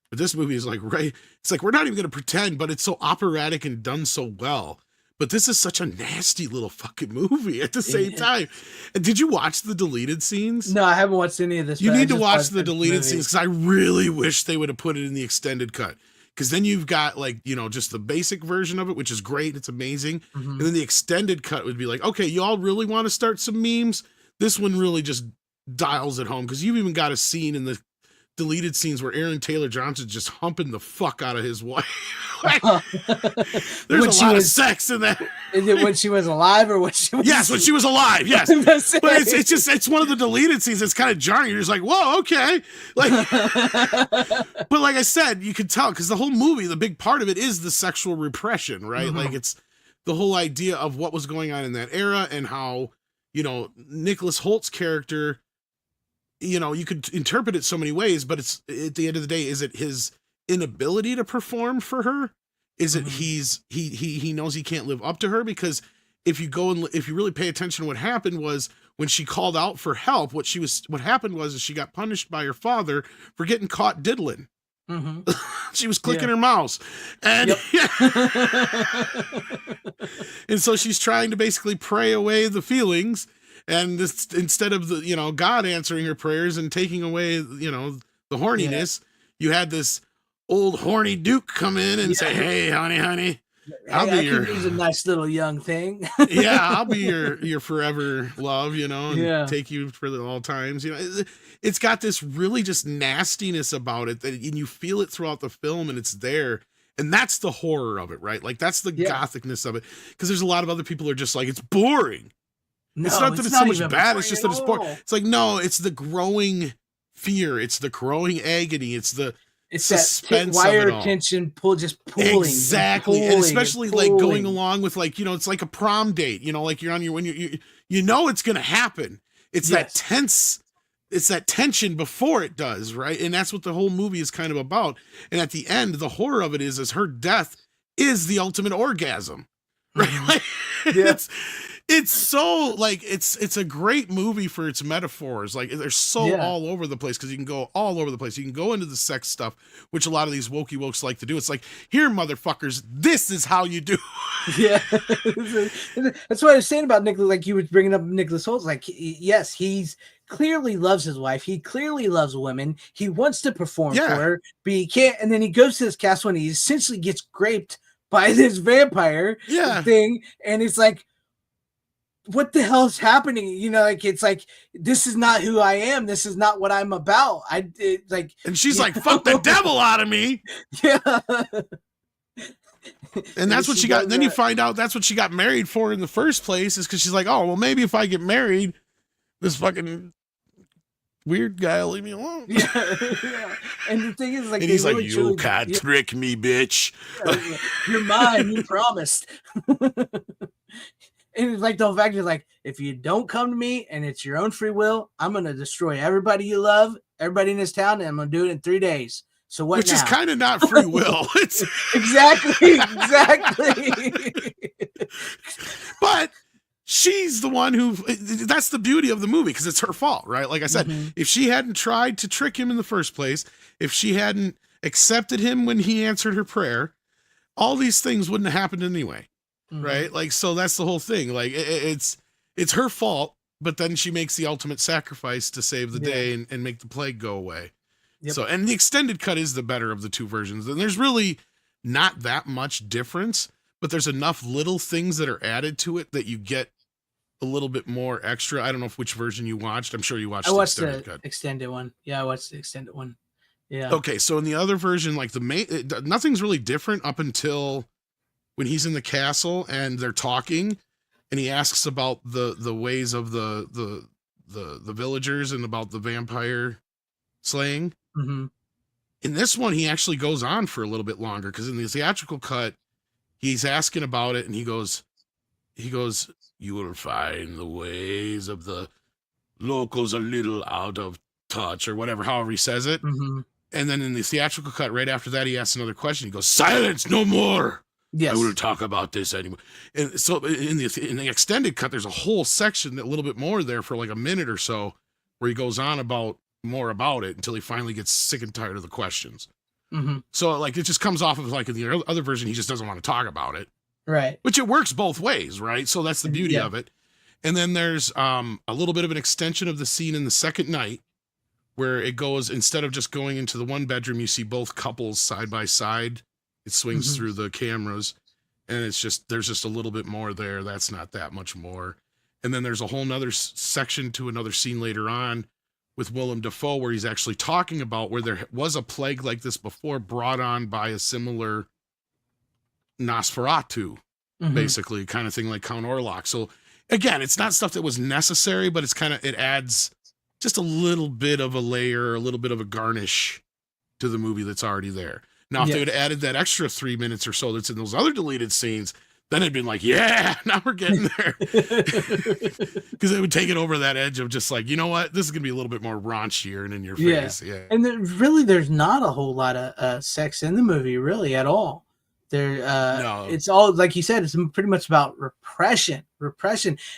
But this movie is like, right, it's like, we're not even going to pretend, but it's so operatic and done so well. But this is such a nasty little fucking movie at the same time. And did you watch the deleted scenes? No, I haven't watched any of this. You need to watch the deleted scenes, because I really wish they would have put it in the extended cut. Because then you've got like, just the basic version of it, which is great. It's amazing. And then the extended cut would be like, okay, you all really want to start some memes? This one really just dials it home, because you've even got a scene in deleted scenes where Aaron Taylor Johnson's just humping the fuck out of his wife. There's When a she lot of was- sex in that. Is it when she was alive or when she was? Yes, when she was alive. Yes, That's but it. it's one of the deleted scenes. It's kind of jarring. You're just like, whoa, okay. Like, but like I said, you could tell because the whole movie, the big part of it is the sexual repression, right? Mhm. Like it's the whole idea of what was going on in that era and how, you know, Nicholas Holt's character, you know, you could interpret it so many ways, but it's at the end of the day, is it his inability to perform for her? Is it he knows he can't live up to her? Because if you go and if you really pay attention to what happened was when she called out for help, what happened was is she got punished by her father for getting caught diddling. Mhm. She was clicking her mouse, and and so she's trying to basically pray away the feelings, and this, instead of the, you know, God answering her prayers and taking away, you know, the horniness, you had this old horny Duke come in and say, "Hey, honey, I'll Hey, be I your can use a nice little young thing." yeah, I'll be your forever love, you know, and Yeah. take you for all times." You know, it's got this really just nastiness about it that, and you feel it throughout the film, and it's there. And that's the horror of it, right? Like that's the gothicness of it. Because there's a lot of other people who are just like, it's boring. No, It's not that it's so much even bad. It's just that it's boring. boring. It's like, no, it's the growing fear. It's the growing agony. It's the It's suspense that wire of it all. tension pull, just pulling. Exactly. And And especially like going pulling. along with like, you know, it's like a prom date, you know, like you're on your, when you know, it's going to happen. It's that tense, it's that tension before it does. Right. And that's what the whole movie is kind of about. And at the end, the horror of it is her death is the ultimate orgasm. Right. Like, it's so like it's a great movie for its metaphors. Like they're so all over the place because you can go all over the place. You can go into the sex stuff, which a lot of these wokey wokes like to do. It's like, here, motherfuckers, this is how you do. Yeah, that's what I was saying about Nicholas. Like you were bringing up Nicholas Holt. Like, yes, he's clearly loves his wife. He clearly loves women. He wants to perform for her, but he can't. And then he goes to this castle and he essentially gets raped by this vampire thing. And it's like, what the hell is happening? You know, like it's like, this is not who I am. This is not what I'm about. And she's like, fuck the devil out of me. Yeah. And that's what she got. And then you find out that's what she got married for in the first place, is because she's like, oh, well, maybe if I get married, this fucking weird guy will leave me alone. Yeah. And the thing is, like, and he's like, you can't trick me, bitch. You're mine. You promised. And it's like the whole fact is like, if you don't come to me and it's your own free will, I'm gonna destroy everybody you love, everybody in this town, and I'm gonna do it in 3 days. So what? Which now? is kind of not free will. It's exactly. But she's the one who. That's the beauty of the movie because it's her fault, right? Like I said, if she hadn't tried to trick him in the first place, if she hadn't accepted him when he answered her prayer, all these things wouldn't have happened anyway. Right. Like, so that's the whole thing. Like it's her fault, but then she makes the ultimate sacrifice to save the day and make the plague go away. So, and the extended cut is the better of the two versions. And there's really not that much difference, but there's enough little things that are added to it that you get a little bit more extra. I don't know which version you watched. I'm sure you watched I watched the extended cut. Extended one. Yeah, I watched the extended one. Yeah. Okay. So in the other version, like nothing's really different up until when he's in the castle and they're talking and he asks about the ways of the villagers and about the vampire slaying. In this one, he actually goes on for a little bit longer because in the theatrical cut, he's asking about it and he goes, you will find the ways of the locals a little out of touch or whatever, however he says it. And then in the theatrical cut, right after that, he asks another question. He goes, silence, no more. Yes. I wouldn't talk about this anymore. And so in the extended cut, there's a whole section, a little bit more there for like a minute or so, where he goes on about more about it until he finally gets sick and tired of the questions. So like it just comes off of like in the other version, he just doesn't want to talk about it. Right. Which it works both ways, right? So that's the beauty of it. And then there's a little bit of an extension of the scene in the second night where it goes, instead of just going into the one bedroom, you see both couples side by side. It swings through the cameras and it's just, there's just a little bit more there. That's not that much more. And then there's a whole nother section to another scene later on with Willem Dafoe, where he's actually talking about where there was a plague like this before, brought on by a similar Nosferatu, basically, kind of thing like Count Orlok. So again, it's not stuff that was necessary, but it adds just a little bit of a layer, a little bit of a garnish to the movie that's already there. Now, if they had added that extra 3 minutes or so that's in those other deleted scenes, then it'd been like, yeah, now we're getting there. Because it would take it over that edge of just like, you know what, this is going to be a little bit more raunchier and in your face. Yeah. And there's not a whole lot of sex in the movie, really, at all. No. It's all, like you said, it's pretty much about repression,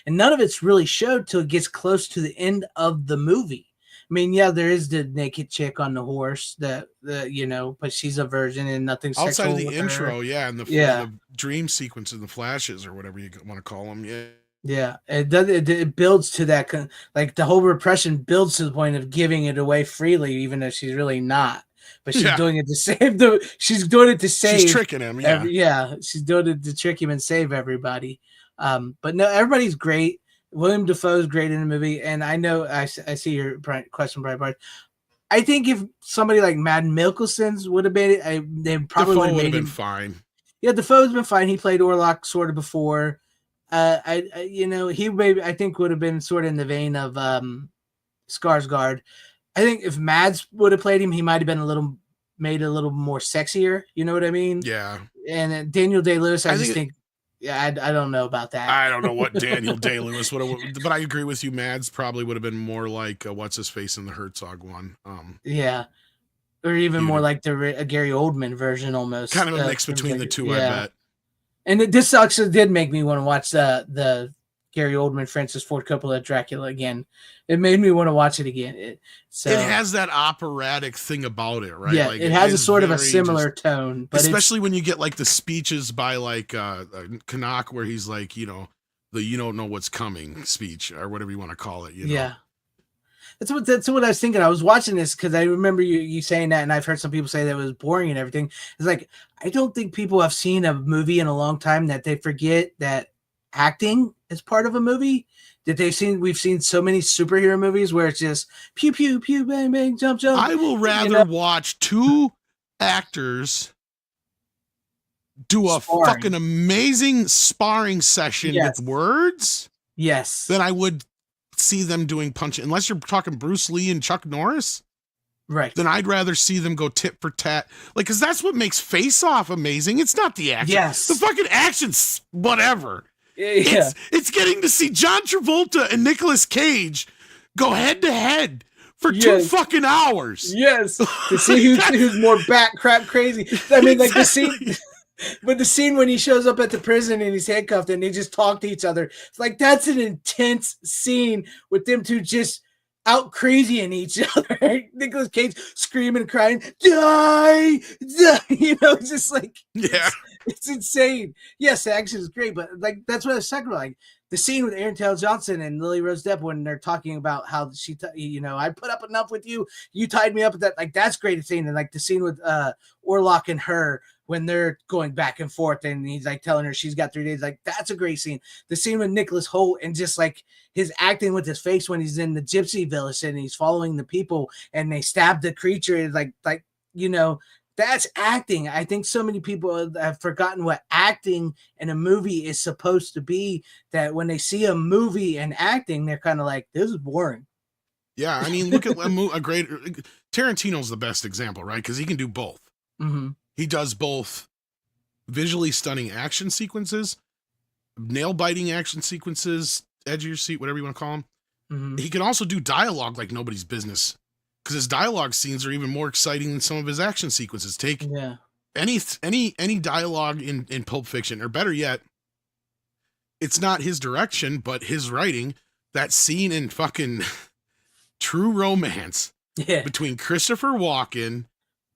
and none of it's really showed till it gets close to the end of the movie. I mean, yeah, there is the naked chick on the horse that but she's a virgin and nothing's outside of the intro, and the dream sequence and the flashes or whatever you want to call them. Yeah, it builds to that, like the whole repression builds to the point of giving it away freely, even though she's really not. But she's doing it to save she's doing it to save. She's tricking him. She's doing it to trick him and save everybody. But no, everybody's great. William Dafoe's great in the movie, and I know I see your question, Breitbart. I think if somebody like Mads Mikkelsen would have made it, they probably would have been fine. Yeah, Dafoe's been fine. He played Orlok sort of before. He maybe I think would have been sort of in the vein of Skarsgård. I think if Mads would have played him, he might have been made a little more sexier. You know what I mean? Yeah. And Daniel Day-Lewis, I think. Yeah, I don't know about that. I don't know what Daniel Day-Lewis would have, but I agree with you. Mads probably would have been more like what's his face in the Herzog one. Or even more like the Gary Oldman version, almost. Kind of a mix between the two, I bet. And this actually did make me want to watch the Gary Oldman, Francis Ford Coppola Dracula again. It made me want to watch it again. It has that operatic thing about it, right? Yeah, like, it has a sort of a similar tone. But especially when you get like the speeches by like Canuck, where he's like, the "you don't know what's coming" speech, or whatever you want to call it. Yeah. That's what I was thinking. I was watching this because I remember you saying that, and I've heard some people say that it was boring and everything. It's like, I don't think people have seen a movie in a long time that they forget that acting is part of a movie. We've seen so many superhero movies where it's just pew pew pew bang bang jump jump. I will rather watch two actors do a fucking amazing sparring session with words than I would see them doing punching. Unless you're talking Bruce Lee and Chuck Norris, right? Then I'd rather see them go tit for tat, like, because that's what makes Face Off amazing. It's not the action. The fucking action's whatever. Yeah. It's getting to see John Travolta and Nicolas Cage go head to head for 2 fucking hours. Yes, to see who's more bat crap crazy. I mean, like the scene. But the scene when he shows up at the prison and he's handcuffed and they just talk to each other, it's like, that's an intense scene with them two just out crazying each other. Right? Nicolas Cage screaming and crying, die, it's just like, it's insane. Yes, the action is great, but like that's what I was talking about. Like the scene with Aaron Taylor Johnson and Lily Rose Depp when they're talking about how she, I put up enough with you, you tied me up with that. Like that's great scene. And like the scene with Orlok and her when they're going back and forth and he's like telling her she's got 3 days. Like that's a great scene. The scene with Nicholas Hoult and just like his acting with his face when he's in the gypsy village and he's following the people and they stab the creature. It's like that's acting. I think so many people have forgotten what acting in a movie is supposed to be, that when they see a movie and acting, they're kind of like, this is boring. Yeah, I mean, look at a great... Tarantino's the best example, right? Because he can do both. Mm-hmm. He does both visually stunning action sequences, nail-biting action sequences, edge of your seat, whatever you want to call them. Mm-hmm. He can also do dialogue like nobody's business, because his dialogue scenes are even more exciting than some of his action sequences. Take any dialogue in Pulp Fiction, or better yet, it's not his direction, but his writing. That scene in fucking True Romance between Christopher Walken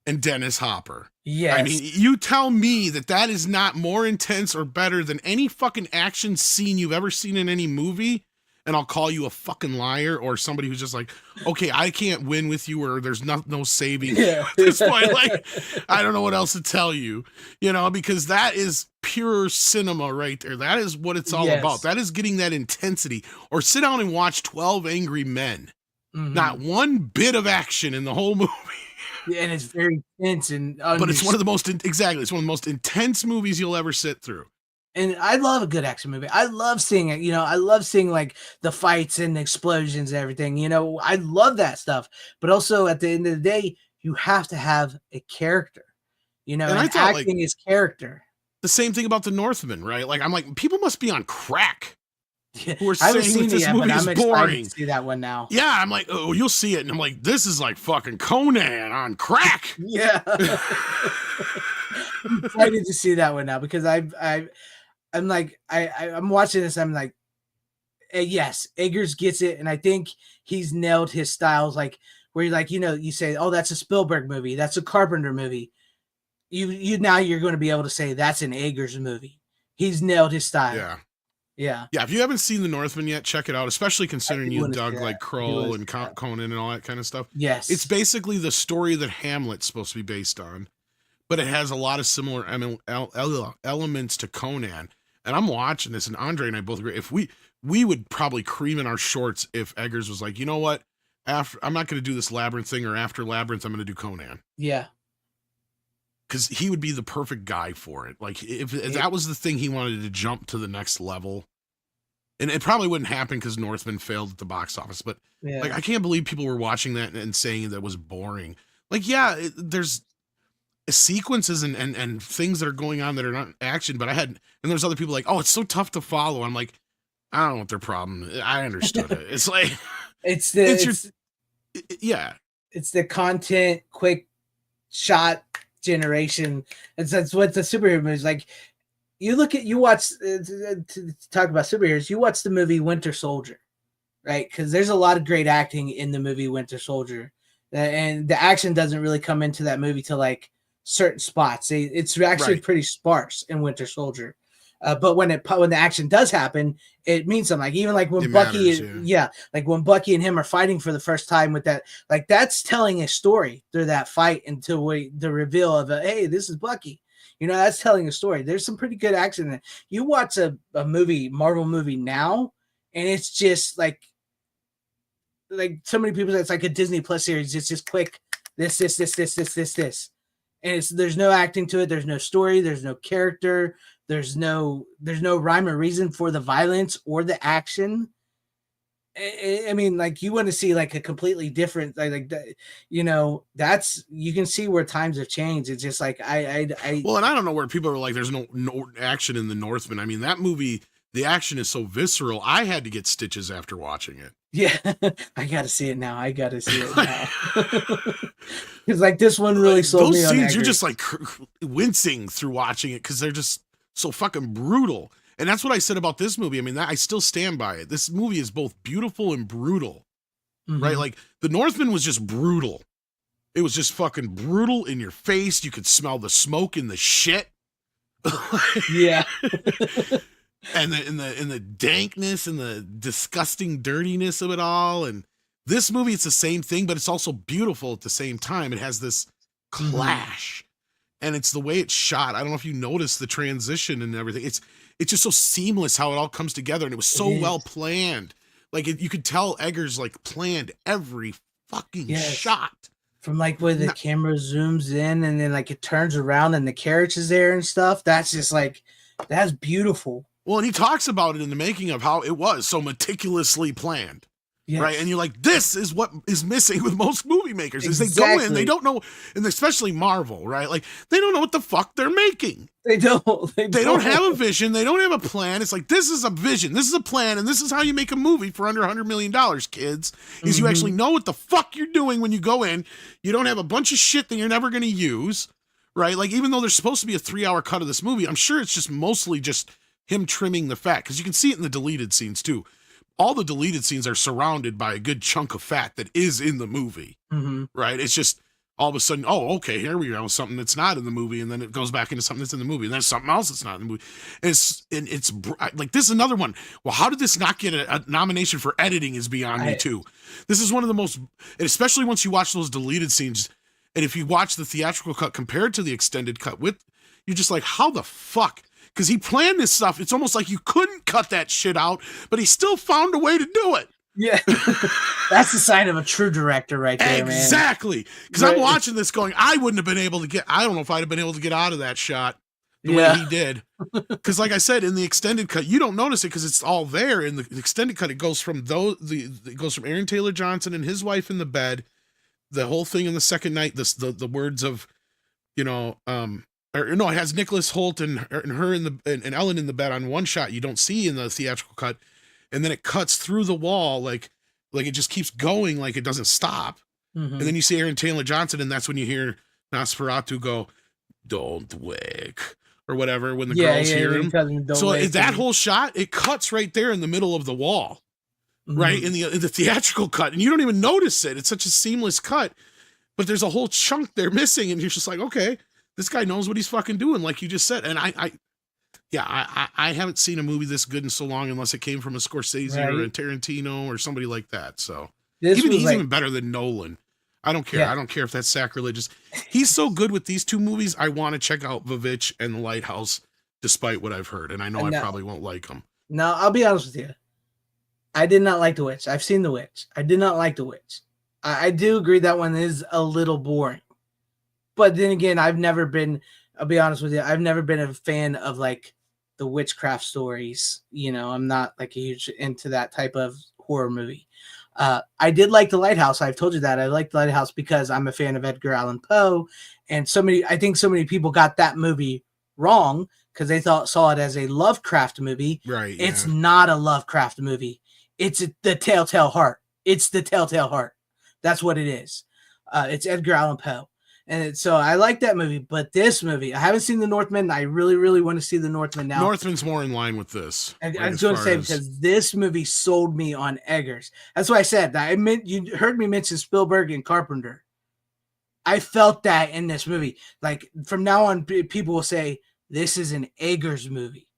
and Dennis Hopper. Yes. I mean, you tell me that is not more intense or better than any fucking action scene you've ever seen in any movie, and I'll call you a fucking liar or somebody who's just like, okay, I can't win with you, or there's no saving at this point. Like, I don't know what else to tell you, because that is pure cinema right there. That is what it's all about. That is getting that intensity. Or sit down and watch 12 Angry Men. Mhm. Not one bit of action in the whole movie. Yeah, and it's very tense and But it's one of the most exactly. It's one of the most intense movies you'll ever sit through. and I love a good action movie. I love seeing it. I love seeing like the fights and the explosions and everything. I love that stuff. But also at the end of the day, you have to have a character. And I And thought, like, acting is character. the same thing about The Northman, right? Like, I'm like, people must be on crack Yeah, who are I haven't saying seen that it this yet, but movie I'm is excited boring. to see that one now. Yeah, I'm like, oh, you'll see it, and I'm like, this is like fucking Conan on crack. Yeah, I'm excited to see that one now because I'm like I'm watching this. I'm like, yes, Eggers gets it, and I think he's nailed his styles. Like where you like, you say, oh, that's a Spielberg movie, that's a Carpenter movie. You now you're going to be able to say that's an Eggers movie. He's nailed his style. Yeah. Yeah. If you haven't seen The Northman yet, check it out. Especially considering you wanna dug see like that. Kroll and Conan and all that kind of stuff. Yes. It's basically the story that Hamlet's supposed to be based on, but it has a lot of similar elements to Conan. And I'm watching this, and Andre and I both agree. If we would probably cream in our shorts if Eggers was like, you know what? I'm not going to do this Labyrinth thing, or after Labyrinth, I'm going to do Conan. Yeah. Because he would be the perfect guy for it. Like if that was the thing he wanted to jump to the next level, and it probably wouldn't happen because Northman failed at the box office. But Yeah. like, I can't believe people were watching that and saying that was boring. Like, yeah, there's sequences and things that are going on that are not action. But and there's other people like, oh, it's so tough to follow. I'm like, I don't know what their problem. I understood it. It's like it's the content quick shot generation. That's what the superhero movies like. You watch to talk about superheroes. You watch the movie Winter Soldier, right? Because there's a lot of great acting in the movie Winter Soldier, and the action doesn't really come into that movie till like certain spots. It's actually pretty sparse in Winter Soldier. But when the action does happen, it means something. Like even like when It Bucky, matters, like when Bucky and him are fighting for the first time with that, like that's telling a story through that fight until the reveal of hey, this is Bucky. That's telling a story. There's some pretty good action in it. You watch a Marvel movie now, and it's just like so many people. It's like a Disney Plus series. It's just quick. This, and there's no acting to it. There's no story. There's no character. There's no rhyme or reason for the violence or the action. I mean, like you want to see like a completely different that's you can see where times have changed. It's just like well, and I don't know where people are like, there's no action in The Northman. I mean, that movie, the action is so visceral. I had to get stitches after watching it. Yeah, I got to see it now. Because like this one really sold me on those scenes. You're just like wincing through watching it because they're just so fucking brutal. And that's what I said about this movie. I mean, I still stand by it. This movie is both beautiful and brutal, right? Like The Northman was just brutal. It was just fucking brutal in your face. You could smell the smoke in the shit. Yeah. and the dankness and the disgusting dirtiness of it all. And this movie, it's the same thing, but it's also beautiful at the same time. It has this clash. And it's the way it's shot. I don't know if you noticed the transition and everything. It's just so seamless how it all comes together, and it was so well planned. Like you could tell Eggers like planned every fucking shot. From like where the camera zooms in and then like it turns around and the carriage is there and stuff. That's just like that's beautiful. Well, and he talks about it in the making of how it was so meticulously planned. Yes. Right. And you're like, this is what is missing with most movie makers is they go in, they don't know, and especially Marvel, right? Like they don't know what the fuck they're making. They don't have a vision. They don't have a plan. It's like, this is a vision. This is a plan. And this is how you make a movie for under $100 million, kids, is you actually know what the fuck you're doing when you go in. You don't have a bunch of shit that you're never going to use. Right. Like, even though there's supposed to be a 3-hour cut of this movie, I'm sure it's just mostly just him trimming the fat, because you can see it in the deleted scenes too. All the deleted scenes are surrounded by a good chunk of fat that is in the movie, right? It's just all of a sudden, oh, okay, here we go, something that's not in the movie, and then it goes back into something that's in the movie, and then something else that's not in the movie. And it's like, this is another one. Well, how did this not get a nomination for editing is beyond me too. This is one of the most, and especially once you watch those deleted scenes, and if you watch the theatrical cut compared to the extended cut, you're just like, how the fuck? Because he planned this stuff. It's almost like you couldn't cut that shit out, but he still found a way to do it. Yeah. That's the sign of a true director right there, man. Exactly. Because Right. I'm watching this going, I wouldn't have been able to get, I don't know if I'd have been able to get out of that shot the way Yeah. he did. Because like I said, in the extended cut, you don't notice it because it's all there. In the extended cut, it goes from it goes from Aaron Taylor Johnson and his wife in the bed, the whole thing in the second night, the words of, you know, or no, it has Nicholas Hoult and her in and Ellen in the bed on one shot you don't see in the theatrical cut, and then it cuts through the wall like it just keeps going, like it doesn't stop. Mhm. And then you see Aaron Taylor Johnson, and that's when you hear Nosferatu go, "Don't wake," or whatever when the girls hear when he him. tells him, "Don't So wake," that and- whole shot, it cuts right there in the middle of the wall, right Mhm. in the theatrical cut, and you don't even notice it. It's such a seamless cut, but there's a whole chunk there missing, and you're just like, okay, this guy knows what he's fucking doing, like you just said. And I haven't seen a movie this good in so long, unless it came from a Scorsese or a Right. Tarantino or somebody like that. So This was he's like, even better than Nolan. I don't care. Yeah. I don't care if that's sacrilegious. He's so good with these two movies. I want to check out Vivitch and The Lighthouse, despite what I've heard, and I know I No. probably won't like them. no, I'll be honest with you. I did not like The Witch. I've seen The Witch. I did not like The Witch. I do agree that one is a little boring. But then again, I'll be honest with you, I've never been a fan of like the witchcraft stories. You know, I'm not like a huge into that type of horror movie. I did like The Lighthouse. I've told you that. I like The Lighthouse because I'm a fan of Edgar Allan Poe. And I think so many people got that movie wrong because they saw it as a Lovecraft movie. Right. It's yeah. not a Lovecraft movie. It's the Telltale Heart. It's the Telltale Heart. That's what it is. It's Edgar Allan Poe. And so I like that movie, but this movie, I haven't seen The Northman. I really, really want to see The Northman now. Northman's more in line with this. And like, I was going to say, because this movie sold me on Eggers. That's why I said that. You heard me mention Spielberg and Carpenter. I felt that in this movie. Like from now on, people will say, this is an Eggers movie.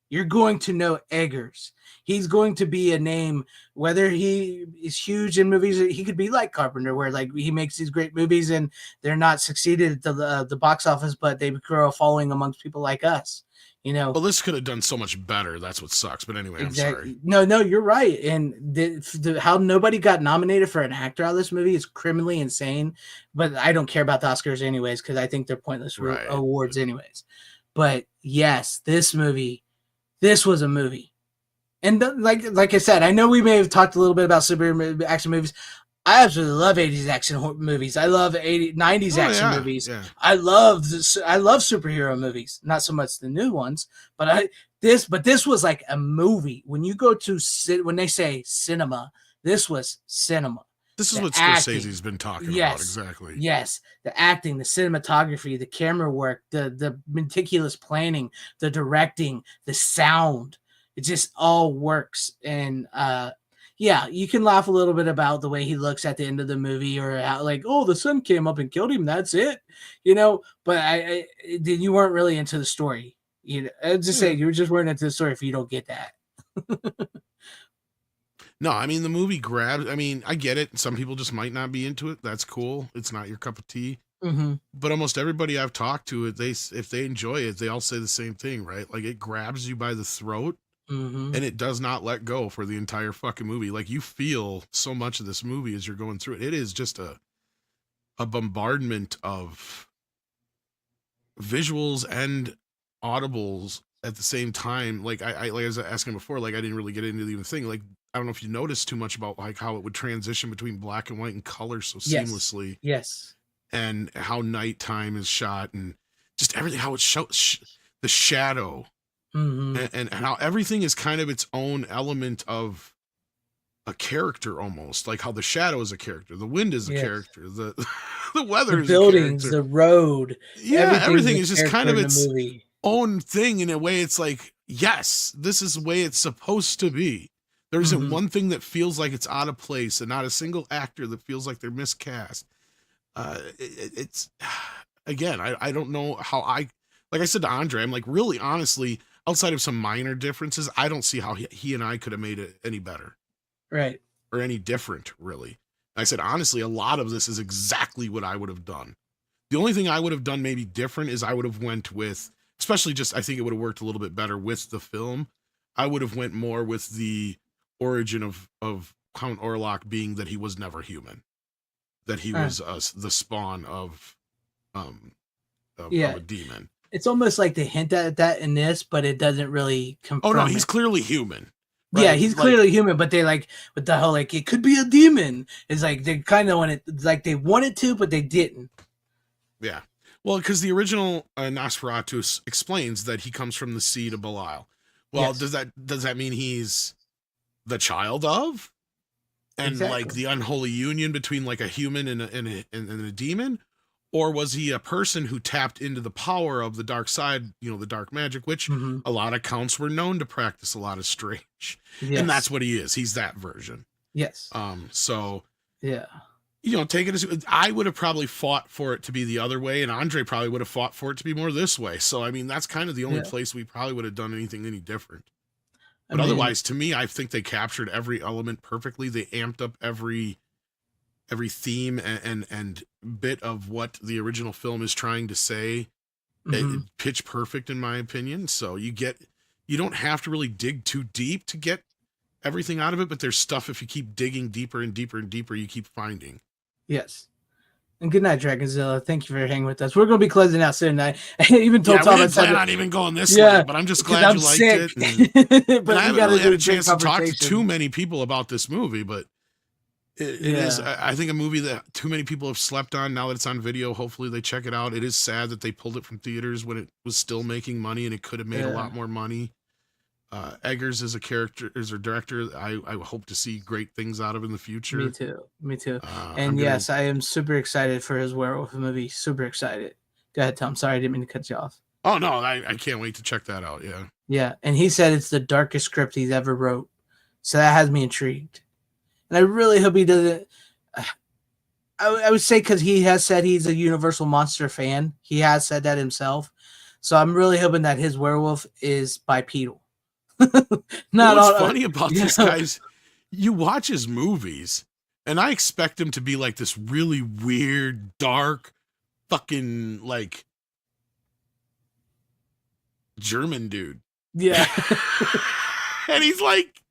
You're going to know Eggers. He's going to be a name, whether he is huge in movies. He could be like Carpenter, where like he makes these great movies and they're not succeeded at the box office, but they grow a following amongst people like us. You know, well, this could have done so much better. That's what sucks. But anyway, exactly. I'm sorry. No, you're right. And how nobody got nominated for an actor out of this movie is criminally insane. But I don't care about the Oscars anyways, because I think they're pointless awards anyways. But yes, this was a movie. And like I said, I know we may have talked a little bit about superhero action movies. I absolutely love 80s action movies. I love 90s action movies. Yeah. I love superhero movies. Not so much the new ones, but this was like a movie. When you go to when they say cinema, this was cinema. This is what acting. Scorsese's been talking about. Exactly. Yes. The acting, the cinematography, the camera work, the meticulous planning, the directing, the sound. It just all works. And yeah, you can laugh a little bit about the way he looks at the end of the movie, or how like, oh, the sun came up and killed him. That's it, you know. But you weren't really into the story. You know, I just say you weren't into the story if you don't get that. No, I mean the movie grabs. I mean, I get it. Some people just might not be into it. That's cool. It's not your cup of tea. Mm-hmm. But almost everybody I've talked to, if they enjoy it, they all say the same thing, right? Like it grabs you by the throat. Mm-hmm. And it does not let go for the entire fucking movie. Like you feel so much of this movie as you're going through it. It is just a bombardment of visuals and audibles at the same time. Like I was asking before, like I didn't really get into the even thing. Like I don't know if you noticed too much about like how it would transition between black and white and color so seamlessly. Yes. And how nighttime is shot and just everything, how it shows the shadow. Mm-hmm. And how everything is kind of its own element of a character, almost like how the shadow is a character, the wind is a character, the weather, the buildings, the road, everything is just kind of its movie. Own thing in a way. It's like, yes, this is the way it's supposed to be. There isn't one thing that feels like it's out of place, and not a single actor that feels like they're miscast. It's again, I don't know how like I said to Andre, I'm like, really, honestly, outside of some minor differences, I don't see how he and I could have made it any better. Right. Or any different, really. I said, honestly, a lot of this is exactly what I would have done. The only thing I would have done maybe different is I would have went with, especially just, I think it would have worked a little bit better with the film. I would have went more with the origin of Count Orlok being that he was never human, that he was the spawn of a demon. It's almost like they hint at that in this, but it doesn't really confirm. Oh no, he's clearly human. Right? Yeah, he's clearly human, but they like with the whole like it could be a demon. It's like they kind of want it, like they wanted to, but they didn't. Yeah, well, because the original Nosferatu explains that he comes from the seed of Belial. Well, does that mean he's the child of, and like the unholy union between like a human and a demon? Or was he a person who tapped into the power of the dark side, the dark magic, which a lot of counts were known to practice a lot of strange. Yes. And that's what he is. He's that version. Yes. So, yeah. Take it as, I would have probably fought for it to be the other way, and Andre probably would have fought for it to be more this way. So, I mean, that's kind of the only place we probably would have done anything any different. But otherwise, to me, I think they captured every element perfectly. They amped up every theme and bit of what the original film is trying to say. Pitch perfect in my opinion. So you don't have to really dig too deep to get everything out of it, but there's stuff, if you keep digging deeper and deeper and deeper, you keep finding. Yes. And good night, Dragonzilla. Thank you for hanging with us. We're going to be closing out soon. I even told Tom, we didn't plan on even going this late, but I'm just glad you liked it. But I haven't really had a chance to talk to too many people about this movie, but it is, I think, a movie that too many people have slept on. Now that it's on video, hopefully they check it out. It is sad that they pulled it from theaters when it was still making money, and it could have made a lot more money. Eggers as a director, I hope to see great things out of in the future. Me too. And yes, I am super excited for his werewolf movie. Super excited. Go ahead, Tom. Sorry, I didn't mean to cut you off. Oh no, I can't wait to check that out. Yeah, and he said it's the darkest script he's ever wrote, so that has me intrigued. And I really hope he doesn't. I would say, because he has said he's a Universal Monster fan. He has said that himself. So I'm really hoping that his werewolf is bipedal. What's funny about this guy's, you watch his movies, and I expect him to be like this really weird, dark, fucking like German dude. Yeah. And he's like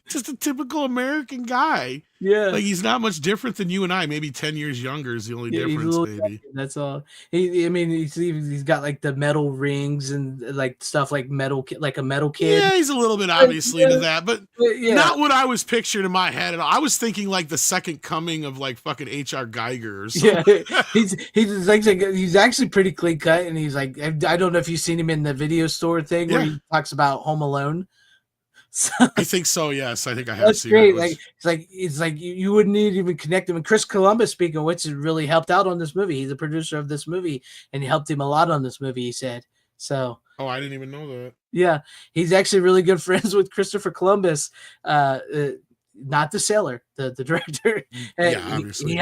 just a typical American guy. Yeah. Like, he's not much different than you and I. Maybe 10 years younger is the only difference, maybe. That's all. He's got like the metal rings and like stuff like like a metal kid. Yeah, he's a little bit obviously to that, but not what I was picturing in my head at all. I was thinking like the second coming of like fucking H.R. Geiger or something. Yeah, he's actually pretty clean cut, and he's like, I don't know if you've seen him in the video store thing where he talks about Home Alone. So, I think so. Yes, I think I have that's seen great. it. It's like you wouldn't need to even connect him. And Chris Columbus, speaking of which, has really helped out on this movie. He's the producer of this movie, and he helped him a lot on this movie. He said so. Oh, I didn't even know that. Yeah, he's actually really good friends with Christopher Columbus, not the sailor, the director. Obviously.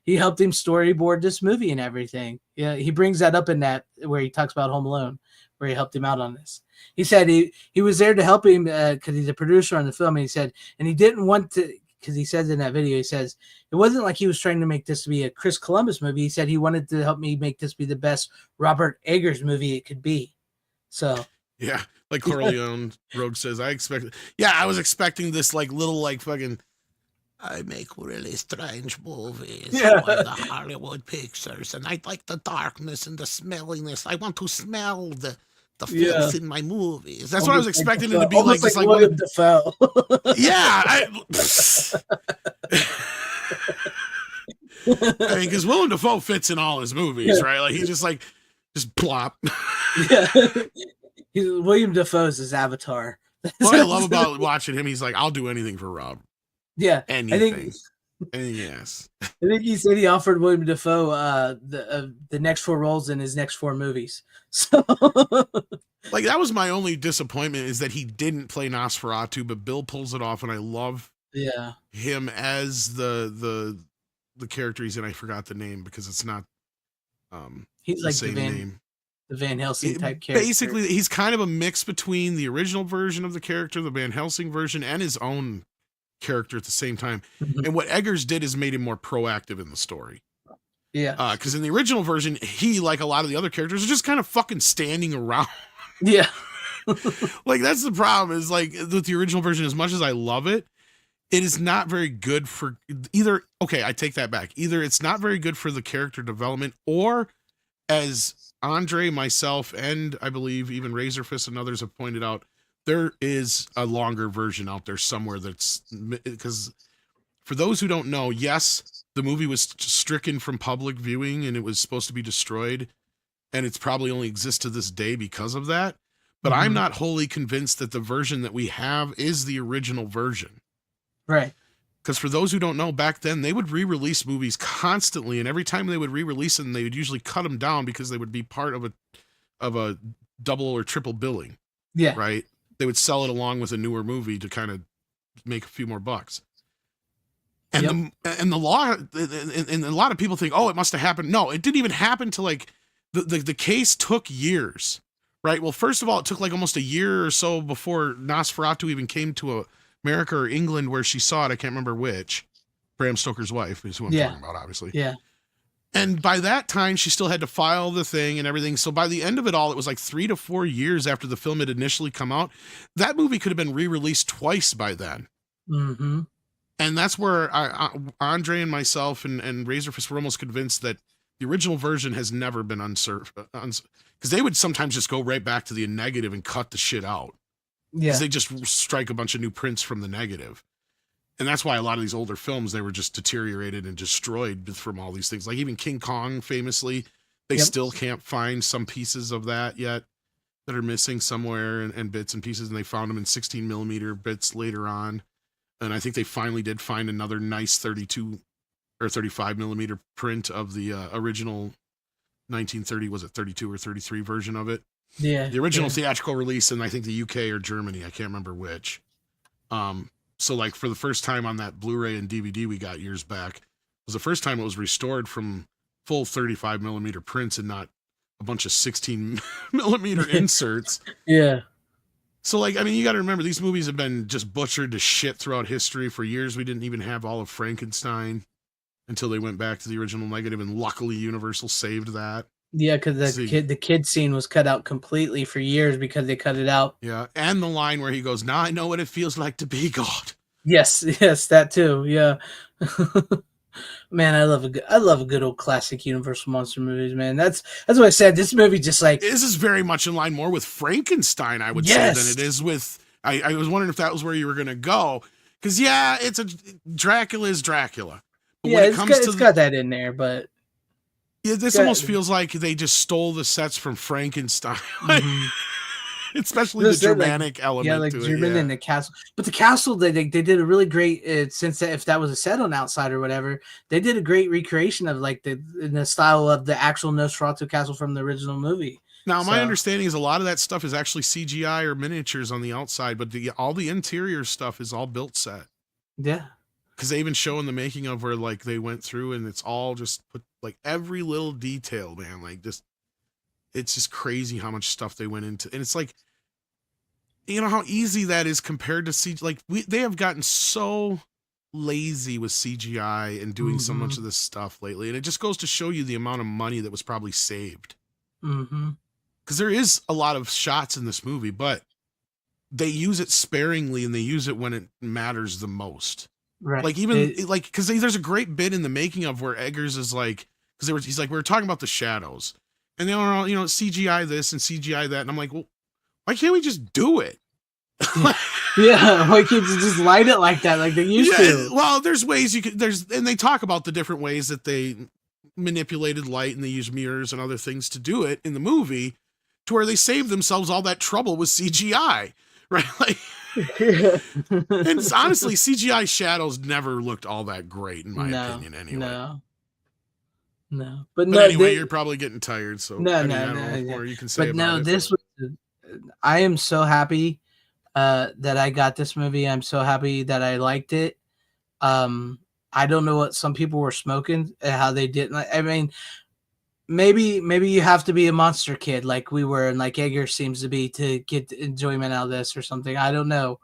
He helped him storyboard this movie and everything. Yeah, he brings that up in that where he talks about Home Alone, where he helped him out on this. He said he was there to help him because he's a producer on the film. And he said, and he didn't want to, because he says in that video, he says, it wasn't like he was trying to make this to be a Chris Columbus movie. He said he wanted to help me make this be the best Robert Eggers movie it could be. So. Yeah. Like Corleone Rogue says, I was expecting this like little like fucking, I make really strange movies for the Hollywood pictures, and I like the darkness and the smelliness. I want to smell the filth in my movies. That's what I was expecting it to be like. Just like William Dafoe. Yeah. I mean, because Willem Dafoe fits in all his movies, right? Like, he's just plop. Yeah. William Dafoe's his avatar. What I love about watching him, he's like, I'll do anything for Rob. Yeah. Anything. Yes. I think he said he offered William Dafoe the next 4 roles in his next 4 movies. So, like, that was my only disappointment, is that he didn't play Nosferatu, but Bill pulls it off, and I love him as the character he's in. I forgot the name because it's not he's the like same name. The Van Helsing type character. Basically, he's kind of a mix between the original version of the character, the Van Helsing version, and his own character at the same time. Mm-hmm. And what Eggers did is made him more proactive in the story. Yeah. Because in the original version, he, like a lot of the other characters, are just kind of fucking standing around. Yeah. Like, that's the problem, is like with the original version, as much as I love it, it is not very good for either. Okay, I take that back. Either it's not very good for the character development, or as Andre, myself, and I believe even Razorfist and others have pointed out, there is a longer version out there somewhere that's, because for those who don't know, yes, the movie was stricken from public viewing and it was supposed to be destroyed, and it's probably only exists to this day because of that. But I'm not wholly convinced that the version that we have is the original version. Right. Because for those who don't know, back then they would re-release movies constantly, and every time they would re-release them, they would usually cut them down because they would be part of a double or triple billing. Yeah. Right. They would sell it along with a newer movie to kind of make a few more bucks. And the law, and a lot of people think, oh, it must have happened. No, it didn't even happen to like the case took years. Right. Well, first of all, it took like almost a year or so before Nosferatu even came to America or England, where she saw it. I can't remember which. Bram Stoker's wife is who I'm talking about, obviously. Yeah. And by that time, she still had to file the thing and everything. So by the end of it all, it was like 3 to 4 years after the film had initially come out. That movie could have been re-released twice by then. Mm-hmm. And that's where Andre and myself and Razorfist were almost convinced that the original version has never been unserved. Because they would sometimes just go right back to the negative and cut the shit out. Yeah. Because they just strike a bunch of new prints from the negative. And that's why a lot of these older films, they were just deteriorated and destroyed from all these things. Like even King Kong, famously, they still can't find some pieces of that yet that are missing somewhere, and bits and pieces. And they found them in 16 millimeter bits later on. And I think they finally did find another nice 32 or 35 millimeter print of the original 1930, was it 32 or 33 version of it? Yeah. The original theatrical release in, I think, the UK or Germany. I can't remember which. So like for the first time on that Blu-ray and DVD we got years back, it was the first time it was restored from full 35 millimeter prints and not a bunch of 16 millimeter inserts. Yeah. So like, I mean, you got to remember, these movies have been just butchered to shit throughout history. For years, we didn't even have all of Frankenstein until they went back to the original negative, and luckily Universal saved that. Yeah, because the kid scene was cut out completely for years because they cut it out. Yeah, and the line where he goes, "Now I know what it feels like to be God." Yes, that too. Yeah. Man, I love a good old classic Universal monster movies, man. That's what I said. This movie just like, this is very much in line more with Frankenstein, I would say, than it is with. I was wondering if that was where you were gonna go, because it's Dracula is Dracula. But when it comes it's got that in there, but yeah, this almost feels like they just stole the sets from Frankenstein. Especially the Germanic element. Yeah, like to German and the castle. But the castle, they did a really great, since if that was a set on Outside or whatever, they did a great recreation of like in the style of the actual Nosferatu castle from the original movie. Now, my understanding is a lot of that stuff is actually CGI or miniatures on the outside, but all the interior stuff is all built set. Yeah. Because they even show in the making of where like they went through and it's all just put like every little detail, man. Like just, it's just crazy how much stuff they went into. And it's like, you know how easy that is compared to CGI. Like they have gotten so lazy with CGI and doing so much of this stuff lately. And it just goes to show you the amount of money that was probably saved. Because there is a lot of shots in this movie, but they use it sparingly and they use it when it matters the most. Right. Like even because there's a great bit in the making of where Eggers is like, because he's like, we were talking about the shadows and they were all, CGI this and CGI that. And I'm like, well, why can't we just do it? Yeah. Why can't you just light it like that? Like they used to. Well, there's ways you could, and they talk about the different ways that they manipulated light and they use mirrors and other things to do it in the movie to where they saved themselves all that trouble with CGI. Right. Like, and honestly, CGI shadows never looked all that great in my opinion. Anyway, no. But anyway, you're probably getting tired. So I don't know more you can say. But about it. this was. I am so happy that I got this movie. I'm so happy that I liked it. I don't know what some people were smoking, how they didn't. I mean, maybe you have to be a monster kid like we were, and like Edgar seems to be, to get enjoyment out of this or something. I don't know.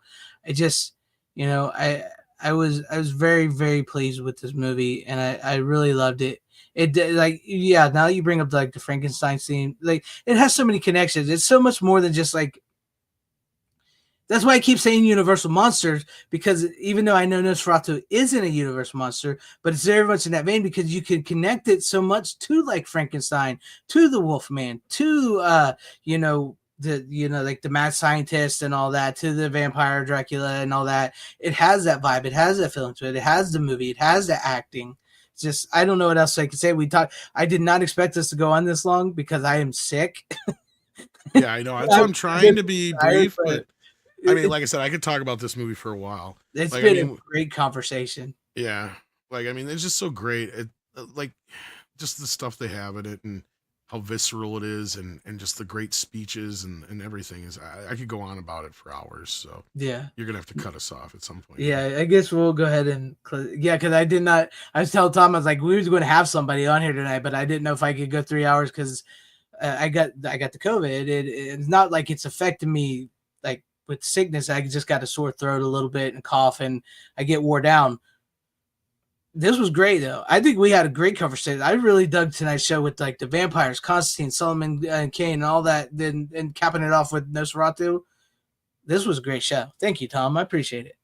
I just, I was very, very pleased with this movie, and I really loved it. It like, yeah, now you bring up like the Frankenstein scene, like it has so many connections. It's so much more than just like, That's why I keep saying Universal Monsters, because even though I know Nosferatu isn't a Universal monster, but it's very much in that vein because you can connect it so much to like Frankenstein, to the Wolfman, to like the mad scientist and all that, to the vampire Dracula and all that. It has that vibe, it has that feeling to it, it has the movie, it has the acting. It's just I don't know what else I could say. I did not expect us to go on this long because I am sick. Yeah, I know. I'm trying to be brief, but I mean, It- like I said, I could talk about this movie for a while. It's Like, been a great conversation. yeah, like I mean, it's just so great. It like just the stuff they have in it and how visceral it is, and just the great speeches and everything is. I could go on about it for hours. So Yeah. you're gonna have to cut us off at some point. Yeah, I guess we'll go ahead and because I did not. I was telling Tom I was like we were going to have somebody on here tonight, but I didn't know if I could go 3 hours because I got the COVID. It's not like it's affecting me like with sickness. I just got a sore throat a little bit and cough, and I get wore down. This was great though. I think we had a great conversation. I really dug tonight's show with like the vampires, Constantine, Solomon, and Kane, and all that. Then and capping it off with Nosferatu. This was a great show. Thank you, Tom. I appreciate it.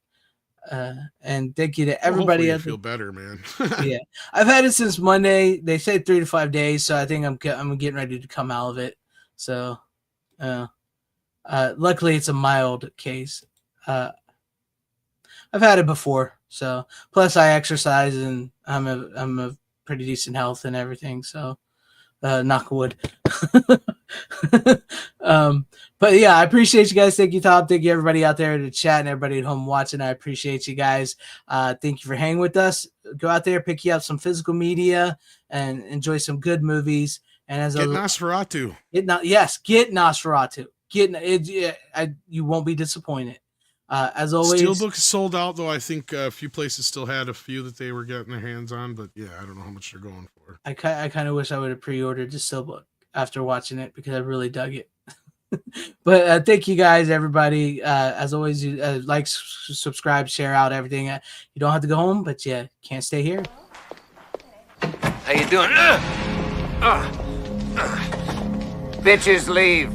And thank you to everybody. Well, feel better, man. Yeah, I've had it since Monday. They say 3 to 5 days, so I think I'm getting ready to come out of it. So, luckily it's a mild case. I've had it before, so plus I exercise and I'm a pretty decent health and everything. So, knock wood. But yeah, I appreciate you guys. Thank you, Tom. Thank you, everybody out there in the chat and everybody at home watching. I appreciate you guys. Thank you for hanging with us. Go out there, pick you up some physical media, and enjoy some good movies. And as Get Nosferatu. Get Nosferatu. You won't be disappointed. As always, Steelbook is sold out, though. I think a few places still had a few that they were getting their hands on, but yeah, I don't know how much they're going for. I kind of wish I would have pre-ordered the Steelbook after watching it because I really dug it. But thank you guys, everybody. As always, you like, subscribe, share out everything. You don't have to go home, but you can't stay here. How you doing? Bitches leave.